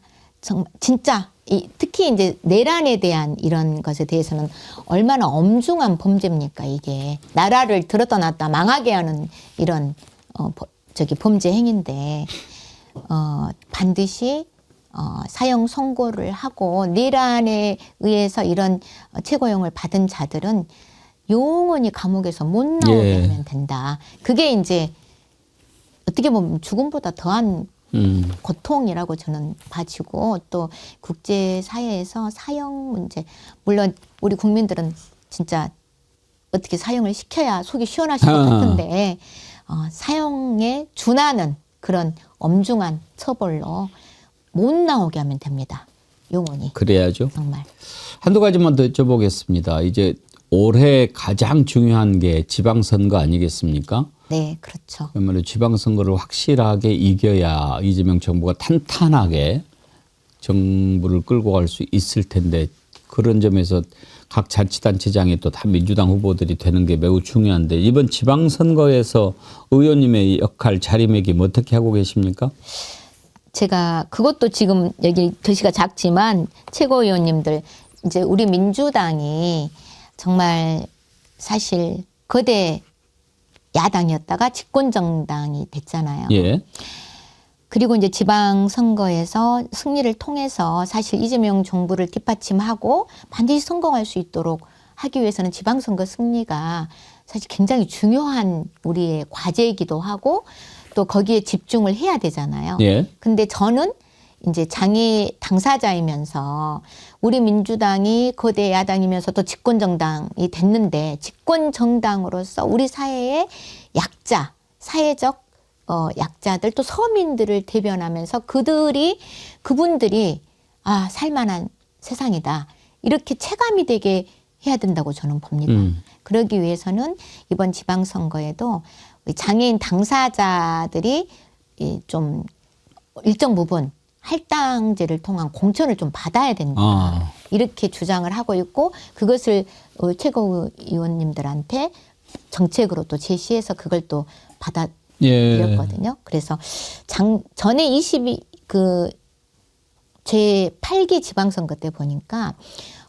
진짜 특히 이제 내란에 대한 이런 것에 대해서는 얼마나 엄중한 범죄입니까 이게 나라를 들었다 놨다 망하게 하는 이런 범죄 행위인데 반드시 사형 선고를 하고 내란에 의해서 이런 최고형을 받은 자들은 영원히 감옥에서 못 나오게 하면 된다. 그게 이제 어떻게 보면 죽음보다 더한 고통이라고 저는 봐지고 또 국제사회에서 사형 문제 물론 우리 국민들은 진짜 어떻게 사형을 시켜야 속이 시원하실 것 같은데 사형에 준하는 그런 엄중한 처벌로 못 나오게 하면 됩니다. 영원히. 그래야죠. 정말. 한두 가지만 더 여쭤보겠습니다. 이제 올해 가장 중요한 게 지방선거 아니겠습니까? 네, 그렇죠. 그러면 지방선거를 확실하게 이겨야 이재명 정부가 탄탄하게 정부를 끌고 갈 수 있을 텐데 그런 점에서 각 자치단체장이 또 다 민주당 후보들이 되는 게 매우 중요한데 이번 지방선거에서 의원님의 역할 자리매김 어떻게 하고 계십니까? 제가 그것도 지금 여기 글씨가 작지만 최고위원님들 이제 우리 민주당이 정말 사실 거대 야당이었다가 집권정당이 됐잖아요. 예. 그리고 이제 지방선거에서 승리를 통해서 사실 이재명 정부를 뒷받침하고 반드시 성공할 수 있도록 하기 위해서는 지방선거 승리가 사실 굉장히 중요한 우리의 과제이기도 하고 또 거기에 집중을 해야 되잖아요. 예. 근데 저는 이제 장애 당사자이면서 우리 민주당이 거대 야당이면서 또 집권정당이 됐는데 집권정당으로서 우리 사회의 약자, 사회적 약자들 또 서민들을 대변하면서 그분들이 살만한 세상이다. 이렇게 체감이 되게 해야 된다고 저는 봅니다. 그러기 위해서는 이번 지방선거에도 장애인 당사자들이 좀 일정 부분 할당제를 통한 공천을 좀 받아야 된다. 이렇게 주장을 하고 있고 그것을 최고위원님들한테 정책으로 또 제시해서 그걸 또 받아들였거든요. 그래서 전에 제 8기 지방선거 때 보니까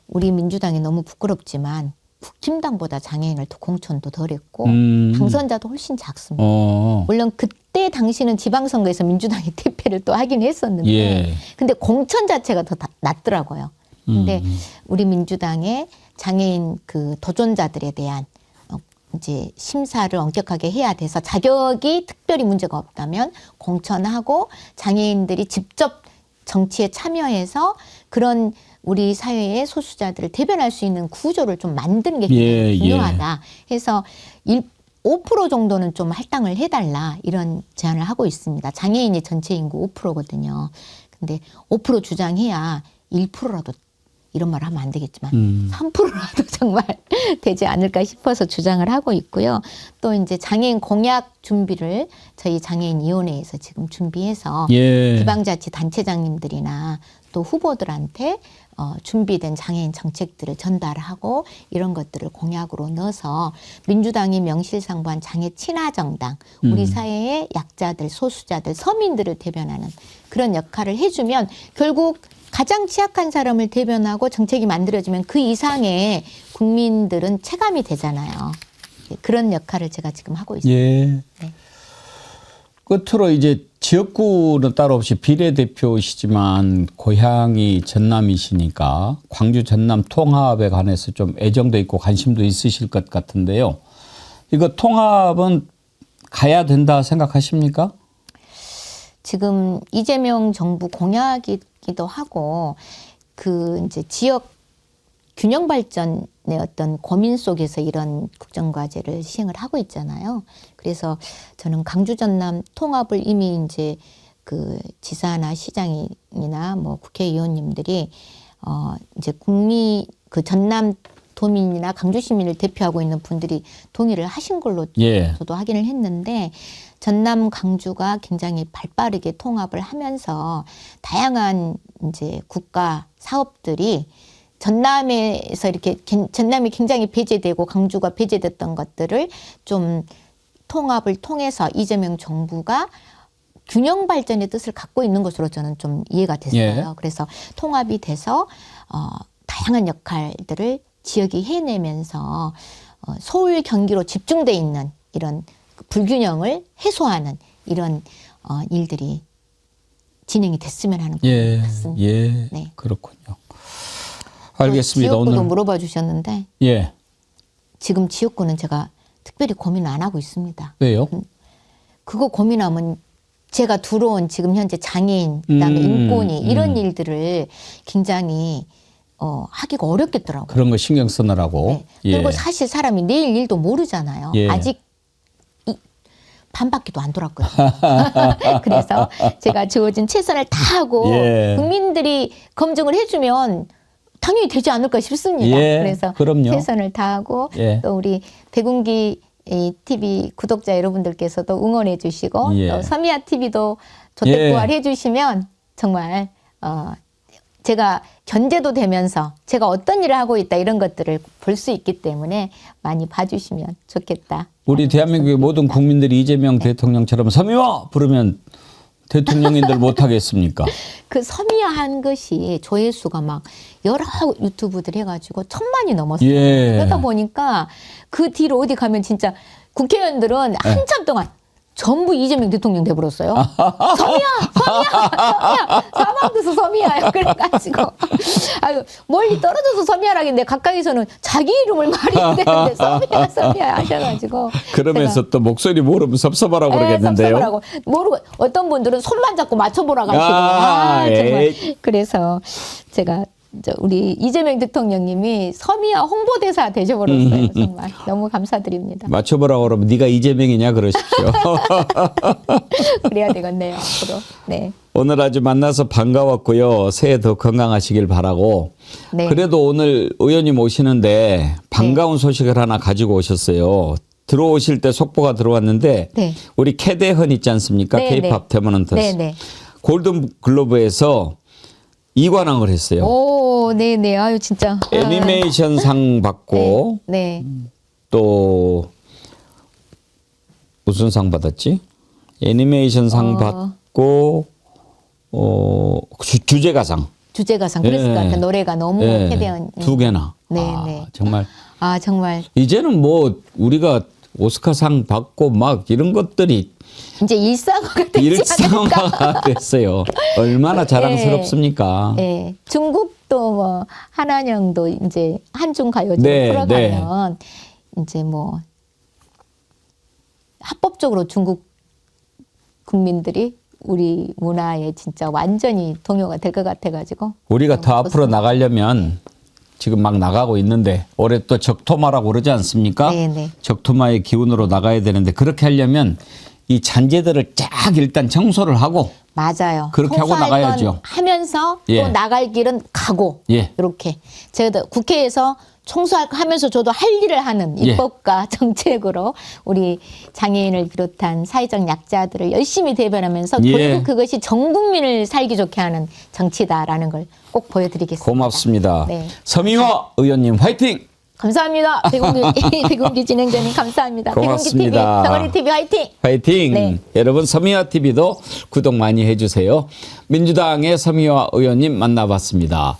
우리 민주당이 너무 부끄럽지만 국힘당보다 장애인을 더 공천도 덜 했고 당선자도 훨씬 작습니다. 물론 그때 당시는 지방선거에서 민주당이 대패를 또 하긴 했었는데 예. 근데 공천 자체가 더 낮더라고요. 근데 우리 민주당의 장애인 그 도전자들에 대한 이제 심사를 엄격하게 해야 돼서 자격이 특별히 문제가 없다면 공천하고 장애인들이 직접 정치에 참여해서 그런 우리 사회의 소수자들을 대변할 수 있는 구조를 좀 만드는 게 굉장히 중요하다 해서 5% 정도는 좀 할당을 해달라 이런 제안을 하고 있습니다. 장애인이 전체 인구 5%거든요. 근데 5% 주장해야 1%라도 이런 말 하면 안 되겠지만 3%라도 정말 되지 않을까 싶어서 주장을 하고 있고요. 또 이제 장애인 공약 준비를 저희 장애인위원회에서 지금 준비해서 지방자치단체장님들이나 또 후보들한테 준비된 장애인 정책들을 전달하고 이런 것들을 공약으로 넣어서 민주당이 명실상부한 장애 친화정당, 우리 사회의 약자들, 소수자들, 서민들을 대변하는 그런 역할을 해주면 결국 가장 취약한 사람을 대변하고 정책이 만들어지면 그 이상의 국민들은 체감이 되잖아요. 그런 역할을 제가 지금 하고 있습니다. 네. 끝으로 이제 지역구는 따로 없이 비례대표시지만 고향이 전남이시니까 광주 전남 통합에 관해서 좀 애정도 있고 관심도 있으실 것 같은데요. 이거 통합은 가야 된다 생각하십니까? 지금 이재명 정부 공약이기도 하고 그 이제 지역 균형 발전의 어떤 고민 속에서 이런 국정과제를 시행을 하고 있잖아요. 그래서 저는 광주 전남 통합을 이미 이제 그 지사나 시장이나 뭐 국회의원님들이 이제 그 전남 도민이나 광주 시민을 대표하고 있는 분들이 동의를 하신 걸로 저도 확인을 했는데 전남 광주가 굉장히 발빠르게 통합을 하면서 다양한 이제 국가 사업들이 전남에서 이렇게 전남이 굉장히 배제되고 광주가 배제됐던 것들을 좀 통합을 통해서 이재명 정부가 균형 발전의 뜻을 갖고 있는 것으로 저는 좀 이해가 됐어요. 그래서 통합이 돼서 다양한 역할들을 지역이 해내면서 서울 경기로 집중돼 있는 이런 불균형을 해소하는 이런 일들이 진행이 됐으면 하는 것 같습니다. 네. 그렇군요. 알겠습니다. 지역구도 오늘 물어봐 주셨는데 지금 지역구는 제가 특별히 고민을 안 하고 있습니다. 왜요? 그거 고민하면 제가 들어온 지금 현재 장애인, 그다음에 인권위 이런 일들을 굉장히 하기가 어렵겠더라고요. 그런 거 신경 쓰느라고. 그리고 사실 사람이 내일 일도 모르잖아요. 아직 반바퀴도 안 돌았거든요. 그래서 제가 주어진 최선을 다하고 국민들이 검증을 해주면 당연히 되지 않을까 싶습니다. 그래서 최선을 다하고 또 우리 백운기 TV 구독자 여러분들께서도 응원해 주시고 또 서미아 TV도 조태구활 해주시면 정말 제가 견제도 되면서 제가 어떤 일을 하고 있다 이런 것들을 볼 수 있기 때문에 많이 봐주시면 좋겠다. 우리 대한민국의 모든 국민들이 이재명 대통령처럼 서미화 부르면 대통령인들 못하겠습니까? 그 서미화한 것이 조회수가 막 여러 유튜브들 해가지고 1000만이 넘었어요. 그러다 보니까 그 뒤로 어디 가면 진짜 국회의원들은 한참 동안 전부 이재명 대통령 돼버렸어요. 서미야, 사방에서 서미야요. 그래가지고 아유 멀리 떨어져서 서미야라겠는데 가까이서는 자기 이름을 말해야 되는데 서미야 하셔가지고 그러면서 또 목소리 모르면 섭섭하라고 그러겠는데요. 섭섭하라고 모르고 어떤 분들은 손만 잡고 맞춰보라 가지고 정말 그래서 제가 우리 이재명 대통령님이 서미야 홍보대사 되셔버렸어요. 정말 너무 감사드립니다. 맞춰보라고 그러면 네가 이재명이냐 그러십시오. 그래야 되겠네요. 앞으로. 네. 오늘 아주 만나서 반가웠고요. 새해 더 건강하시길 바라고. 그래도 오늘 의원님 오시는데 반가운 소식을 하나 가지고 오셨어요. 들어오실 때 속보가 들어왔는데 우리 캐대헌 있지 않습니까? K-팝 데모넌트스. 골든글로브에서 2관왕을 했어요. 오, 네네. 아유, 진짜. 애니메이션 상 받고. 또, 무슨 상 받았지? 애니메이션 상 받고, 주제가상. 주제가상. 그랬을 것 같아요. 노래가 너무 캐대헌. 2개나. 네네. 정말. 정말. 이제는 뭐, 우리가 오스카상 받고 막 이런 것들이 이제 일상화가 되지 않을까. 됐어요. 얼마나 자랑스럽습니까? 네. 중국도 뭐 한한영도 이제 한중 가요제로 풀어가면 이제 뭐 합법적으로 중국 국민들이 우리 문화에 진짜 완전히 동요가 될 것 같아가지고. 우리가 더 너무 앞으로 좋습니다. 나가려면 지금 막 나가고 있는데 올해 또 적토마라고 그러지 않습니까? 네네. 적토마의 기운으로 나가야 되는데 그렇게 하려면 이 잔재들을 쫙 일단 청소를 하고 맞아요. 그렇게 하고 청소할 건 나가야죠. 하면서 예. 또 나갈 길은 가고 예. 이렇게 제가 국회에서 청소하면서 저도 할 일을 하는 예. 입법과 정책으로 우리 장애인을 비롯한 사회적 약자들을 열심히 대변하면서 예. 결국 그것이 전 국민을 살기 좋게 하는 정치다라는 걸 꼭 보여드리겠습니다. 고맙습니다. 네. 서미화 의원님 화이팅! 감사합니다. 백운기 진행자님 감사합니다. 고맙습니다. 백운기 TV, 병아리 TV 화이팅! 화이팅! 네. 여러분 서미화 TV도 구독 많이 해주세요. 민주당의 서미화 의원님 만나봤습니다.